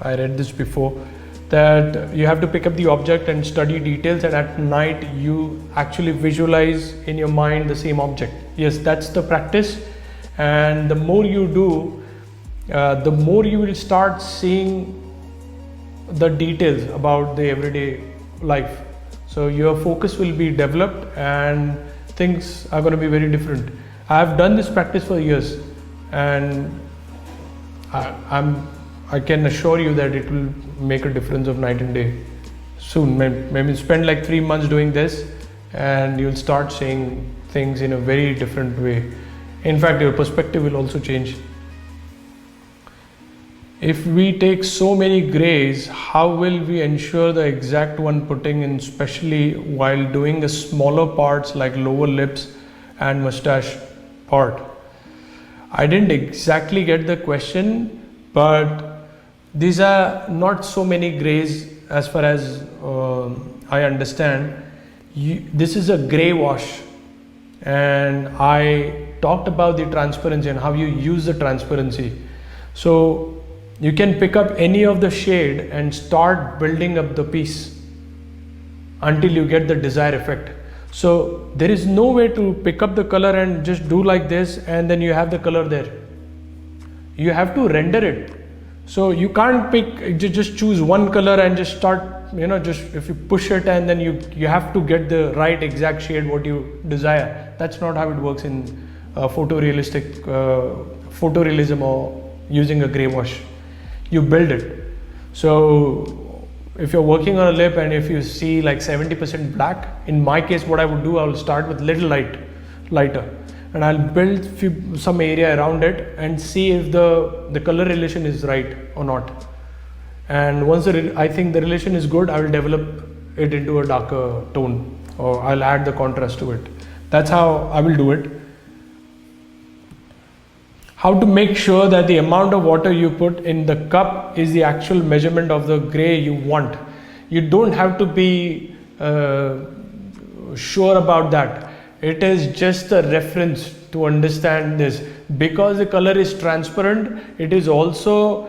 I read this before, that you have to pick up the object and study details, and at night you actually visualize in your mind the same object. Yes, that's the practice, and the more you do, the more you will start seeing the details about the everyday life. So your focus will be developed and things are going to be very different. I have done this practice for years, and I can assure you that it will make a difference of night and day. Soon, maybe spend like 3 months doing this, and you'll start seeing things in a very different way. In fact, your perspective will also change. if we take so many grays, how will we ensure the exact one putting in, especially while doing the smaller parts like lower lips and mustache part? I didn't exactly get the question, but these are not so many grays as far as I understand. This is a gray wash, and I talked about the transparency and how you use the transparency. So you can pick up any of the shade and start building up the piece until you get the desired effect. So there is no way to pick up the color and just do like this and then you have the color there. You have to render it. So you can't pick, just choose one color and just start, just if you push it and then you have to get the right exact shade what you desire. That's not how it works in photorealism or using a gray wash. You build it. So if you're working on a lip and if you see like 70% black, in my case what I would do, I will start with little lighter, and I'll build some area around it and see if the color relation is right or not. And once I think the relation is good, I will develop it into a darker tone, or I'll add the contrast to it. That's how I will do it. How to make sure that the amount of water you put in the cup is the actual measurement of the gray you want. You don't have to be sure about that. It is just a reference to understand this. Because the color is transparent, it also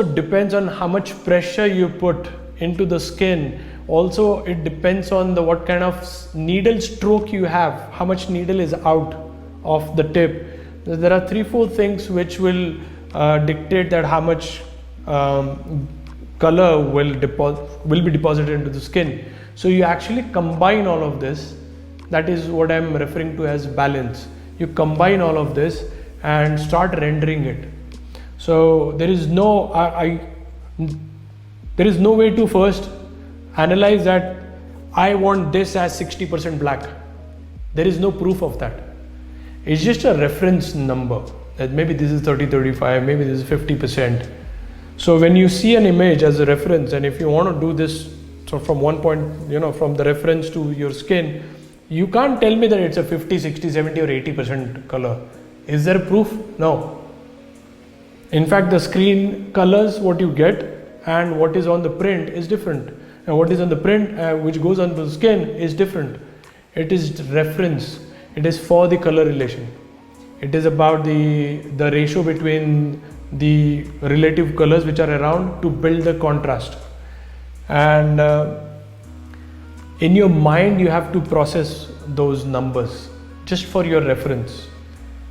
depends on how much pressure you put into the skin. Also, it depends on what kind of needle stroke you have, how much needle is out of the tip. There are 3-4 things which will dictate that how much color will be deposited into the skin. So you actually combine all of this. That is what I am referring to as balance. You combine all of this and start rendering it. So there is no way to first analyze that I want this as 60% black. There is no proof of that. It's just a reference number that maybe this is 30-35, maybe this is 50%. So when you see an image as a reference, and if you want to do this, so from one point, from the reference to your skin, you can't tell me that it's a 50, 60, 70 or 80% color. Is there proof? No. In fact, the screen colors what you get and what is on the print is different. And what is on the print which goes on the skin is different. It is reference. It is for the color relation. It is about the ratio between the relative colors which are around to build the contrast. And in your mind, you have to process those numbers just for your reference.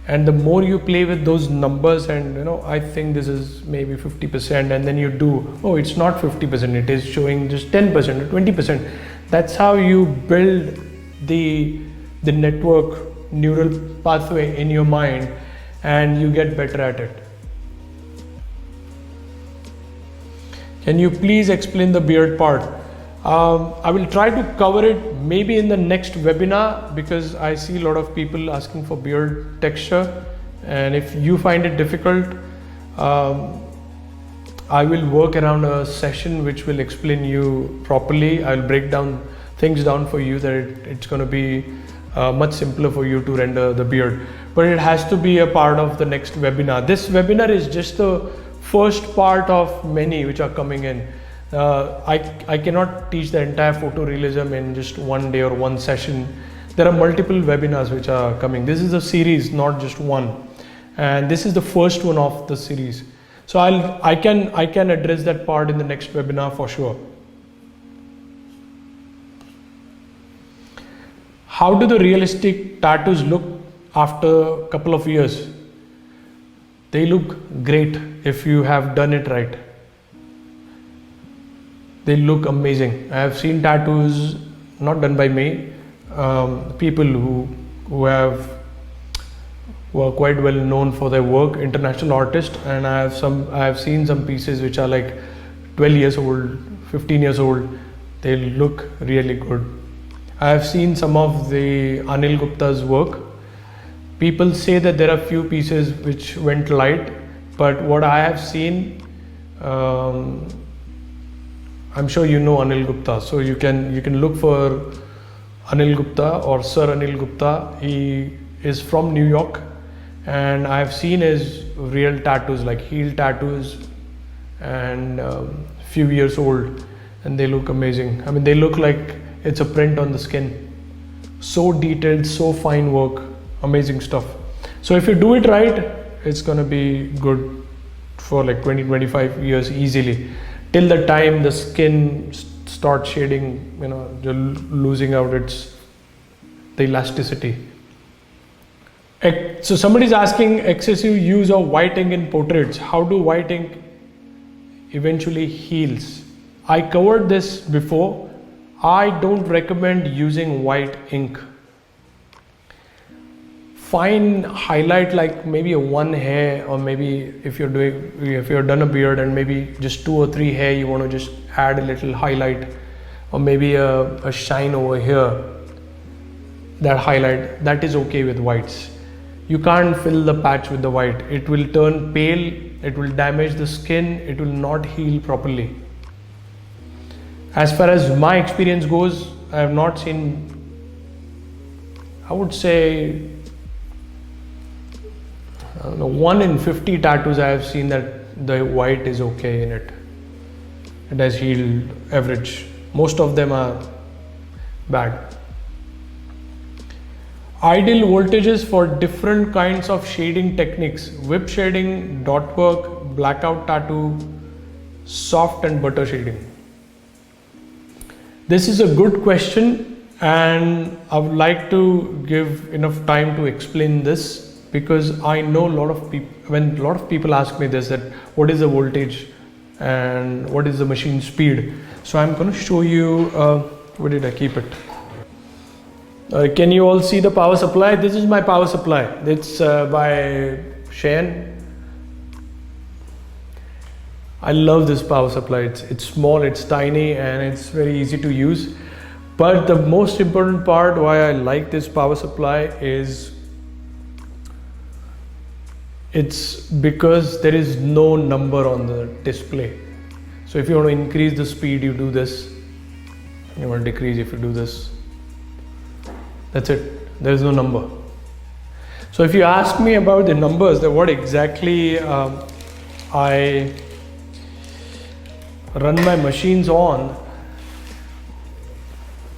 And the more you play with those numbers, and I think this is maybe 50%, and then you do, oh, it's not 50%, it is showing just 10% or 20%. That's how you build the network neural pathway in your mind, and you get better at it. Can you please explain the beard part? I will try to cover it maybe in the next webinar, because I see a lot of people asking for beard texture, and if you find it difficult, I will work around a session which will explain you properly. I'll break down things down for you that it's going to be much simpler for you to render the beard, but it has to be a part of the next webinar. This webinar is just the first part of many which are coming in. I cannot teach the entire photorealism in just one day or one session. There are multiple webinars which are coming. This is a series, not just one, and this is the first one of the series. So I can address that part in the next webinar for sure. How do the realistic tattoos look after a couple of years? They look great if you have done it right. They look amazing. I have seen tattoos not done by me, people who are quite well known for their work, international artists, and I have seen some pieces which are like 12 years old, 15 years old. They look really good. I have seen some of the Anil Gupta's work. People say that there are few pieces which went light, but what I have seen I'm sure you know Anil Gupta, so you can look for Anil Gupta or Sir Anil Gupta. He is from New York, and I've seen his real tattoos, like heel tattoos, and few years old, and they look amazing. I mean, they look like it's a print on the skin. So detailed, so fine work, amazing stuff. So if you do it right, it's gonna be good for like 20-25 years easily, till the time the skin starts shading, losing out the elasticity. So somebody's asking excessive use of white ink in portraits. How do white ink eventually heals? I covered this before. I don't recommend using white ink. Fine highlight, like maybe a one hair, or maybe if you're done a beard and maybe just 2 or 3 hair, you want to just add a little highlight, or maybe a shine over here, that highlight, that is okay with whites. You can't fill the patch with the white. It will turn pale, it will damage the skin, it will not heal properly. As far as my experience goes, I have not seen, I would say, I don't know, 1 in 50 tattoos I have seen that the white is okay in it. It has healed average. Most of them are bad. Ideal voltages for different kinds of shading techniques: whip shading, dot work, blackout tattoo, soft and butter shading. This is a good question, and I would like to give enough time to explain this, because I know a lot of people, when a lot of people ask me this, that what is the voltage and what is the machine speed. So I'm going to show you, where did I keep it? Can you all see the power supply? This is my power supply. It's by Cheyenne. I love this power supply. It's small, it's tiny, and it's very easy to use. But the most important part why I like this power supply is it's because there is no number on the display. So if you want to increase the speed, you do this. You want to decrease, if you do this. That's it. There is no number. So if you ask me about the numbers, that what exactly I run my machines on,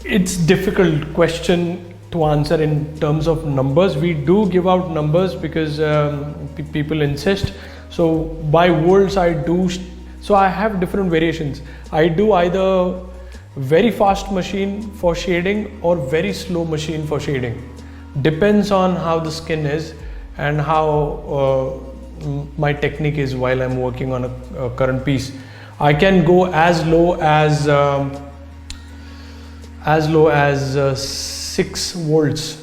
it's difficult question to answer in terms of numbers. We do give out numbers because people insist. So by volts I do, so I have different variations. I do either very fast machine for shading or very slow machine for shading. Depends on how the skin is and how my technique is while I'm working on a current piece. I can go as low as 6 volts.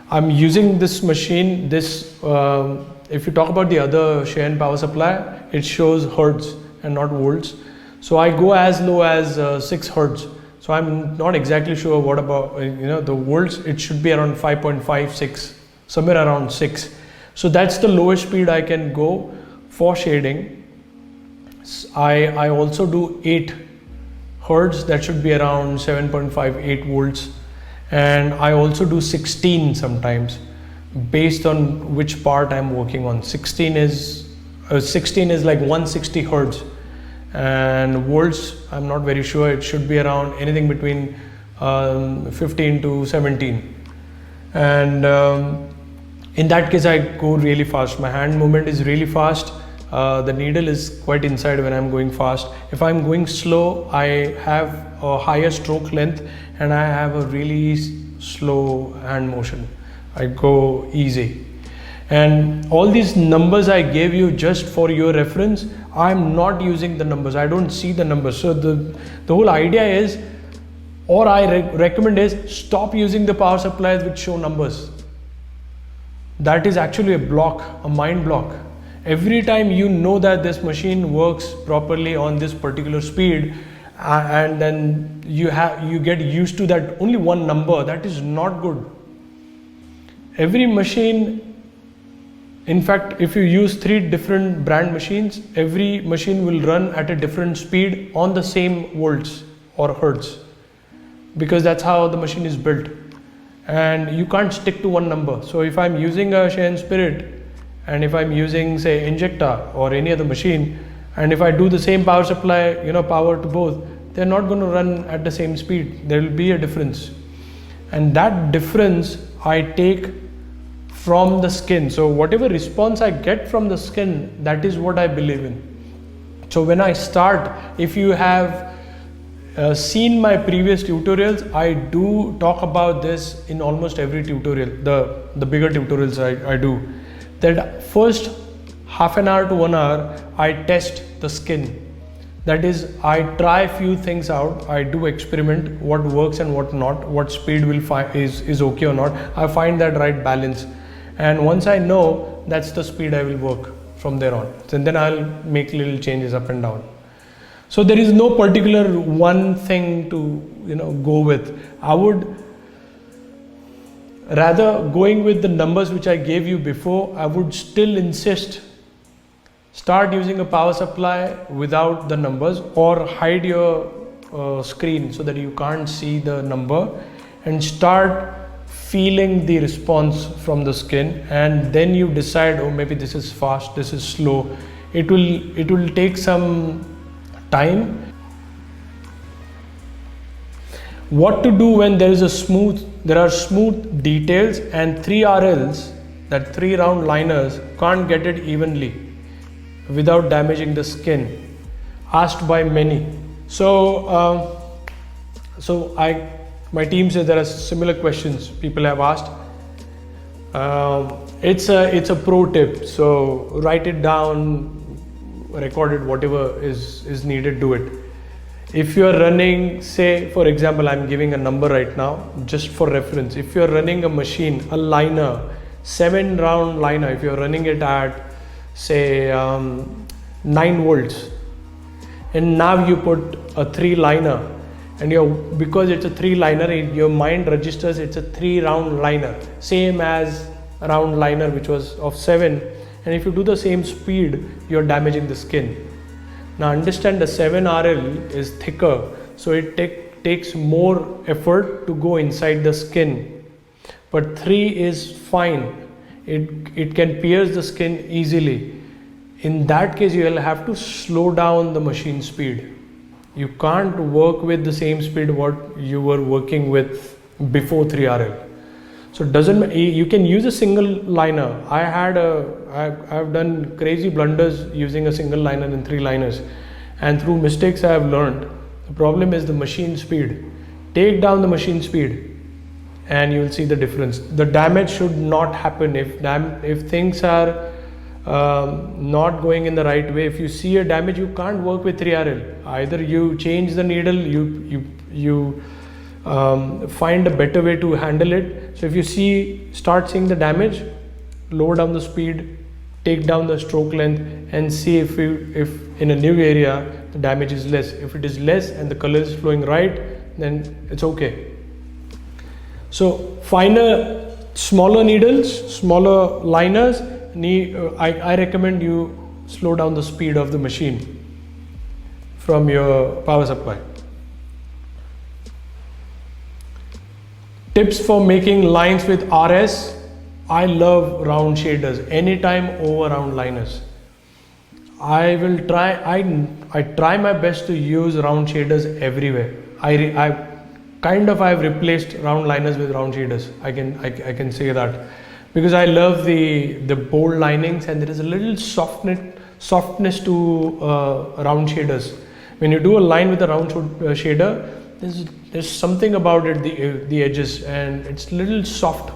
I'm using this machine, if you talk about the other Cheyenne power supply, it shows hertz and not volts. So I go as low as 6 hertz. So I'm not exactly sure what about the volts. It should be around 5.5, 6, somewhere around 6. So that's the lowest speed I can go for shading. I also do 8 hertz. That should be around 7.5, 8 volts. And I also do 16 sometimes, based on which part I'm working on. 16 is like 160 hertz, and volts I'm not very sure. It should be around anything between 15 to 17. And in that case I go really fast. My hand movement is really fast. The needle is quite inside when I'm going fast. If I'm going slow, I have a higher stroke length and I have a really slow hand motion. I go easy. And all these numbers I gave you just for your reference, I'm not using the numbers. I don't see the numbers. So the whole idea is, or I recommend is, stop using the power supplies which show numbers. That is actually a block, a mind block. Every time you know that this machine works properly on this particular speed, and then you get used to that only one number, that is not good. Every machine In fact, if you use 3 different brand machines, every machine will run at a different speed on the same volts or hertz, because that's how the machine is built. And you can't stick to one number. So if I'm using a Cheyenne Spirit, and if I'm using say Injecta or any other machine, and if I do the same power supply, power to both, they're not going to run at the same speed. There will be a difference. And that difference I take from the skin. So whatever response I get from the skin, that is what I believe in. So when I start, if you have seen my previous tutorials, I do talk about this in almost every tutorial, the bigger tutorials I do. That first half an hour to 1 hour, I test the skin. That is, I try few things out. I do experiment what works and what not, what speed will is okay or not. I find that right balance, and once I know, that's the speed I will work from there on. And then I'll make little changes up and down. So there is no particular one thing to go with. I would rather, going with the numbers which I gave you before, I would still insist, start using a power supply without the numbers, or hide your screen so that you can't see the number, and start feeling the response from the skin, and then you decide, oh, maybe this is fast, this is slow. It will take some time. What to do when there are smooth details and 3 RLs, that 3 round liners, can't get it evenly without damaging the skin, asked by many. So my team says there are similar questions people have asked. It's a pro tip, so write it down, record it, whatever is needed, do it. If you are running, say for example, I'm giving a number right now just for reference. If you are running a machine, a liner, 7 round liner, if you are running it at say 9 volts, and now you put a 3 liner, and because it's a 3 liner, your mind registers it's a 3 round liner, same as a round liner which was of 7, and if you do the same speed, you're damaging the skin. Now understand, the 7 RL is thicker, so it takes more effort to go inside the skin, but 3 is fine. It can pierce the skin easily. In that case, you will have to slow down the machine speed. You can't work with the same speed what you were working with before 3RL. So you can use a single liner. I've done crazy blunders using a single liner and 3 liners, and through mistakes I have learned. The problem is the machine speed. Take down the machine speed and you will see the difference. The damage should not happen. If things are not going in the right way, if you see a damage, you can't work with 3RL. Either you change the needle, you find a better way to handle it. So if you start seeing the damage, lower down the speed, take down the stroke length, and see if in a new area the damage is less. If it is less and the color is flowing right, then it's okay. So finer, smaller needles, smaller liners, I recommend you slow down the speed of the machine from your power supply. Tips for making lines with RS. I love round shaders anytime over round liners. I try my best to use round shaders everywhere. I've replaced round liners with round shaders. I can say that, because I love the bold linings, and there is a little softness to round shaders. When you do a line with a round shader, there's something about it, the edges, and it's a little soft.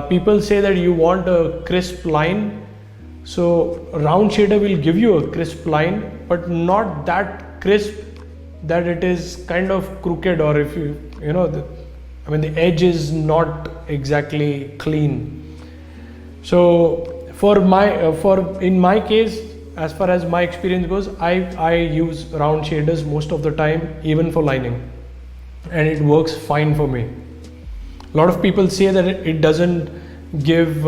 People say that you want a crisp line, so round shader will give you a crisp line, but not that crisp that it is kind of crooked, or if the edge is not exactly clean. So in my case, as far as my experience goes, I use round shaders most of the time, even for lining, and it works fine for me. A lot of people say that it doesn't give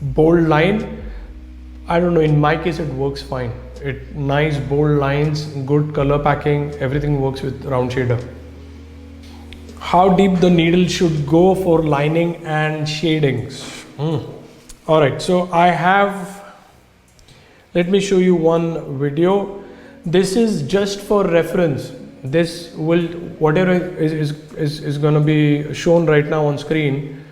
bold line. I don't know, in my case it works fine. Nice bold lines, good color packing, everything works with round shader. How deep the needle should go for lining and shadings. Alright, so let me show you one video. This is just for reference. This will, whatever is going to be shown right now on screen,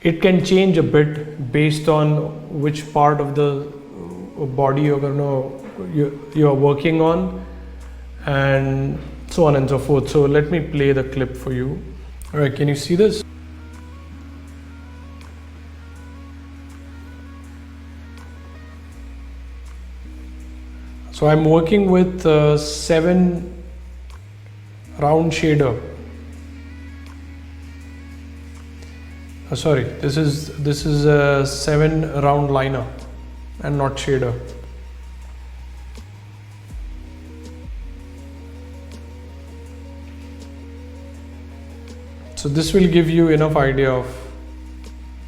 it can change a bit based on which part of the body you're working on, and so on and so forth. So let me play the clip for you. All right, can you see this? So I'm working with 7 round shader. Sorry, this is a 7 round liner and not shader. So this will give you enough idea of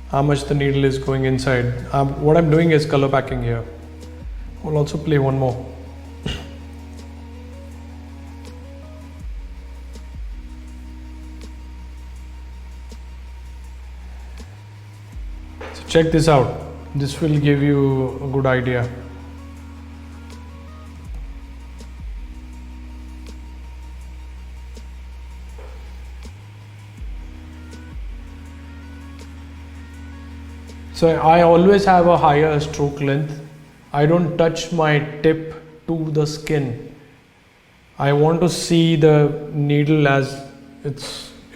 how much the needle is going inside. What I'm doing is color packing here. I'll also play one more. So check this out. This will give you a good idea. So I always have a higher stroke length. I don't touch my tip to the skin. I want to see the needle as it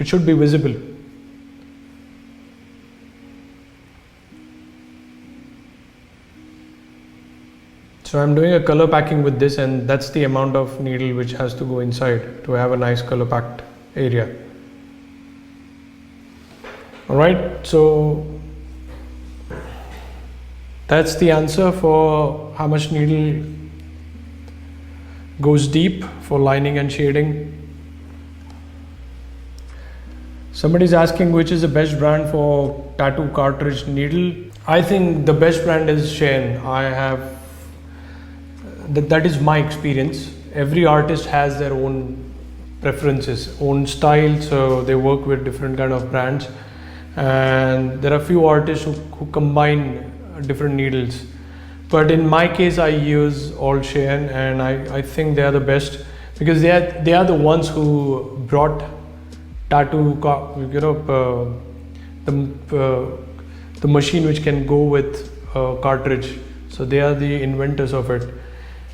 should be visible. So I'm doing a color packing with this, and that's the amount of needle which has to go inside to have a nice color packed area. Alright, so that's the answer for how much needle goes deep for lining and shading. Somebody's asking which is the best brand for tattoo cartridge needle. I think the best brand is Shen. That is my experience. Every artist has their own preferences, own style, so they work with different kind of brands, and there are few artists who combine different needles, but in my case I use all Shein, and I think they are the best because they are the ones who brought tattoo, the machine which can go with cartridge. So they are the inventors of it,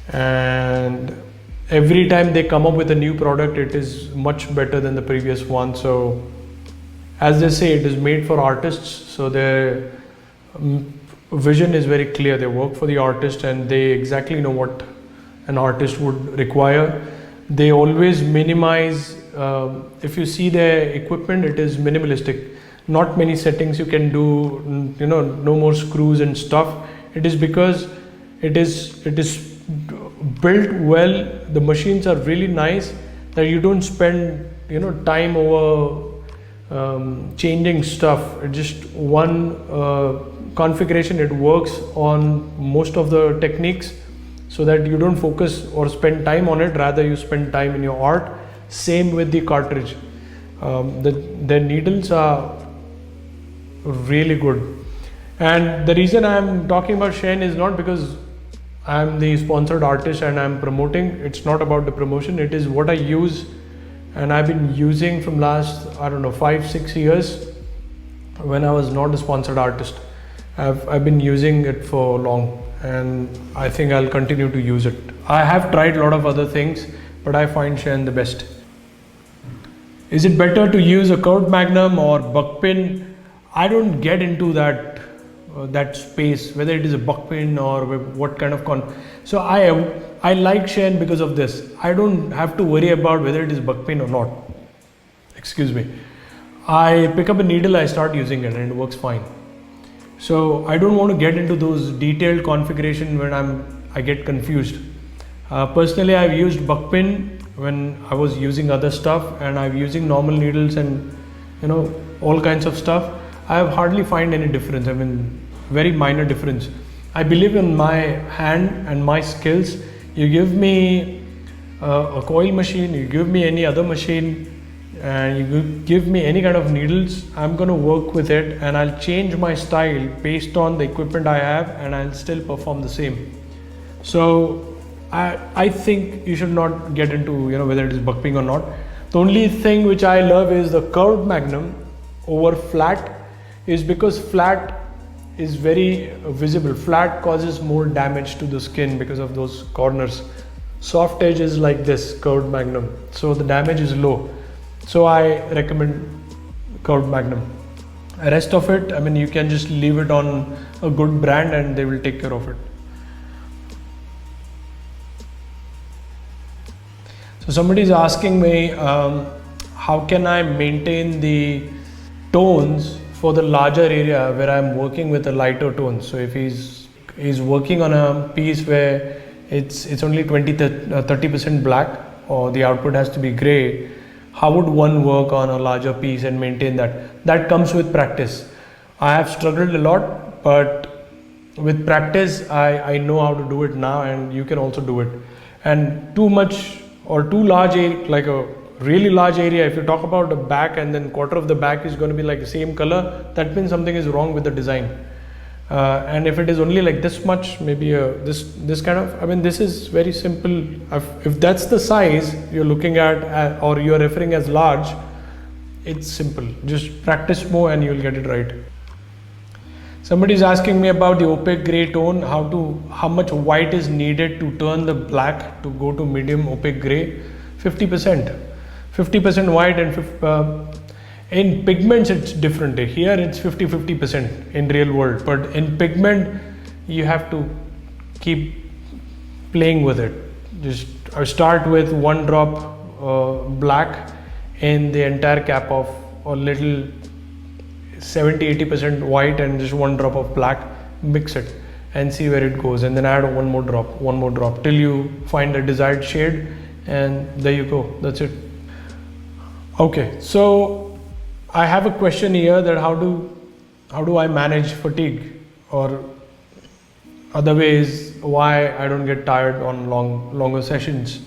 and every time they come up with a new product, it is much better than the previous one. So as they say, it is made for artists, so their vision is very clear. They work for the artist and they exactly know what an artist would require. They always minimize, if you see their equipment, it is minimalistic. Not many settings you can do, no more screws and stuff. It is because it is built well. The machines are really nice that you don't spend time over changing stuff. It's just one configuration. It works on most of the techniques, so that you don't focus or spend time on it, rather you spend time in your art. Same with the cartridge. The needles are really good, and the reason I'm talking about Shein is not because I'm the sponsored artist and I'm promoting. It's not about the promotion. It is what I use, and I've been using from last 5-6 years when I was not a sponsored artist. I've been using it for long, and I think I'll continue to use it. I have tried a lot of other things, but I find Shein the best. Is it better to use a curved magnum or buck pin? I don't get into that space, whether it is a buck pin or what kind of so I like Shein because of this. I don't have to worry about whether it is buck pin or not. Excuse me. I pick up a needle, I start using it, and it works fine. So I don't want to get into those detailed configuration when I get confused. Personally, I've used buck pin when I was using other stuff, and I'm using normal needles and all kinds of stuff. I have hardly find any difference. I mean, very minor difference. I believe in my hand and my skills. You give me a coil machine, you give me any other machine, and you give me any kind of needles, I'm going to work with it, and I'll change my style based on the equipment I have, and I'll still perform the same. So I think you should not get into, you know, whether it is buckping or not. The only thing which I love is the curved magnum over flat, is because flat is very visible. Flat causes more damage to the skin because of those corners. Soft edge is like this curved magnum, so the damage is low. So I recommend curved magnum. The rest of it, I mean, you can just leave it on a good brand and they will take care of it. So somebody is asking me, how can I maintain the tones for the larger area where I'm working with a lighter tone? So if he's working on a piece where it's only 30% black, or the output has to be gray, how would one work on a larger piece and maintain that? That comes with practice. I have struggled a lot, but with practice I know how to do it now, and you can also do it. And too much or too large, like a really large area, if you talk about the back and then quarter of the back is going to be like the same color, that means something is wrong with the design. And if it is only like this much, maybe this kind of, I mean, this is very simple. If that's the size you're looking at or you're referring as large, it's simple. Just practice more and you'll get it right. Somebody is asking me about the opaque gray tone, how much white is needed to turn the black to go to medium opaque gray. 50% white, and in pigments it's different. Here it's 50% in real world, but in pigment you have to keep playing with it. Just start with 1 drop black in the entire cap of a little 70-80% white and just 1 drop of black, mix it and see where it goes, and then add one more drop till you find the desired shade, and there you go, that's it. Okay, so I have a question here that how do I manage fatigue, or other ways why I don't get tired on longer sessions.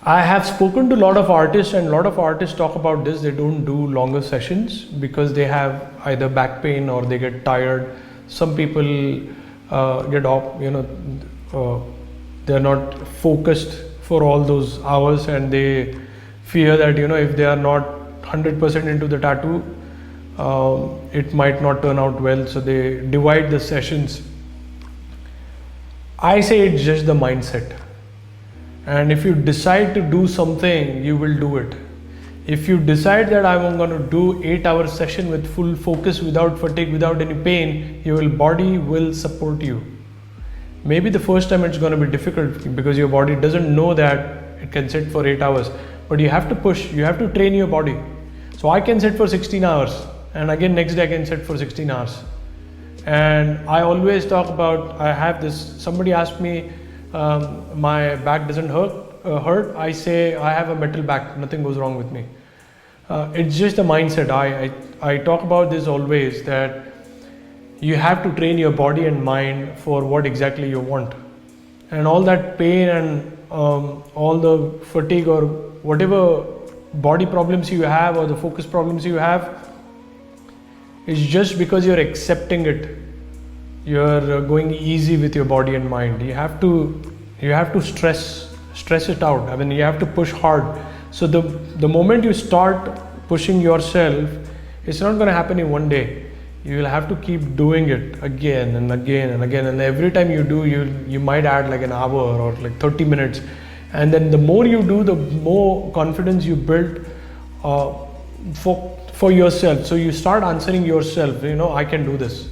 I have spoken to a lot of artists, and a lot of artists talk about this. They don't do longer sessions because they have either back pain or they get tired. Some people get off, they're not focused for all those hours, and they fear that, if they are not 100% into the tattoo, it might not turn out well, so they divide the sessions. I say it's just the mindset, and if you decide to do something, you will do it. If you decide that I'm going to do 8-hour session with full focus, without fatigue, without any pain, your body will support you. Maybe the first time it's going to be difficult because your body doesn't know that it can sit for 8 hours, but you have to push, you have to train your body. So I can sit for 16 hours and again next day I can sit for 16 hours. And I always talk about, I have this, somebody asked me, my back doesn't hurt. I say I have a metal back, nothing goes wrong with me. It's just a mindset. I talk about this always, that you have to train your body and mind for what exactly you want. And all that pain and all the fatigue or whatever body problems you have or the focus problems you have is just because you're accepting it. You're going easy with your body and mind. You have to stress it out. I mean, you have to push hard. So the moment you start pushing yourself, it's not going to happen in one day. You will have to keep doing it again and again and again, and every time you do, you might add like an hour or like 30 minutes, and then the more you do, the more confidence you build for yourself. So you start answering yourself, I can do this,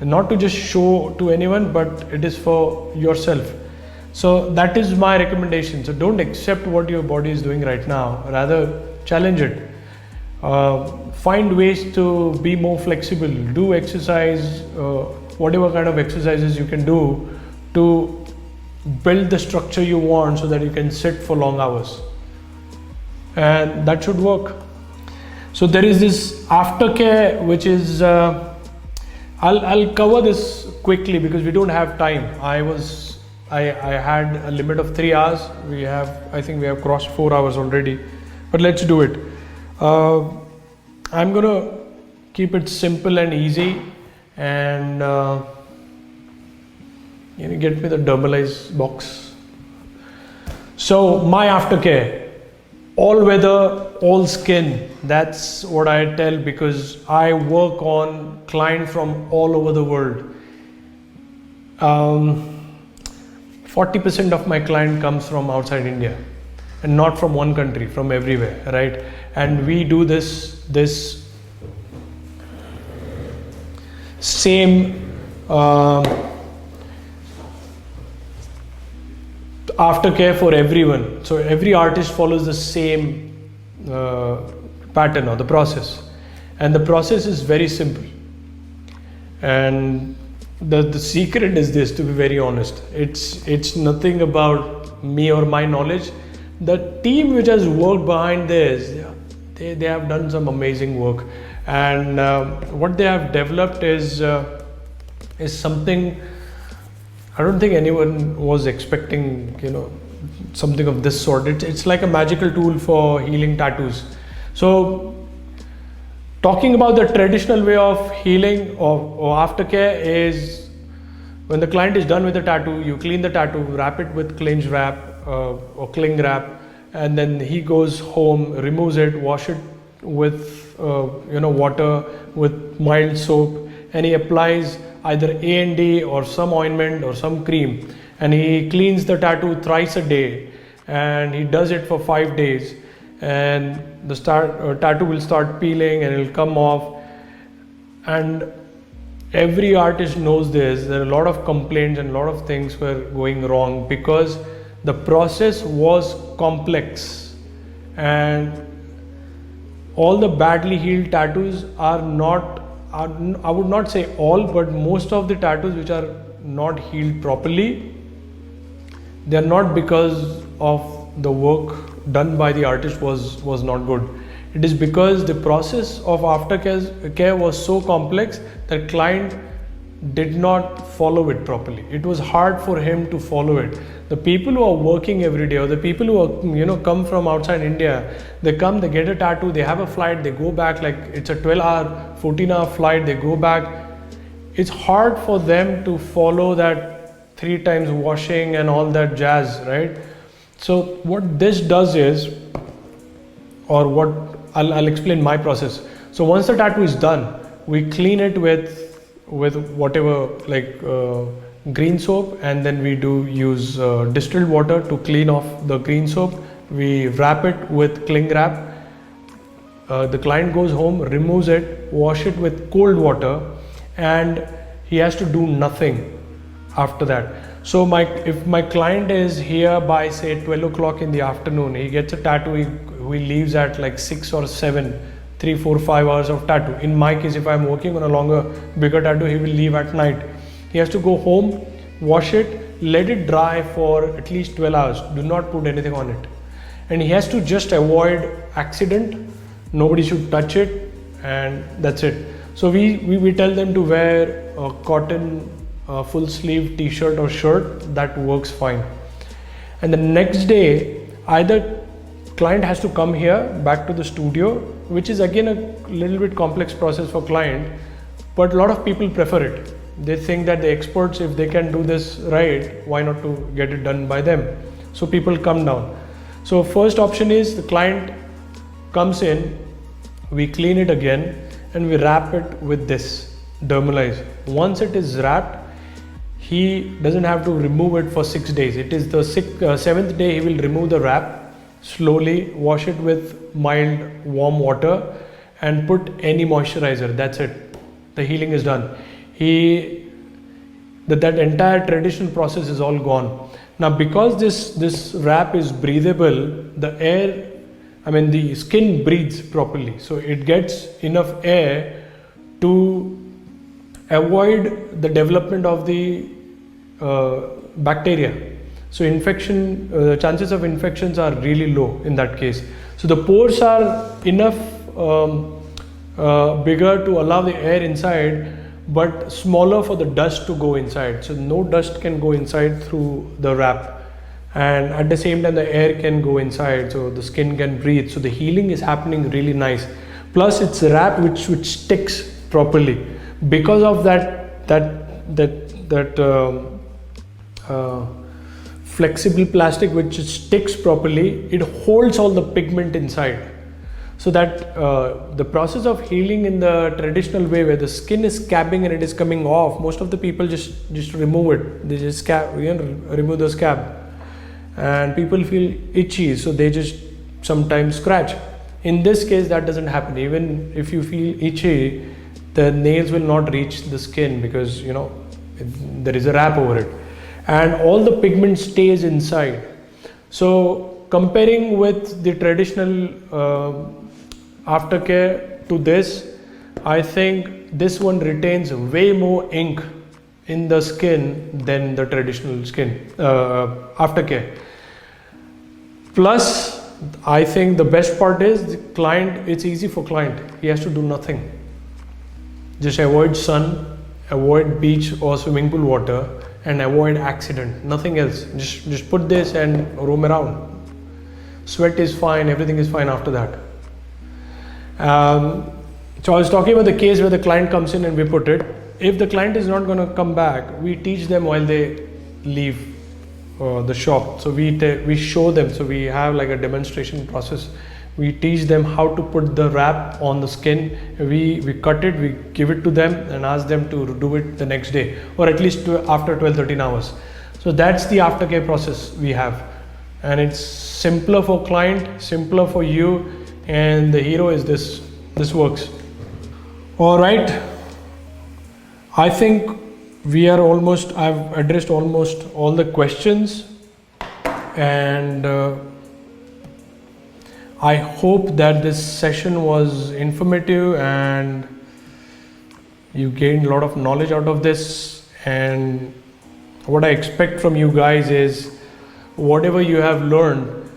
and not to just show to anyone, but it is for yourself. So that is my recommendation. So don't accept what your body is doing right now, rather challenge it. Find ways to be more flexible, do exercise, whatever kind of exercises you can do to build the structure you want so that you can sit for long hours, and that should work. So there is this aftercare, which is I'll cover this quickly because we don't have time. I had a limit of 3 hours. I think we have crossed 4 hours already, but let's do it. I'm gonna keep it simple and easy, and get me the dermalize box. So my aftercare, all weather, all skin. That's what I tell, because I work on clients from all over the world. 40% of my client comes from outside India, and not from one country, from everywhere, right? And we do this same aftercare for everyone. So every artist follows the same pattern or the process, and the process is very simple. And the secret is this, to be very honest. It's nothing about me or my knowledge. The team which has worked behind this, they have done some amazing work, and what they have developed is something I don't think anyone was expecting, something of this sort. It's like a magical tool for healing tattoos. So talking about the traditional way of healing or aftercare is, when the client is done with the tattoo, you clean the tattoo, wrap it with cling wrap or cling wrap, and then he goes home, removes it, wash it with water with mild soap, and he applies either A&D or some ointment or some cream, and he cleans the tattoo thrice a day, and he does it for 5 days, and the tattoo will start peeling and it will come off. And every artist knows this. There are a lot of complaints and a lot of things were going wrong because the process was complex, and all the badly healed tattoos are not, I would not say all, but most of the tattoos which are not healed properly, they are not because of the work done by the artist was not good. It is because the process of aftercare was so complex that client did not follow it properly. It was hard for him to follow it. The people who are working every day, or the people who are, come from outside India, they come, they get a tattoo, they have a flight, they go back, like it's a 12-hour, 14-hour flight, they go back. It's hard for them to follow that 3 times washing and all that jazz, right? So what this does is, or what I'll explain my process. So once the tattoo is done, we clean it with whatever, like green soap, and then we do use distilled water to clean off the green soap. We wrap it with cling wrap. The client goes home, removes it, wash it with cold water, and he has to do nothing after that. So if my client is here by say 12 o'clock in the afternoon, he gets a tattoo, he leaves at like 6 or 7, 3, 4, 5 hours of tattoo. In my case, if I'm working on a longer, bigger tattoo, he will leave at night. He has to go home, wash it, let it dry for at least 12 hours. Do not put anything on it. And he has to just avoid accident. Nobody should touch it, and that's it. So we tell them to wear a cotton full sleeve t-shirt or shirt. That works fine. And the next day, either client has to come here back to the studio, which is again a little bit complex process for client, but a lot of people prefer it. They think that the experts, if they can do this right, why not to get it done by them? So people come down. So first option is the client comes in, we clean it again, and we wrap it with this dermalize. Once it is wrapped, he doesn't have to remove it for 6 days. It is the 7th day he will remove the wrap, slowly wash it with mild warm water, and put any moisturizer. That's it. The healing is done. That entire traditional process is all gone. Now, because this wrap is breathable, the skin breathes properly, so it gets enough air to avoid the development of the bacteria. So chances of infections are really low in that case. So the pores are enough bigger to allow the air inside, but smaller for the dust to go inside. So no dust can go inside through the wrap, and at the same time the air can go inside, so the skin can breathe. So the healing is happening really nice. Plus it's a wrap which sticks properly. Because of that flexible plastic which sticks properly, it holds all the pigment inside. So that the process of healing in the traditional way, where the skin is scabbing and it is coming off, most of the people just remove it. They just remove the scab, and people feel itchy, so they just sometimes scratch. In this case, that doesn't happen. Even if you feel itchy, the nails will not reach the skin, because there is a wrap over it, and all the pigment stays inside. So comparing with the traditional aftercare to this, I think this one retains way more ink in the skin than the traditional skin aftercare. Plus, I think the best part is the client, it's easy for client. He has to do nothing. Just avoid sun, avoid beach or swimming pool water, and avoid accident. Nothing else. Just put this and roam around. Sweat is fine, everything is fine after that. So I was talking about the case where the client comes in and we put it. If the client is not going to come back, we teach them while they leave the shop. So we show them. So we have like a demonstration process. We teach them how to put the wrap on the skin. We cut it, we give it to them and ask them to do it the next day, or at least after 12-13 hours. So that's the aftercare process we have, and it's simpler for client, simpler for you, and the hero is this works. All right, I think I've addressed almost all the questions, and I hope that this session was informative and you gained a lot of knowledge out of this. And what I expect from you guys is, whatever you have learned,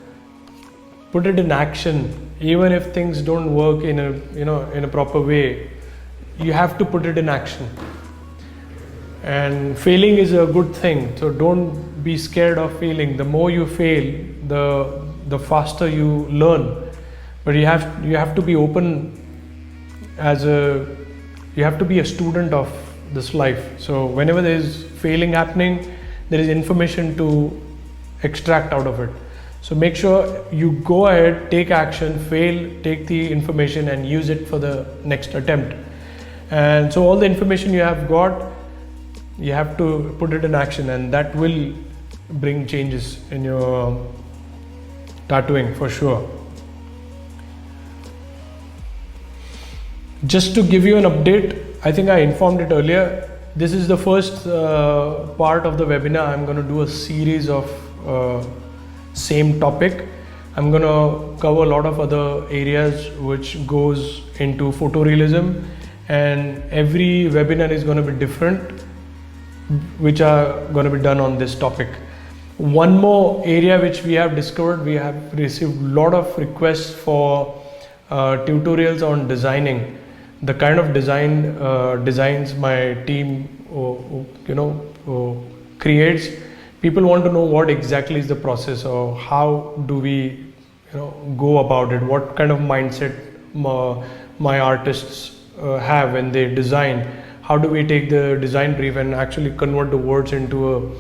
put it in action. Even if things don't work in a proper way, you have to put it in action. And failing is a good thing, so don't be scared of failing. The more you fail, the faster you learn. But you have to be open you have to be a student of this life. So whenever there is failing happening, there is information to extract out of it. So make sure you go ahead, take action, fail, take the information and use it for the next attempt. And so all the information you have got, you have to put it in action, and that will bring changes in your tattooing for sure. Just to give you an update, I think I informed it earlier. This is the first part of the webinar. I'm going to do a series of same topic. I'm going to cover a lot of other areas which goes into photorealism, and every webinar is going to be different, which are going to be done on this topic. One more area which we have discovered, we have received a lot of requests for tutorials on designing. The kind of designs my team creates. People want to know what exactly is the process, or how do we go about it, what kind of mindset my artists have when they design. How do we take the design brief and actually convert the words into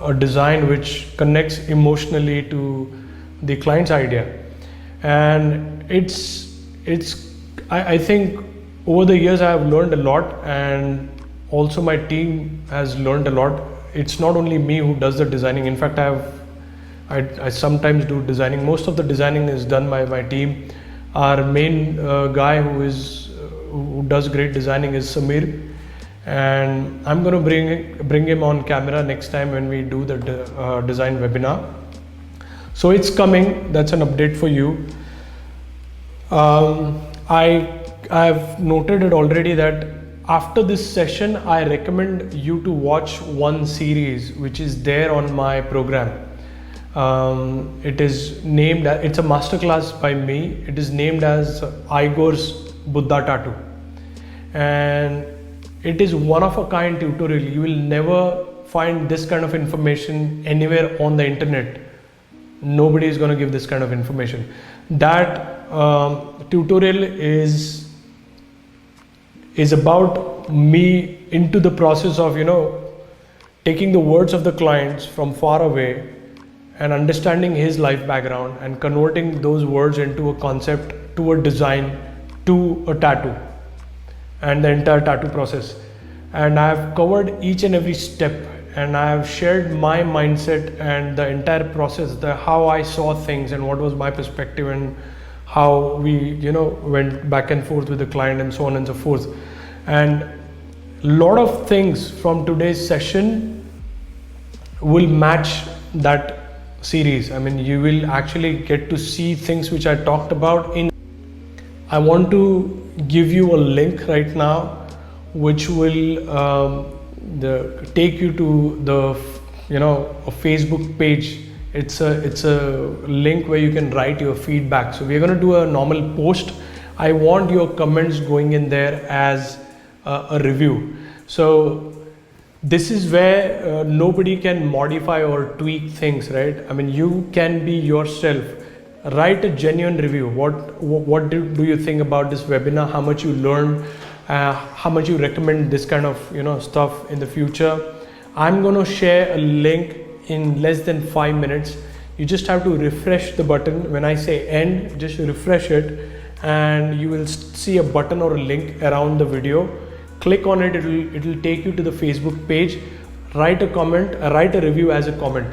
a design which connects emotionally to the client's idea. And I think over the years I have learned a lot, and also my team has learned a lot. It's not only me who does the designing. In fact, I sometimes do designing. Most of the designing is done by my team. Our main guy who does great designing is Samir, and I'm going to bring him on camera next time when we do the design webinar. So it's coming. That's an update for you. I've noted it already that after this session, I recommend you to watch one series which is there on my program. It is named, it's a masterclass by me. It is named as Igor's Buddha Tattoo. And it is one of a kind tutorial. You will never find this kind of information anywhere on the internet. Nobody is going to give this kind of information. That tutorial is about me into the process of, you know, taking the words of the clients from far away and understanding his life background and converting those words into a concept, to a design, to a tattoo, and the entire tattoo process. And I have covered each and every step, and I have shared my mindset and the entire process, how I saw things and what was my perspective, and how we, you know, went back and forth with the client and so on and so forth. And a lot of things from today's session will match that series. I mean, you will actually get to see things which I talked about in. I want to give you a link right now which will take you to the, you know, a Facebook page. It's a link where you can write your feedback. So we're going to do a normal post. I want your comments going in there as a review. So this is where nobody can modify or tweak things, right? I mean, you can be yourself. Write a genuine review. What do you think about this webinar? How much you learned? How much you recommend this kind of, you know, stuff in the future? I'm going to share a link in less than 5 minutes. You just have to refresh the button. When I say end, just refresh it, and you will see a button or a link around the video. Click on it. It will take you to the Facebook page. Write a comment, write a review as a comment,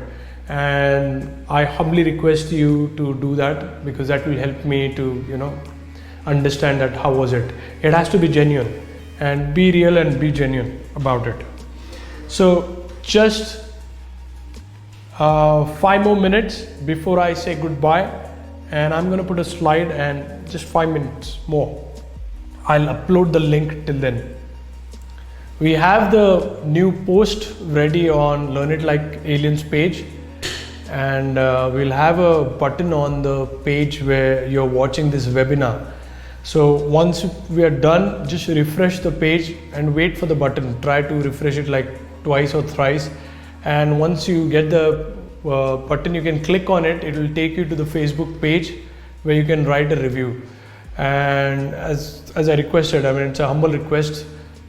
and I humbly request you to do that, because that will help me to, you know, understand that how was it. It has to be genuine, and be real and be genuine about it. So just 5 more minutes before I say goodbye, and I'm gonna put a slide, and just 5 minutes more. I'll upload the link till then. We have the new post ready on Learn It Like Aliens page, and we'll have a button on the page where you're watching this webinar. So once we are done, just refresh the page and wait for the button. Try to refresh it like twice or thrice, and once you get the button, you can click on it. It will take you to the Facebook page where you can write a review. And as I requested, I mean, it's a humble request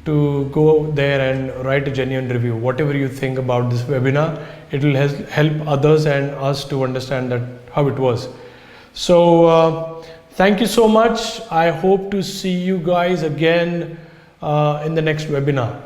to go there and write a genuine review. Whatever you think about this webinar, it will help others and us to understand that how it was. So thank you so much. I hope to see you guys again in the next webinar.